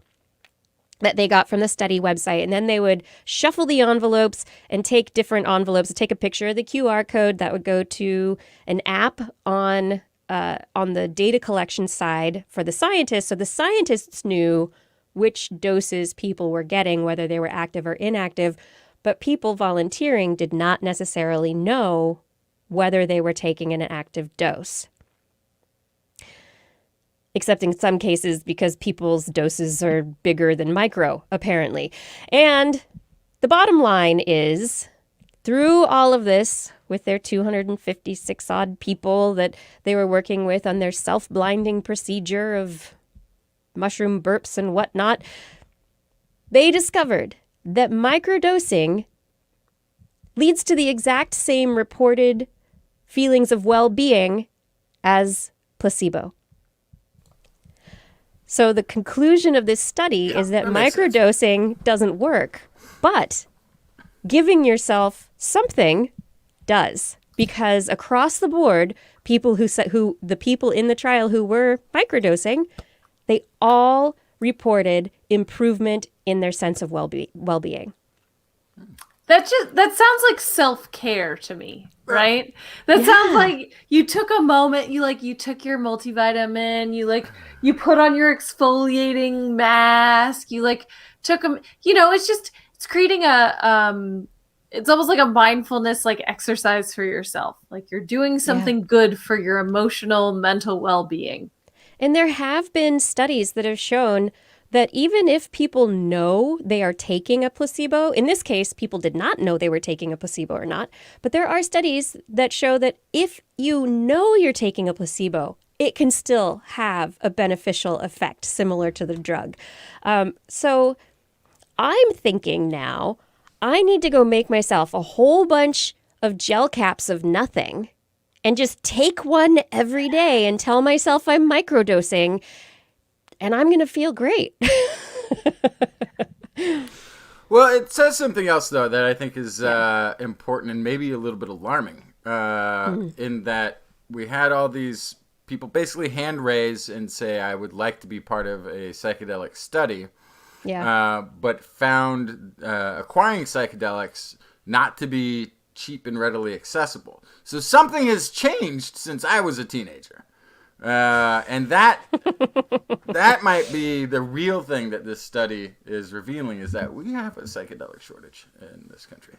that they got from the study website. And then they would shuffle the envelopes and take different envelopes, take a picture of the QR code that would go to an app on the data collection side for the scientists. So the scientists knew which doses people were getting, whether they were active or inactive, but people volunteering did not necessarily know whether they were taking an active dose. Except in some cases because people's doses are bigger than micro, apparently. And the bottom line is, through all of this, with their 256 odd people that they were working with on their self-blinding procedure of mushroom burps and whatnot, they discovered that microdosing leads to the exact same reported feelings of well-being as placebo. So the conclusion of this study is that microdosing doesn't work, but giving yourself something does, because across the board, the people in the trial who were microdosing, they all reported improvement in their sense of well-being. That sounds like self-care to me, right? That sounds like you took a moment, you took your multivitamin, you put on your exfoliating mask, took them, it's creating it's almost like a mindfulness exercise for yourself. Like you're doing something good for your emotional, mental well-being. And there have been studies that have shown that even if people know they are taking a placebo, in this case, people did not know they were taking a placebo or not, but there are studies that show that if you know you're taking a placebo, it can still have a beneficial effect similar to the drug. So I'm thinking now, I need to go make myself a whole bunch of gel caps of nothing and just take one every day and tell myself I'm microdosing, and I'm going to feel great. Well, it says something else, though, that I think is important and maybe a little bit alarming, in that we had all these people basically hand raise and say, I would like to be part of a psychedelic study, but found acquiring psychedelics not to be cheap and readily accessible. So something has changed since I was a teenager. And that might be the real thing that this study is revealing, is that we have a psychedelic shortage in this country.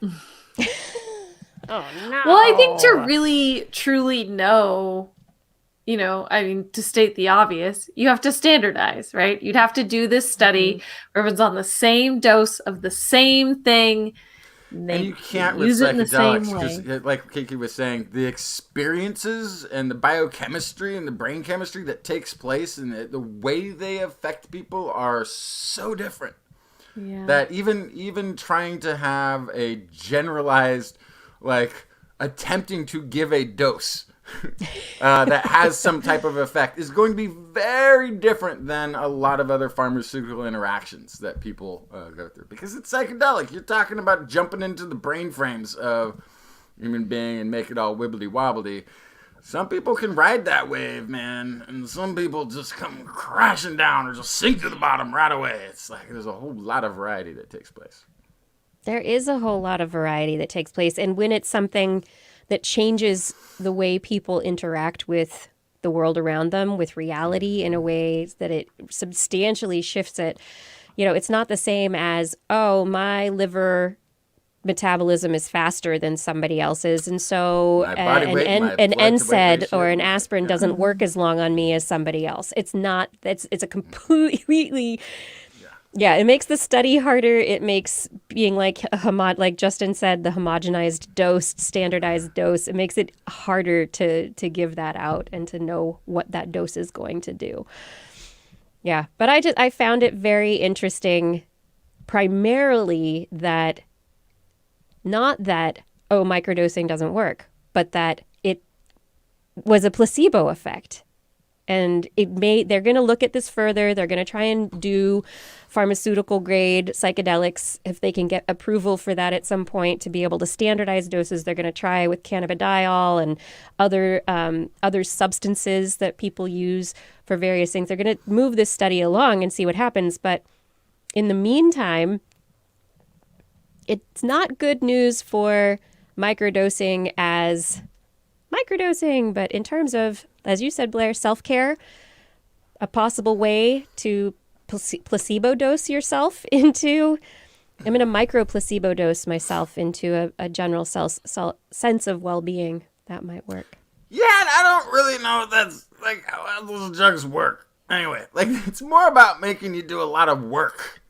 Oh, no. Well, I think to really, truly know, to state the obvious, you have to standardize, right? You'd have to do this study where everyone's on the same dose of the same thing. And you can't with psychedelics because, like Kiki was saying, the experiences and the biochemistry and the brain chemistry that takes place and the way they affect people are so different that even trying to have a generalized, attempting to give a dose that has some type of effect is going to be very different than a lot of other pharmaceutical interactions that people go through. Because it's psychedelic. You're talking about jumping into the brain frames of a human being and make it all wibbly wobbly. Some people can ride that wave, man, and some people just come crashing down or just sink to the bottom right away. It's like there's a whole lot of variety that takes place. There is a whole lot of variety that takes place. And when it's something that changes the way people interact with the world around them, with reality in a way that it substantially shifts it, it's not the same as, oh, my liver metabolism is faster than somebody else's, and so an NSAID or an aspirin doesn't work as long on me as somebody else. It's not. It's a completely. Yeah, it makes the study harder. It makes being like Justin said, the homogenized dose, standardized dose. It makes it harder to give that out and to know what that dose is going to do. Yeah, but I found it very interesting, primarily that. Not that, microdosing doesn't work, but that it was a placebo effect. And they're going to look at this further. They're going to try and do pharmaceutical grade psychedelics if they can get approval for that at some point to be able to standardize doses. They're going to try with cannabidiol and other substances that people use for various things. They're going to move this study along and see what happens. But in the meantime, it's not good news for microdosing as microdosing, but in terms of, as you said, Blair, self-care, a possible way to placebo dose yourself into, I'm going to micro placebo dose myself into a general sense of well-being. That might work. Yeah, and I don't really know if that's, like, how those drugs work. Anyway, like, it's more about making you do a lot of work.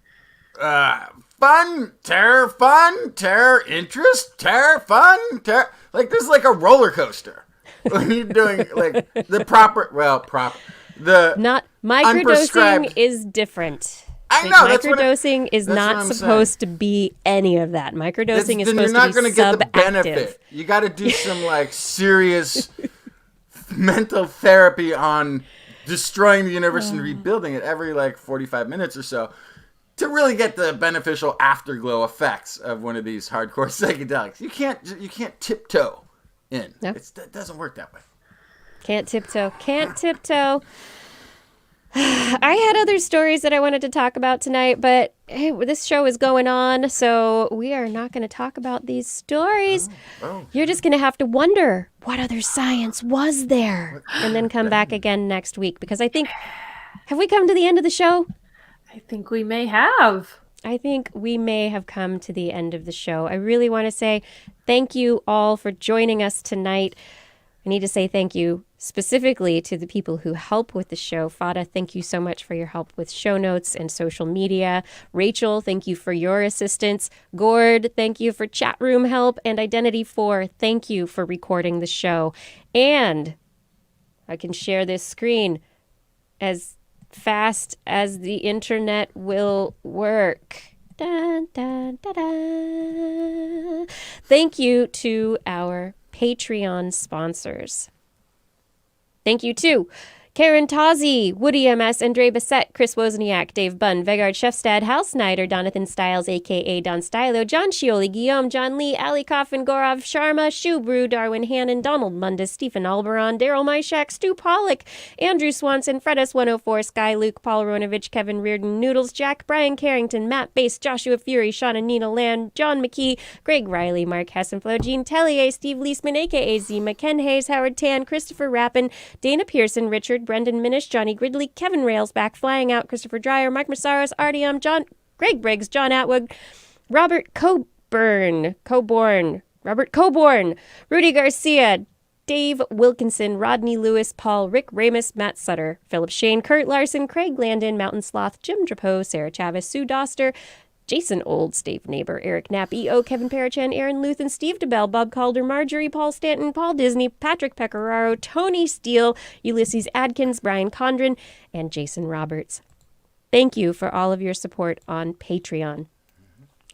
Fun, terror, interest, terror, fun, terror. Like, there's like a roller coaster when you're doing like the proper. Not microdosing is different. I know microdosing is not supposed to be any of that. Microdosing is supposed to be You're not going to get the subactive. benefit. You got to do some like serious mental therapy on destroying the universe and rebuilding it every like 45 minutes or so. To really get the beneficial afterglow effects of one of these hardcore psychedelics, you can't tiptoe in. No. It doesn't work that way. Can't tiptoe. I had other stories that I wanted to talk about tonight, but hey, this show is going on, so we are not going to talk about these stories. You're just going to have to wonder what other science was there, and then come back again next week, because I think, have we come to the end of the show? I think we may have. I think we may have come to the end of the show. I really want to say thank you all for joining us tonight. I need to say thank you specifically to the people who help with the show. Fada, thank you so much for your help with show notes and social media. Rachel, thank you for your assistance. Gord, thank you for chat room help. And Identity4, thank you for recording the show. And I can share this screen as fast as the internet will work. Dun, dun, dun, dun. Thank you to our Patreon sponsors. Thank you to Karen Tozzi, Woody MS, Andre Bissett, Chris Wozniak, Dave Bunn, Vegard Chefstad, Hal Snyder, Donathan Stiles, a.k.a. Don Stylo, John Scioli, Guillaume, John Lee, Ali Coffin, Gaurav Sharma, Shubru, Darwin Hannon, Donald Mundus, Stephen Alberon, Daryl Myshak, Stu Pollock, Andrew Swanson, Fredas104, Sky Luke, Paul Ronovich, Kevin Reardon, Noodles, Jack, Brian Carrington, Matt Bass, Joshua Fury, Sean and Nina Land, John McKee, Greg Riley, Mark Hessenflow, Gene Tellier, Steve Leisman, a.k.a. Zima, Ken Hayes, Howard Tan, Christopher Rappin, Dana Pearson, Richard, Brendan Minish, Johnny Gridley, Kevin Railsback, Flying Out, Christopher Dreyer, Mike Masaros, Artyom, Greg Briggs, John Atwood, Robert Coburn, Rudy Garcia, Dave Wilkinson, Rodney Lewis, Paul, Rick Ramus, Matt Sutter, Philip Shane, Kurt Larson, Craig Landon, Mountain Sloth, Jim Drapeau, Sarah Chavez, Sue Doster, Jason Olds, Dave Neighbor, Eric Knapp, E.O., Kevin Parachan, Aaron Luthen, Steve DeBell, Bob Calder, Marjorie, Paul Stanton, Paul Disney, Patrick Pecoraro, Tony Steele, Ulysses Adkins, Brian Condren, and Jason Roberts. Thank you for all of your support on Patreon.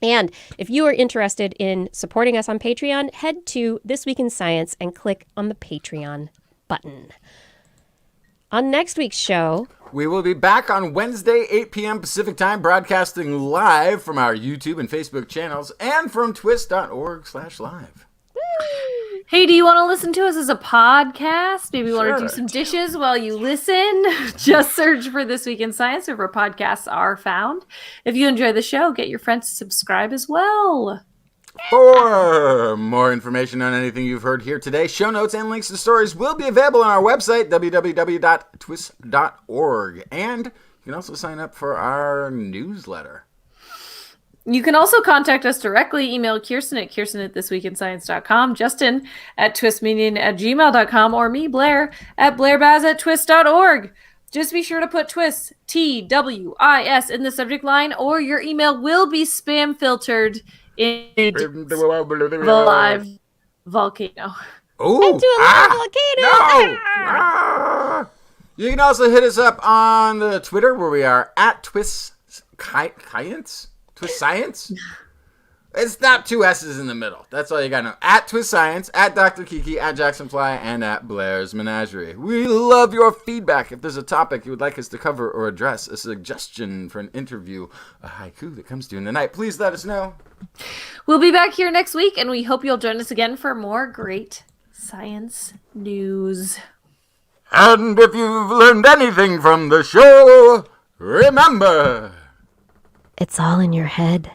And if you are interested in supporting us on Patreon, head to This Week in Science and click on the Patreon button. On next week's show, we will be back on Wednesday, 8 p.m. Pacific Time, broadcasting live from our YouTube and Facebook channels and from twis.org/live. Hey, do you want to listen to us as a podcast? Maybe you want to Sure. do some dishes while you listen? Just search for This Week in Science wherever podcasts are found. If you enjoy the show, get your friends to subscribe as well. For more information on anything you've heard here today, show notes and links to stories will be available on our website, www.twis.org. And you can also sign up for our newsletter. You can also contact us directly. Email Kirsten at kirsten@thisweekinscience.com, Justin at twistmedia@gmail.com, or me, Blair, at blairbaz@twist.org. Just be sure to put TWIS, TWIS, in the subject line, or your email will be spam filtered into the live volcano. Ooh, into a live volcano. No! Ah! You can also hit us up on the Twitter where we are at TWIS Science. TWIS Science? It's not two S's in the middle. That's all you gotta know. At TWIS Science, at Dr. Kiki, at Jacksonfly, and at Blair's Menagerie. We love your feedback. If there's a topic you would like us to cover or address, a suggestion for an interview, a haiku that comes during the night, please let us know. We'll be back here next week, and we hope you'll join us again for more great science news. And if you've learned anything from the show, remember... It's all in your head.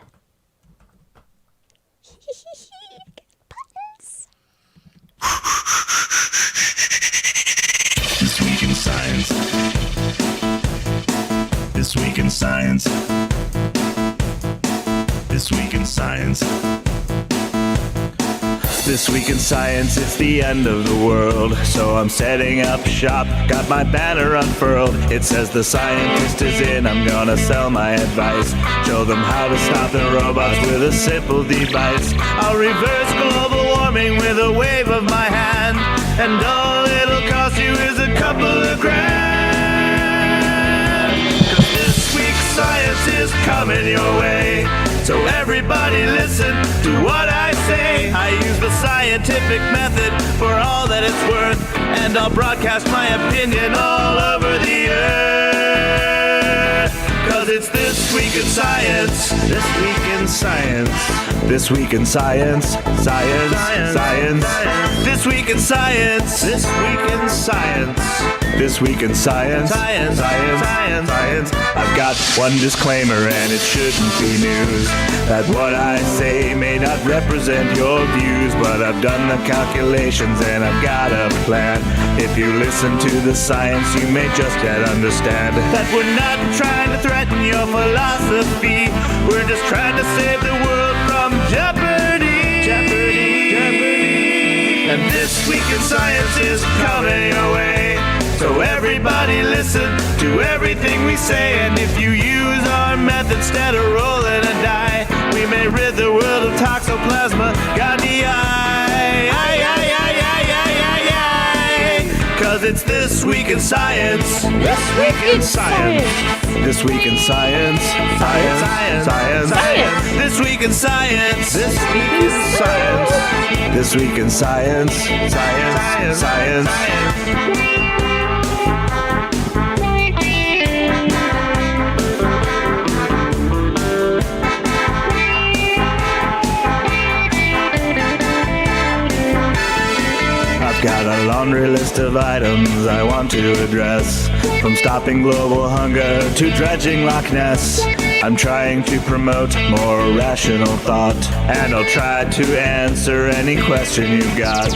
This Week in Science. This Week in Science. This Week in Science. This Week in Science, it's the end of the world. So I'm setting up shop, got my banner unfurled. It says the scientist is in, I'm gonna sell my advice. Show them how to stop the robots with a simple device. I'll reverse global warming with a wave of my hand. And all it'll cost you is a couple of grand. 'Cause this week's science is coming your way. So everybody listen to what I say. I use the scientific method for all that it's worth. And I'll broadcast my opinion all over the earth. 'Cause it's This Week in Science. This Week in Science. This Week in Science. Science. Science. This Week in Science. This Week in Science. This Week in Science. Science. Science. Science. Science. I've got one disclaimer and it shouldn't be news. That what I say may not represent your views. But I've done the calculations and I've got a plan. If you listen to the science you may just yet understand that we're not trying to threaten your philosophy. We're just trying to save the world from jeopardy. Jeopardy. Jeopardy. And This Week in Science is coming your way. So everybody listen to everything we say. And if you use our method instead of rolling a die, we may rid the world of toxoplasma gondii. 'Cause it's This Week in Science. This Week in Science. This Week in Science. Science. Science. Science. This Week in Science. This Week in Science. This Week in Science. Science. Science. Got a laundry list of items I want to address. From stopping global hunger to dredging Loch Ness. I'm trying to promote more rational thought. And I'll try to answer any question you've got.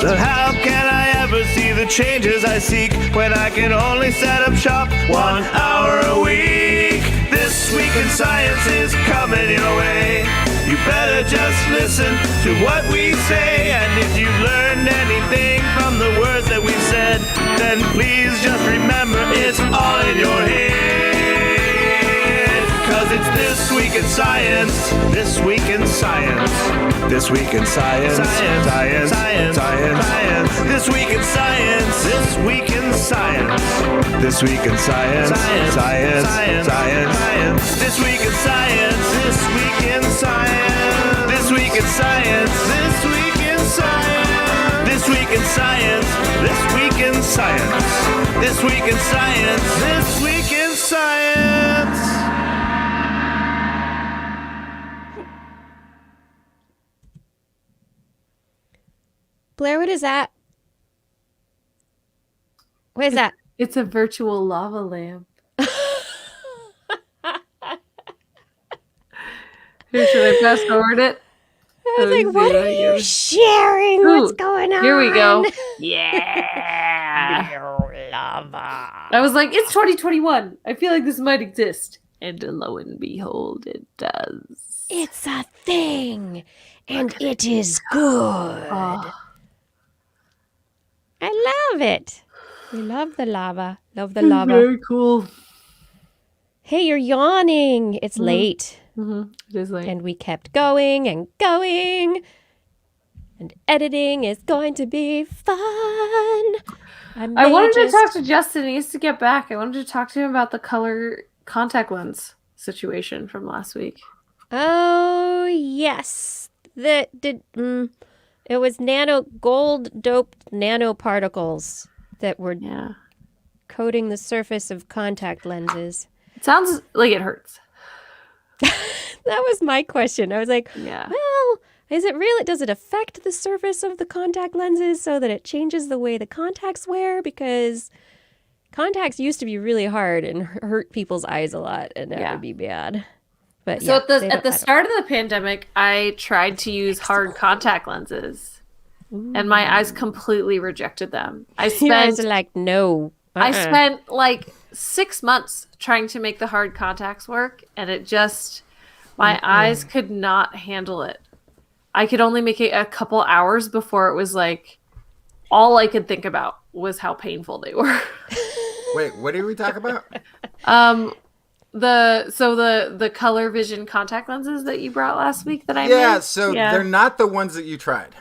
But how can I ever see the changes I seek when I can only set up shop 1 hour a week? This Week in Science is coming your way. You better just listen to what we say. And if you've learned anything from the words that we've said, then please just remember it's all in your head. 'Cause it's This Week in Science. This Week in Science. This Week in Science. Science. Science. Science. Science. This Week in Science. This Week in Science. This Week in Science. Science. Science. Science. Science. This Week in Science. This Week in Science. This Week in Science. This Week in Science. This Week in Science. This Week in science. This week in science. This week in science. Blair, what is that? What is that? It's a virtual lava lamp. Here, should I fast forward it? I was like, what are you sharing? What's going on? Here we go. Yeah. Lava. I was like, it's 2021. I feel like this might exist. And lo and behold, it does. It's a thing. And it is good. Oh. I love it. We love the lava. Love the lava. Very cool. Hey, you're yawning. It's late. Mm-hmm. It is late. And we kept going and going. And editing is going to be fun. I wanted to talk to Justin. He needs to get back. I wanted to talk to him about the color contact lens situation from last week. Oh, yes. It was gold doped nanoparticles that were coating the surface of contact lenses. It sounds like it hurts. That was my question. I was like, well, does it affect the surface of the contact lenses so that it changes the way the contacts wear? Because contacts used to be really hard and hurt people's eyes a lot, and that would be bad. But so at the start of the pandemic, I tried to use hard contact lenses, and my eyes completely rejected them. Your eyes are like, no. I spent like 6 months trying to make the hard contacts work, and it just, my eyes could not handle it. I could only make it a couple hours before it was like, all I could think about was how painful they were. Wait, what did we talk about? The color vision contact lenses that you brought last week that I made. They're not the ones that you tried.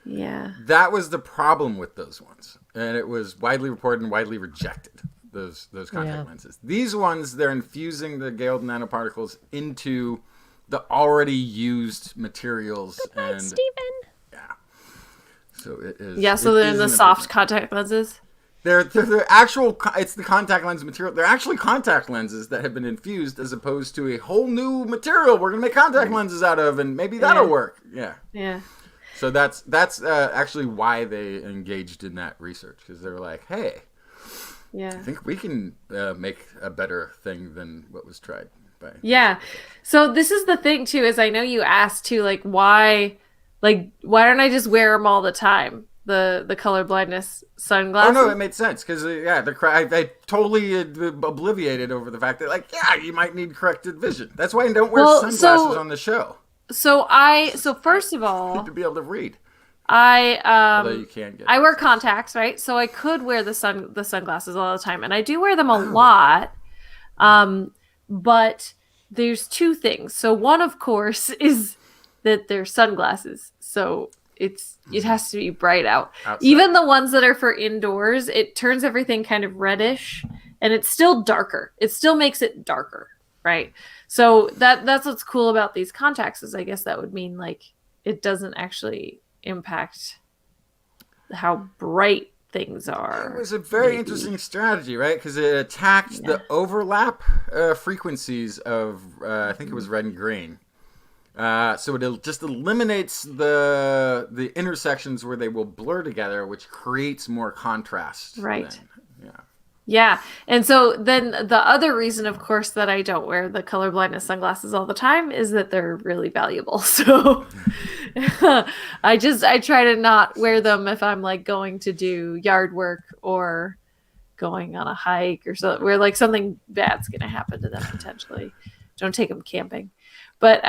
Yeah. That was the problem with those ones. And it was widely reported and widely rejected, those contact lenses. These ones, they're infusing the gold nanoparticles into the already used materials. Good Stephen. Yeah. So it is. Yeah, so they're in the soft contact lenses? They're the actual, it's the contact lens material. They're actually contact lenses that have been infused as opposed to a whole new material we're going to make contact lenses out of, and maybe that'll work. Yeah. Yeah. So that's actually why they engaged in that research, because they were like, hey, I think we can make a better thing than what was tried. Yeah. So this is the thing, too, is I know you asked, too, why don't I just wear them all the time? The color blindness sunglasses. Oh no, it made sense because I totally obliviated over the fact that you might need corrected vision. That's why I don't wear sunglasses on the show. So first of all, to be able to read. Although you can get I wear contacts, right? So I could wear the sunglasses all the time, and I do wear them a lot. But there's two things. So one, of course, is that they're sunglasses. So it has to be bright out. Outside. Even the ones that are for indoors, it turns everything kind of reddish, and it's still darker. It still makes it darker, right? So that's what's cool about these contacts is I guess that would mean it doesn't actually impact how bright things are. It was a very interesting strategy, right? Because it attacked the overlap frequencies of I think it was red and green. So it just eliminates the intersections where they will blur together, which creates more contrast. Right. Then. Yeah. Yeah. And so then the other reason, of course, that I don't wear the color blindness sunglasses all the time is that they're really valuable. So I try to not wear them if I'm going to do yard work or going on a hike or so where something bad's going to happen to them potentially. Don't take them camping. But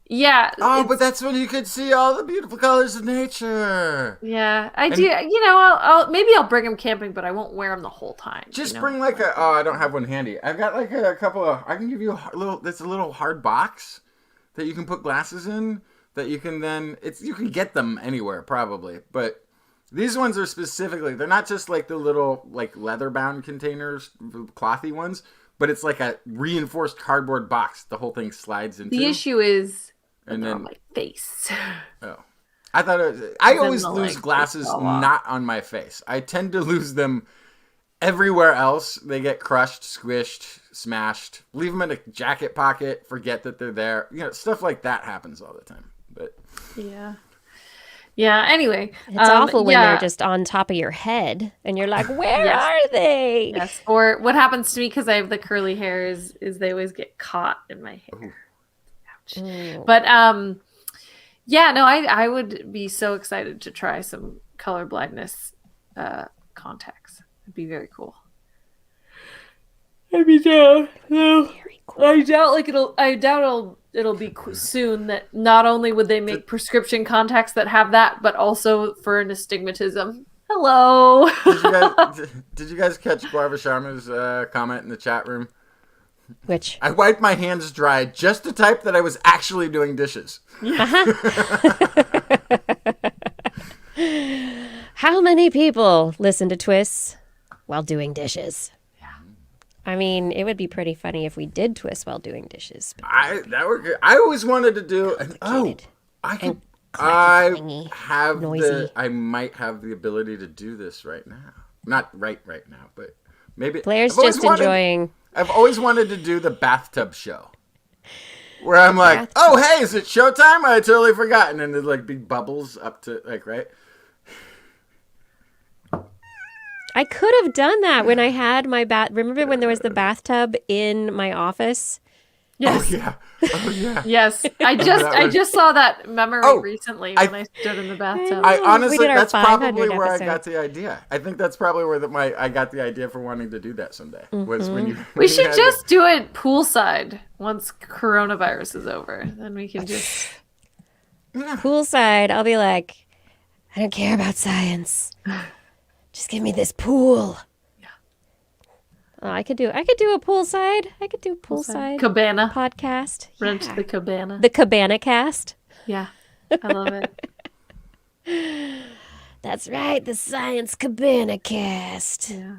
yeah. Oh, but that's when you could see all the beautiful colors of nature. Yeah, I do. I'll bring them camping, but I won't wear them the whole time. Just bring I don't have one handy. I've got a couple of. I can give you that's a little hard box that you can put glasses in. That you can then you can get them anywhere probably, but these ones are specifically. They're not just the little leather bound containers, clothy ones. But it's a reinforced cardboard box. The whole thing slides into. The issue is and then on my face. Oh, I thought I Then always the, lose like, glasses fall off. not on my face. I tend to lose them everywhere else. They get crushed, squished, smashed. Leave them in a jacket pocket. Forget that they're there. Stuff like that happens all the time. But Yeah. Anyway, It's awful when they're just on top of your head and you're like, where Yes. are they? Yes. Or what happens to me because I have the curly hair is they always get caught in my hair. Ouch. Mm. But yeah, no, I would be so excited to try some color blindness contacts. It'd be very cool. Very cool. I doubt it'll be soon that not only would they make prescription contacts that have that, but also for an astigmatism. Hello. did you guys catch Barbara Sharma's comment in the chat room? Which? I wiped my hands dry just to type that I was actually doing dishes. How many people listen to TWIS while doing dishes? Yeah. I mean, it would be pretty funny if we did TWIS while doing dishes. But I always wanted to do. I could. clangy, have noisy. I might have the ability to do this right now. Not right now, but maybe. Blair's just enjoying. I've always wanted to do the bathtub show. Where I'm like, oh, hey, is it showtime? I totally forgot. And then there's like big bubbles up to, like, right? I could have done that when I had my Remember when there was the bathtub in my office? Yes. Oh, yeah. Yes. I just saw that memory recently when I stood in the bathtub. I honestly, did our that's probably 500 where I episode. got the idea. I think that's probably where I got the idea for wanting to do that someday. Was when you. We should just do it poolside once coronavirus is over. Then we can just. Poolside, I'll be like, I don't care about science. Just give me this pool. Yeah. Oh, I could do a poolside. I could do a poolside Cabana. podcast. Rent Yeah. the cabana. The Cabana cast. Yeah. I love it. That's right, the Science Cabana cast. Yeah.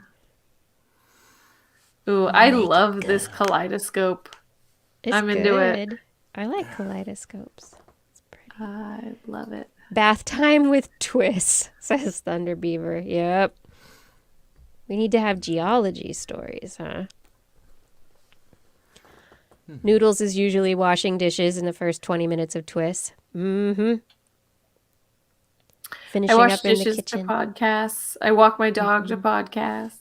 Ooh, I love this kaleidoscope. It's I'm into it. good. I like kaleidoscopes. It's pretty. I love it. Bath time with TWIS, says Thunder Beaver. Yep. We need to have geology stories, huh? Noodles is usually washing dishes in the first 20 minutes of TWIS. Mm-hmm. Finishing I wash up in the dishes to kitchen. podcasts. I walk my dog to podcasts.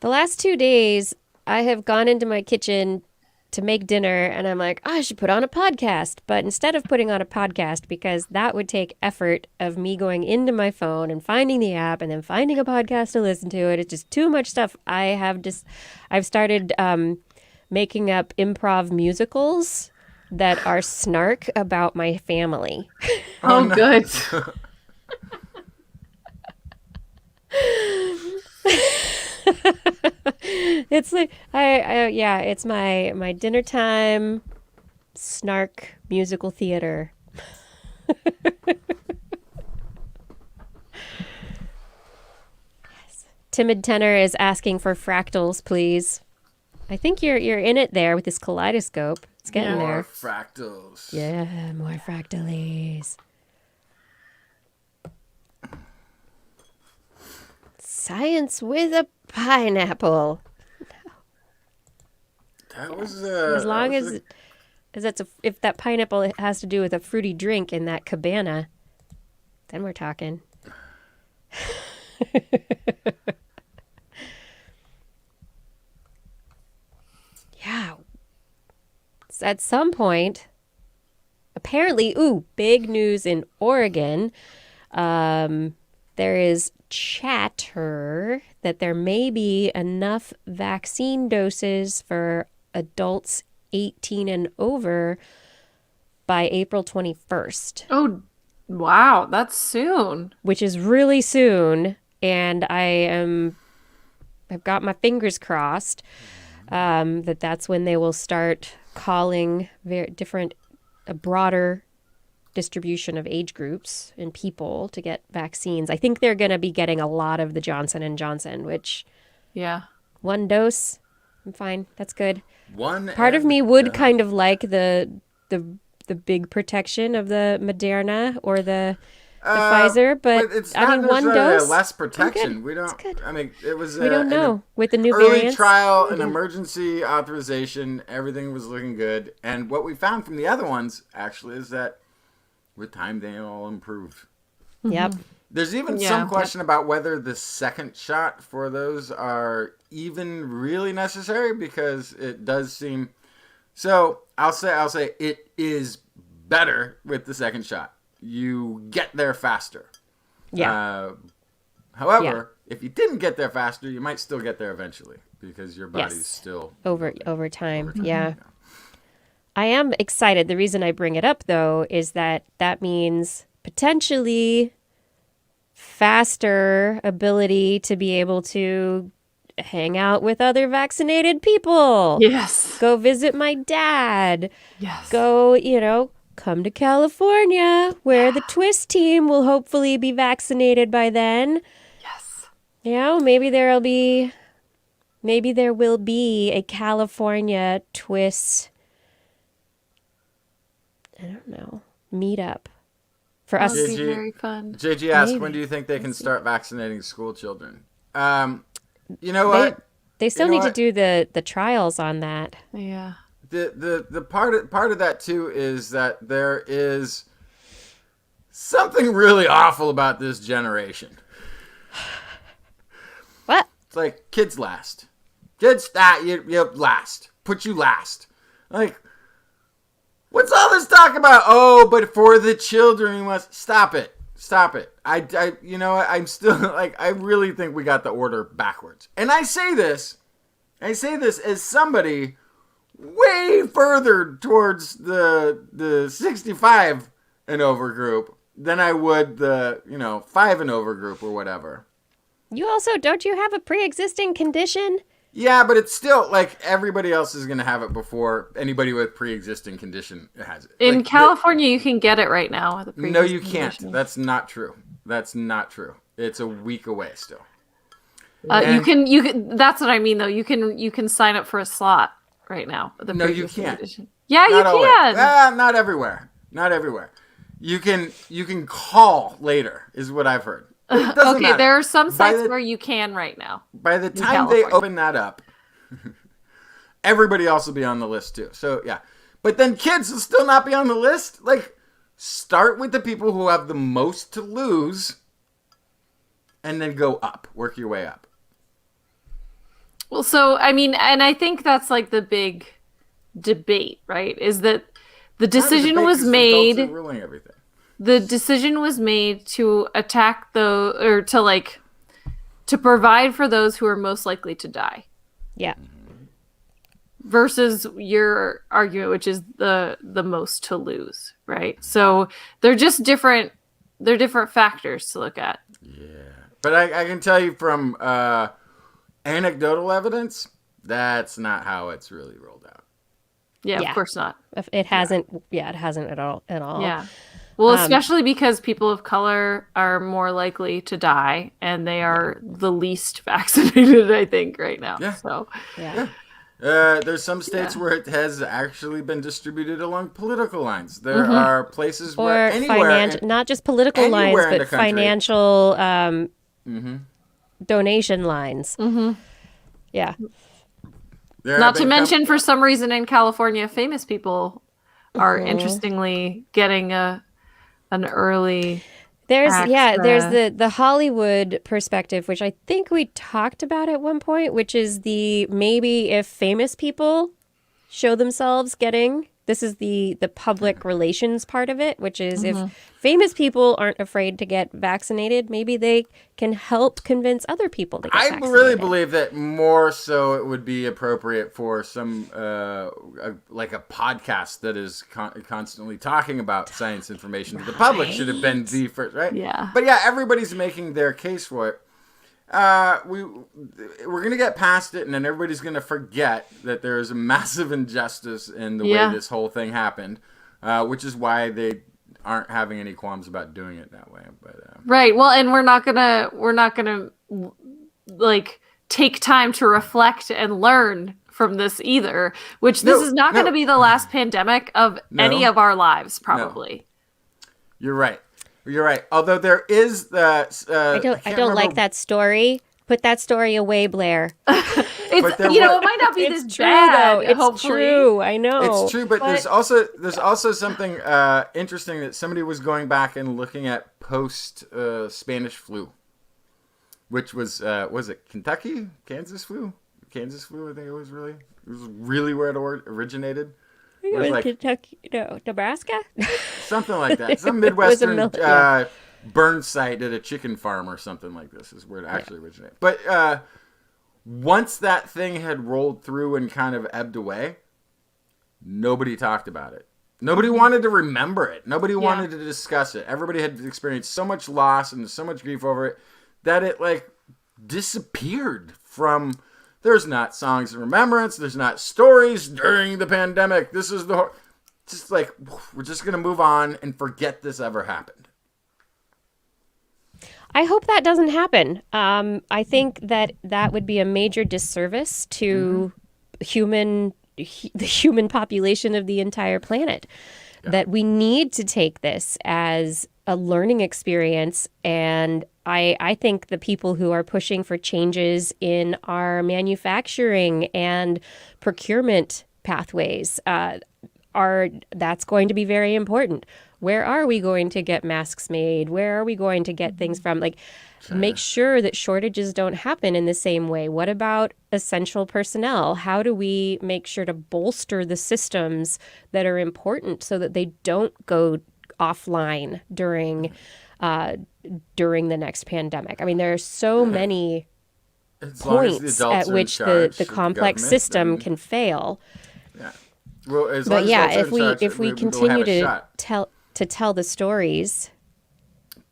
The last 2 days, I have gone into my kitchen to make dinner, and I'm like, I should put on a podcast. But instead of putting on a podcast, because that would take effort of me going into my phone and finding the app and then finding a podcast to listen to it's just too much stuff. I've started making up improv musicals that are snark about my family. Oh, good. It's like it's my dinner time snark musical theater. Yes. Timid Tenor is asking for fractals, please. I think you're in it there with this kaleidoscope. It's getting More there. fractals. Yeah, more fractalies. Science with a pineapple. That was As long as if that pineapple has to do with a fruity drink in that cabana, then we're talking. Yeah. So at some point, apparently, big news in Oregon. There is chatter that there may be enough vaccine doses for adults 18 and over by April 21st. Oh, wow. That's soon. Which is really soon. And I've got my fingers crossed that's when they will start calling a broader distribution of age groups and people to get vaccines. I think they're going to be getting a lot of the Johnson & Johnson, which one dose, I'm fine. That's good. Part of me would kind of like the the big protection of the Moderna or the Pfizer, but it's I not mean, one necessarily dose. less protection. Good. We don't. It's good. I mean, it was. We don't know with the new early variants. trial, an emergency authorization. Everything was looking good, and what we found from the other ones actually is that with time they all improved. Yep. There's even some question about whether the second shot for those are even really necessary, because it does seem. So I'll say it is better with the second shot. You get there faster. Yeah. However, if you didn't get there faster, you might still get there eventually, because your body's still over time. Yeah. I am excited. The reason I bring it up, though, is that means potentially faster ability to be able to hang out with other vaccinated people. Yes. Go visit my dad. Yes. Go, come to California, where the TWIS team will hopefully be vaccinated by then. Yes. Maybe there will be a California TWIS, I don't know, meetup for us. That would be very fun. JG asked, when do you think they can start vaccinating school children? You know what? They still need to do the trials on that. Yeah. The part of that too is that there is something really awful about this generation. What? It's like kids last. Kids that you last. Put you last. Like, what's all this talk about? Oh, but for the children we must stop it. Stop it. I'm still like, I really think we got the order backwards. And I say this as somebody way further towards the 65 and over group than I would the 5 and over group or whatever. You also, don't you have a pre-existing condition? Yeah, but it's still like everybody else is going to have it before anybody with pre-existing condition has it. In Like, California, you can get it right now. With a no, you pre-existing can't. condition. That's not true. That's not true. It's a week away still. You can. That's what I mean, though. You can sign up for a slot right now. With the No, you pre-existing can't. condition. Yeah, you Not always. can. Not everywhere. Not everywhere. You can call later, is what I've heard. It doesn't Okay, matter. there are some By sites the- where you can right now. By the time they California. open that up, everybody else will be on the list too. So yeah, but then kids will still not be on the list. Like, start with the people who have the most to lose, and then go up. Work your way up. Well, so I mean, and I think that's like the big debate, right? Is that the decision was made. Adults are ruling everything. The decision was made to attack to provide for those who are most likely to die. Yeah. Versus your argument, which is the most to lose, right? So they're just different. They're different factors to look at. Yeah, but I can tell you from anecdotal evidence, that's not how it's really rolled out. Yeah, Yeah. of course not. It hasn't. Yeah, it hasn't at all. Yeah. Well, especially because people of color are more likely to die, and they are the least vaccinated, I think, right now. Yeah. So Yeah. There's some states where it has actually been distributed along political lines. There are places Or where anywhere, not just political lines, anywhere in but the country. financial donation lines. Yeah. there not have to been mention, for some reason in California, famous people are interestingly getting an early. There's Extra. the Hollywood perspective, which I think we talked about at one point, which is the maybe if famous people show themselves getting, this is the public relations part of it, which is if famous people aren't afraid to get vaccinated, maybe they can help convince other people to get I vaccinated. really believe that more so it would be appropriate for some like a podcast that is constantly talking about science information to the public should have been the first, right? Yeah. But yeah, everybody's making their case for it. We're gonna get past it, and then everybody's gonna forget that there is a massive injustice in the way this whole thing happened, which is why they aren't having any qualms about doing it that way. But Right. Well, and we're not gonna like take time to reflect and learn from this either, which this is not going to be the last pandemic of any of our lives, probably. You're right. You're right. Although there is the... I don't like that story. Put that story away, Blair. It might not be this true, bad. though. It's hopefully. true. I know. It's true, but there's also something interesting that somebody was going back and looking at post Spanish flu, which was it Kentucky, Kansas flu, I think it was really where it originated. It was like Kentucky, Nebraska, something like that. Some Midwestern burn site at a chicken farm or something like this is where it actually originated. But once that thing had rolled through and kind of ebbed away, nobody talked about it. Nobody wanted to remember it. Nobody wanted to discuss it. Everybody had experienced so much loss and so much grief over it that it like disappeared from. There's not songs of remembrance. There's not stories during the pandemic. This is just like, we're just going to move on and forget this ever happened. I hope that doesn't happen. I think that would be a major disservice to the human population of the entire planet. Yeah. That we need to take this as a learning experience. And I think the people who are pushing for changes in our manufacturing and procurement pathways that's going to be very important. Where are we going to get masks made? Where are we going to get things from? Like, make sure that shortages don't happen in the same way. What about essential personnel? How do we make sure to bolster the systems that are important so that they don't go offline during the next pandemic? I mean, there are so many points at which the complex system can fail. Yeah. Well, if we continue to tell the stories,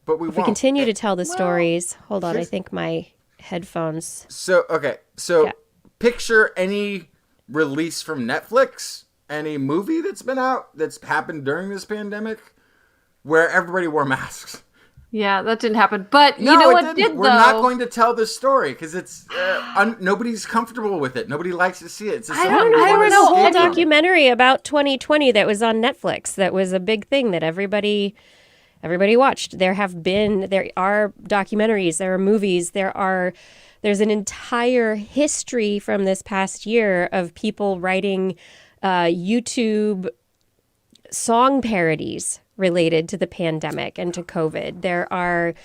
but we continue to tell the stories. Hold on, I think my headphones. So picture any release from Netflix, any movie that's been out that's happened during this pandemic, where everybody wore masks. Yeah, that didn't happen. But you know what did, We're not going to tell this story because it's nobody's comfortable with it. Nobody likes to see it. It's I don't know. There was a whole documentary about 2020 that was on Netflix. That was a big thing that everybody watched. There are documentaries. There are movies. There's an entire history from this past year of people writing YouTube song parodies related to the pandemic and to COVID. There are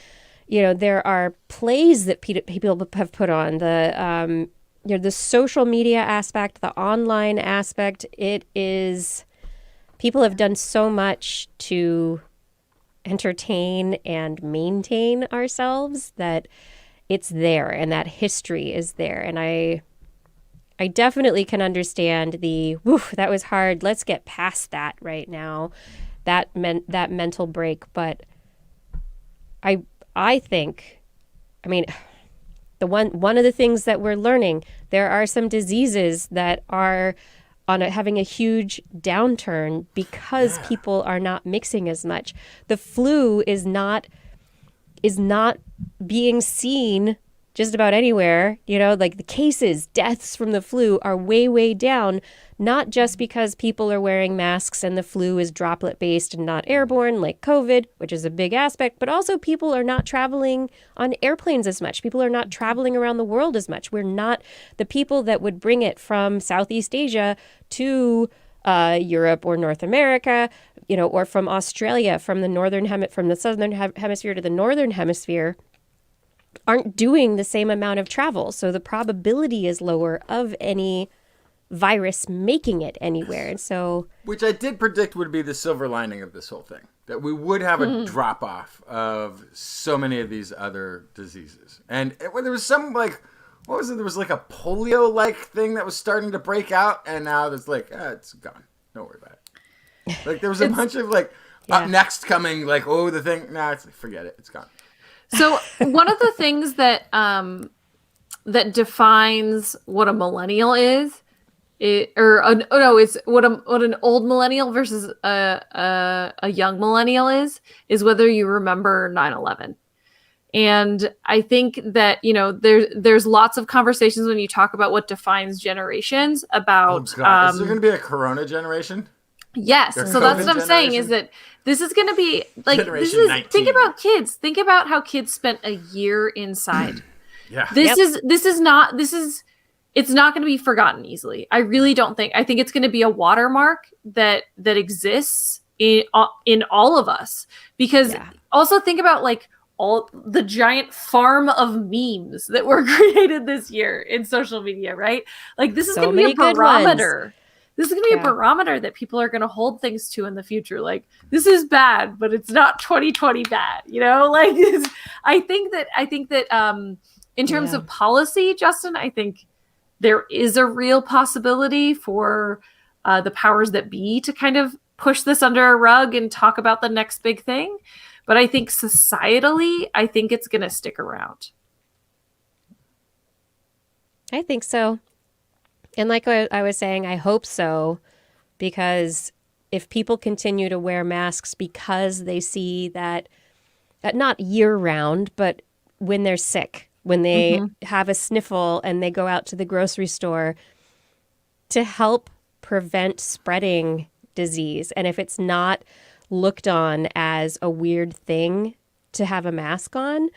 plays that people have put on, the social media aspect, the online aspect. People have done so much to entertain and maintain ourselves that it's there, and that history is there. And I definitely can understand that was hard. Let's get past that right now. That mental break. But I think, one of the things that we're learning, there are some diseases that are having a huge downturn because people are not mixing as much. The flu is not being seen just about anywhere. Like the cases, deaths from the flu are way, way down, not just because people are wearing masks and the flu is droplet based and not airborne like COVID, which is a big aspect, but also people are not traveling on airplanes as much. People are not traveling around the world as much. We're not the people that would bring it from Southeast Asia to Europe or North America, or from Australia, from the southern hemisphere to the northern hemisphere, aren't doing the same amount of travel. So the probability is lower of any virus making it anywhere. And so, which I did predict would be the silver lining of this whole thing, that we would have a drop off of so many of these other diseases. And there was some what was it? There was like a polio like thing that was starting to break out, and now it's it's gone. Don't worry about it. Like there was a bunch of up next coming the thing. Nah, forget it. It's gone. So one of the things that that defines what a millennial is it's what an old millennial versus a young millennial is whether you remember 9/11. And I think that, there's lots of conversations when you talk about what defines generations about. Oh, God. Is there going to be a Corona generation? Yes. Or So that's what I'm COVID saying is that this is going to be like, Generation 19. think about kids. Think about how kids spent a year inside. Yeah. It's not going to be forgotten easly. I really don't think. I think it's going to be a watermark that exists in all of us, because also think about like all the giant farm of memes that were created this year in social media, right? Like this is going to be a barometer. This is going to be a barometer that people are going to hold things to in the future. Like this is bad, but it's not 2020 bad. Like I think that in terms of policy, Justin, I think there is a real possibility for the powers that be to kind of push this under a rug and talk about the next big thing. But I think societally, I think it's going to stick around. I think so. And like I was saying, I hope so, because if people continue to wear masks because they see that, not year round, but when they're sick, when they have a sniffle and they go out to the grocery store, to help prevent spreading disease. And if it's not looked on as a weird thing to have a mask on,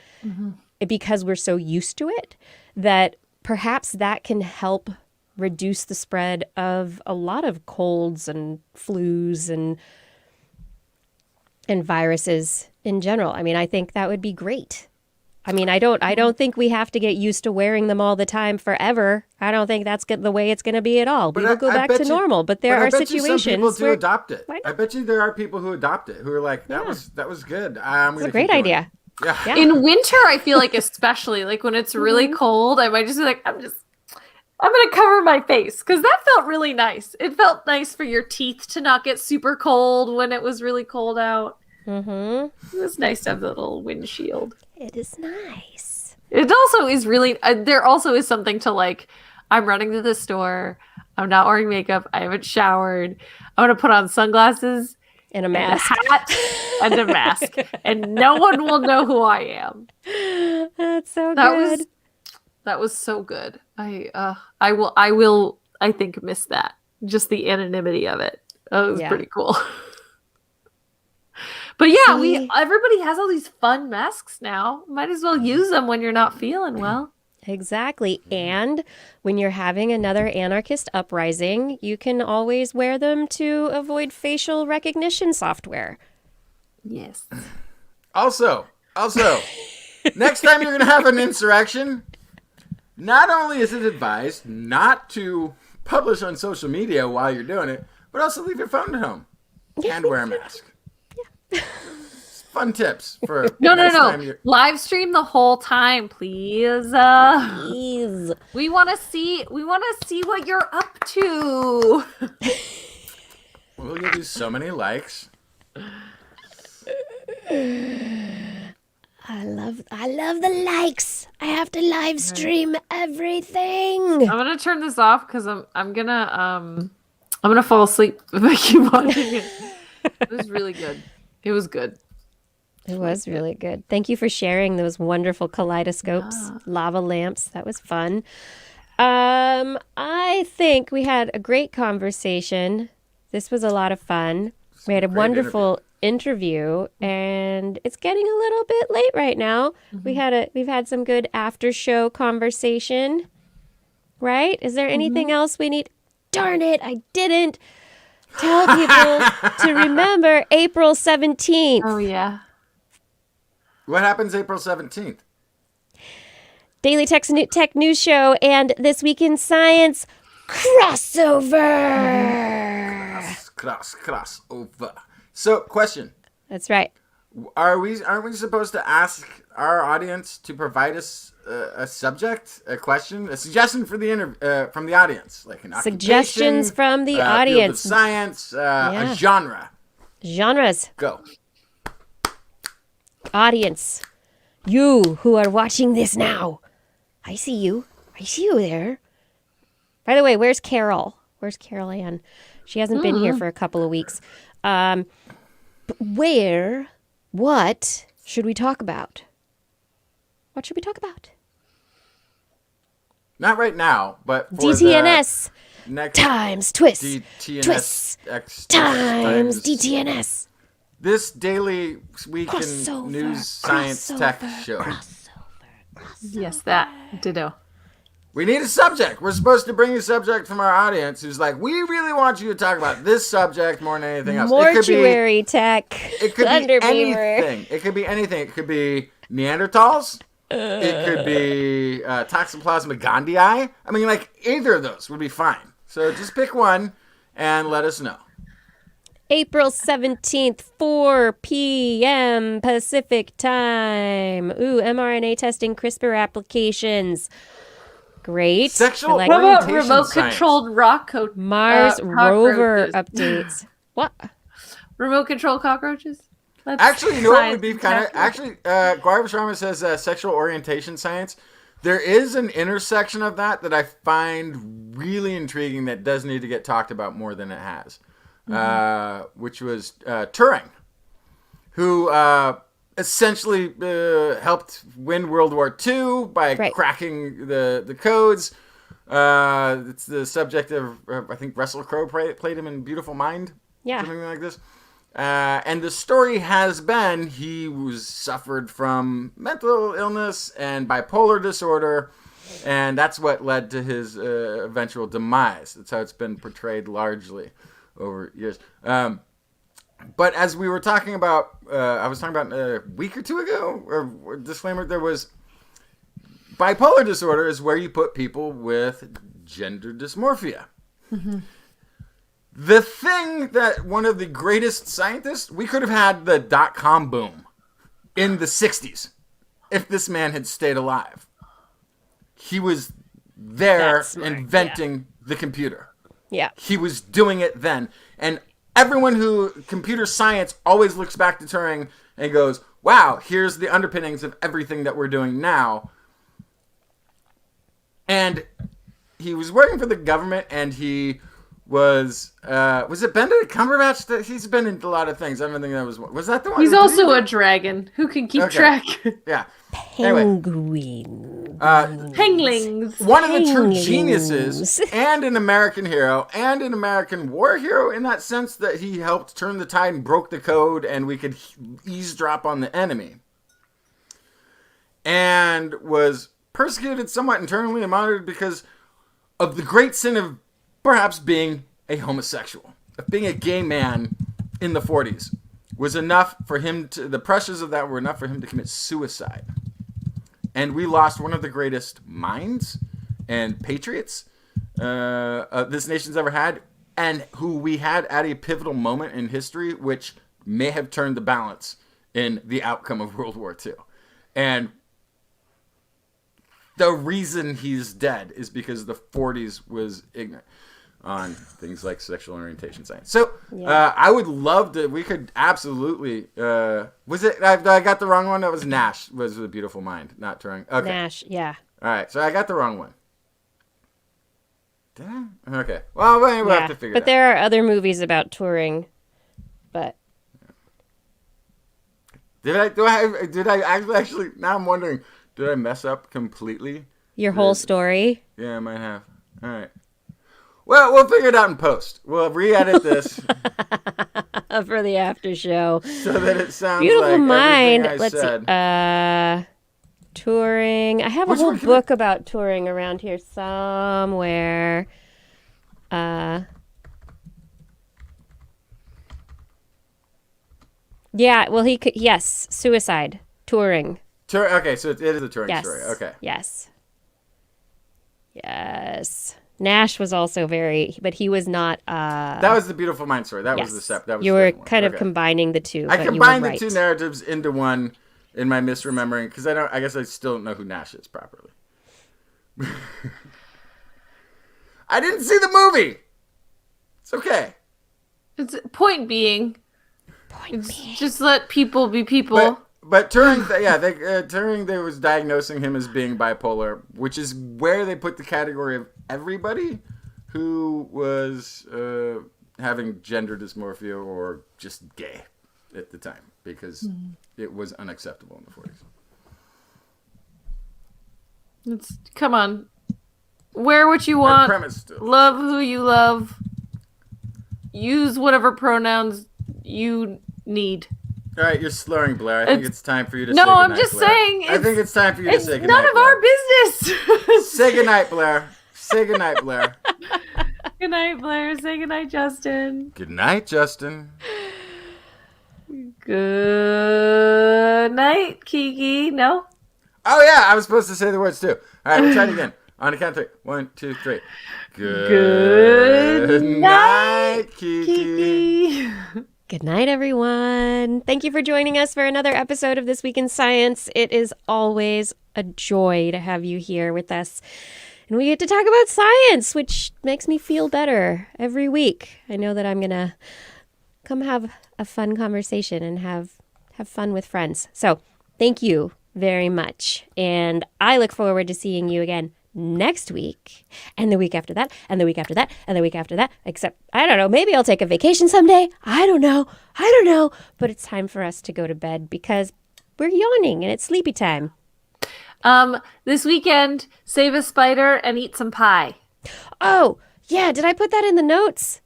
because we're so used to it, that perhaps that can help reduce the spread of a lot of colds and flus and viruses in general. I mean, I think that would be great. I mean, I don't think we have to get used to wearing them all the time forever. I don't think that's the way it's going to be at all. We will go back to normal, but there are situations some people do where adopt it. I bet you there are people who adopt it who are like, that was good. It's a great idea. Yeah. In winter, I feel like especially like when it's really cold, I might just be like, I'm going to cover my face, because that felt really nice. It felt nice for your teeth to not get super cold when it was really cold out. It was nice to have the little windshield. It is nice. It also is really, there also is something to like, I'm running to the store. I'm not wearing makeup. I haven't showered. I'm going to put on sunglasses and a mask. And a hat and a mask. And no one will know who I am. That's so good. That was so good. I will, I think, miss that. Just the anonymity of it. That was pretty cool. But yeah, everybody has all these fun masks now. Might as well use them when you're not feeling well. Exactly. And when you're having another anarchist uprising, you can always wear them to avoid facial recognition software. Yes. Also, next time you're going to have an insurrection, not only is it advised not to publish on social media while you're doing it, but also leave your phone at home and wear a mask. Fun tips for no. Live stream the whole time, please. Please. We want to see what you're up to. We'll give you so many likes. I love the likes. I have to live stream everything. I'm gonna turn this off because I'm gonna fall asleep if I keep watching it. It was really good. It was good. It was really good. Thank you for sharing those wonderful kaleidoscopes, lava lamps. That was fun. I think we had a great conversation. This was a lot of fun. We had a wonderful interview, and it's getting a little bit late right now. We've had some good after show conversation. Right? Is there anything else we need? Darn it, I didn't tell people to remember April 17th. Oh yeah. What happens April 17th? Daily Tech News Show and This Week in Science crossover. Crossover. So, question. That's right. Aren't we supposed to ask our audience to provide us a subject, a question, a suggestion for the from the audience, like an suggestions from the audience, field of science, a genre. Genres. Go. Audience, you who are watching this now, I see you. I see you there. By the way, where's Carol? Where's Carol Ann? She hasn't been here for a couple of weeks. What should we talk about? What should we talk about? Not right now, but for DTNS the next times TWIS. DTNS TWIS X times DTNS. This daily week in Crossover, news, science, tech show. Yes, that. Ditto. We need a subject. We're supposed to bring a subject from our audience who's like, we really want you to talk about this subject more than anything else. Mortuary tech. It could be Thunderbeamer. anything. It could be anything. It could be Neanderthals. It could be Toxoplasma gondii. I mean, like, either of those would be fine. So just pick one and let us know. April 17th, 4 p.m. Pacific time. Ooh, mRNA testing, CRISPR applications. Great. Sexual I What like about orientation remote-controlled Mars rover cockroaches? updates. What? Remote-controlled cockroaches? That's Actually, you know what would be science kind of... tech. Actually, Guava Sharma says sexual orientation science. There is an intersection of that I find really intriguing that does need to get talked about more than it has. Which was Turing, who essentially helped win World War II by cracking the codes. It's the subject of, I think, Russell Crowe played him in Beautiful Mind. Yeah. Something like this. And the story has been he suffered from mental illness and bipolar disorder, and that's what led to his eventual demise. That's how it's been portrayed largely over years. But as we were talking about, I was talking about a week or two ago, or disclaimer, there was bipolar disorder is where you put people with gender dysmorphia. Mm-hmm. The thing that one of the greatest scientists, we could have had the .com boom in the 60s if this man had stayed alive. He was there inventing the computer. Yeah. He was doing it then. And everyone who computer science always looks back to Turing and goes, wow, here's the underpinnings of everything that we're doing now. And he was working for the government, and he was it Benedict Cumberbatch? He's been in a lot of things. I don't think that was that the one? He's also a dragon who can keep track. Yeah. Penguin. Penglings. One of the true geniuses, and an American hero, and an American war hero in that sense that he helped turn the tide and broke the code, and we could eavesdrop on the enemy. And was persecuted somewhat internally and monitored because of the great sin of perhaps being a homosexual. Of being a gay man in the 40s was enough for him to, the pressures of that were enough for him to commit suicide. And we lost one of the greatest minds and patriots this nation's ever had, and who we had at a pivotal moment in history, which may have turned the balance in the outcome of World War II. And the reason he's dead is because the 40s was ignorant on things like sexual orientation science. So I would love to, we could absolutely, was it, I got the wrong one? That was Nash, was The Beautiful Mind, not Turing. Okay. Nash, yeah. All right, so I got the wrong one. Did I? Okay. Well, we'll have to figure it out. But there are other movies about Turing, but. Did I actually, now I'm wondering, did I mess up completely? Your whole story? Yeah, I might have. All right. Well, we'll figure it out in post. We'll re-edit this for the after show. so that it sounds Beautiful like Mind. everything I Let's said. see. Turing. I have a whole book about Turing around here somewhere. Yeah, well, he could. Yes, suicide. Turing. Okay, so it is a Turing Yes. story. Okay. Yes. Yes. Nash was also but he was not. That was the Beautiful Mind story. That was the step. That was you the were second one. kind of Okay. combining the two. I but you were combined the right. two narratives into one in my misremembering because I guess I still don't know who Nash is properly. I didn't see the movie. It's okay. Point being, just let people be people. But Turing, Turing, they was diagnosing him as being bipolar, which is where they put the category of everybody who was having gender dysmorphia or just gay at the time, because it was unacceptable in the 40s. Come on. Wear what you Our want. premise still. Love who you love. Use whatever pronouns you need. All right, you're slurring, Blair. I think it's time for you to say No, goodnight, I'm just Blair. saying. I think it's time for you to It's say goodnight, none of Blair. our business. Say goodnight, Blair. Say goodnight, Blair. Good night, Blair. Say good night, Justin. Good night, Justin. Good night, Kiki. No? Oh, yeah, I was supposed to say the words, too. All right, we'll try it again. On the count of 3. 1, 2, 3. Good night, Kiki. Good night, everyone. Thank you for joining us for another episode of This Week in Science. It is always a joy to have you here with us. And we get to talk about science, which makes me feel better every week. I know that I'm going to come have a fun conversation and have fun with friends. So thank you very much. And I look forward to seeing you again next week and the week after that and the week after that and the week after that. Except, I don't know, maybe I'll take a vacation someday. I don't know. But it's time for us to go to bed because we're yawning and it's sleepy time. This weekend, save a spider and eat some pie. Oh, yeah. Did I put that in the notes?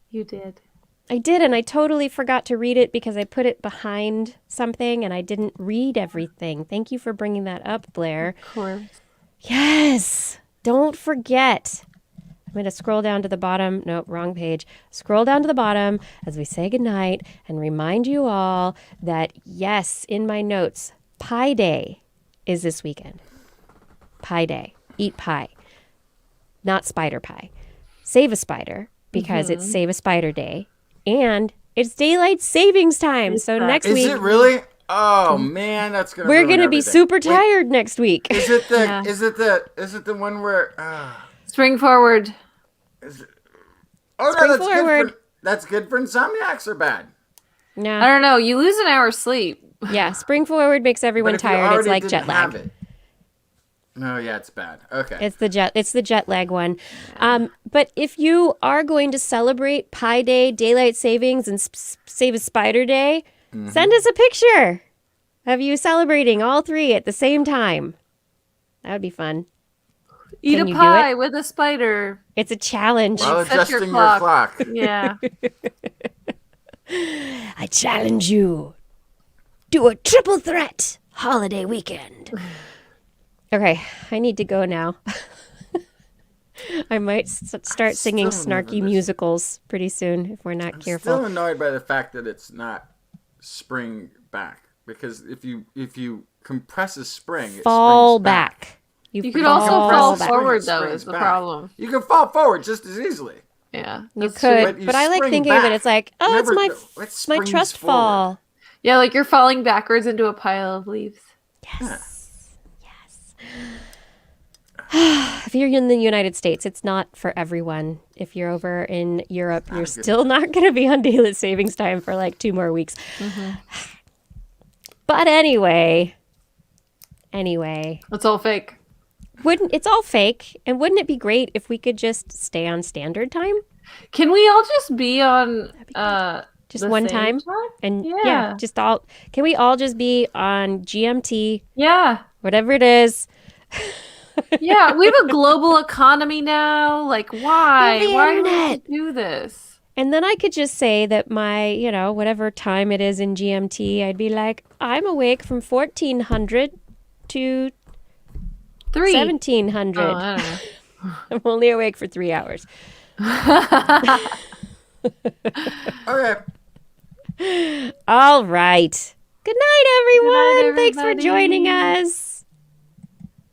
You did. I did, and I totally forgot to read it because I put it behind something and I didn't read everything. Thank you for bringing that up, Blair. Of course. Yes. Don't forget. I'm going to scroll down to the bottom. Nope, wrong page. Scroll down to the bottom as we say goodnight and remind you all that, yes, in my notes, Pie Day is this weekend. Pie Day. Eat pie. Not spider pie. Save a spider because it's Save a Spider Day. And it's daylight savings time. So next week. Is it really? Oh man, that's gonna. We're gonna be everything. super tired next week. Is it the? Yeah. Is it the one where? Spring forward. Oh Spring no, that's forward. good. That's good for insomniacs or bad. I No. don't know. You lose an hour's sleep. Yeah, spring forward makes everyone But if you tired. It's already like didn't jet have lag. it- No, yeah, it's bad. Okay. It's the jet lag one. But if you are going to celebrate Pi Day, daylight savings, and Save a Spider Day, send us a picture of you celebrating all three at the same time. That would be fun. Eat Can a you do pie it? with a spider. It's a challenge. While Set your adjusting your clock. Yeah. I challenge you. Do a triple threat holiday weekend. Okay, I need to go now. I might start singing still remember snarky this. musicals pretty soon if we're not careful. Still annoyed by the fact that it's not spring back because if you compress a spring, it Fall springs back. You could also fall fall back. forward, It though, springs is the back. problem. You can fall forward just as easily. Yeah. You that's true. could, But you but I like spring thinking of it. back. It's like, oh, Never- it it's my springs trust forward. fall. Yeah, like you're falling backwards into a pile of leaves. If you're in the United States, it's not for everyone. If you're over in Europe, you're still not going to be on daylight savings time for like 2 more weeks. But anyway, It's all fake. it's all fake, and wouldn't it be great if we could just stay on standard time? Can we all just be on Just the one same time? And yeah, Yeah. just all. Can we all just be on GMT, Yeah. whatever it is? Yeah. We have a global economy now. Like, why? We have the Why do we internet. have to do this? And then I could just say that my, whatever time it is in GMT, I'd be like, I'm awake from 1400 to 1700. Oh, I don't know. I'm only awake for 3 hours. Okay. All right. Good night, everyone. Good night, Thanks for everybody. joining us.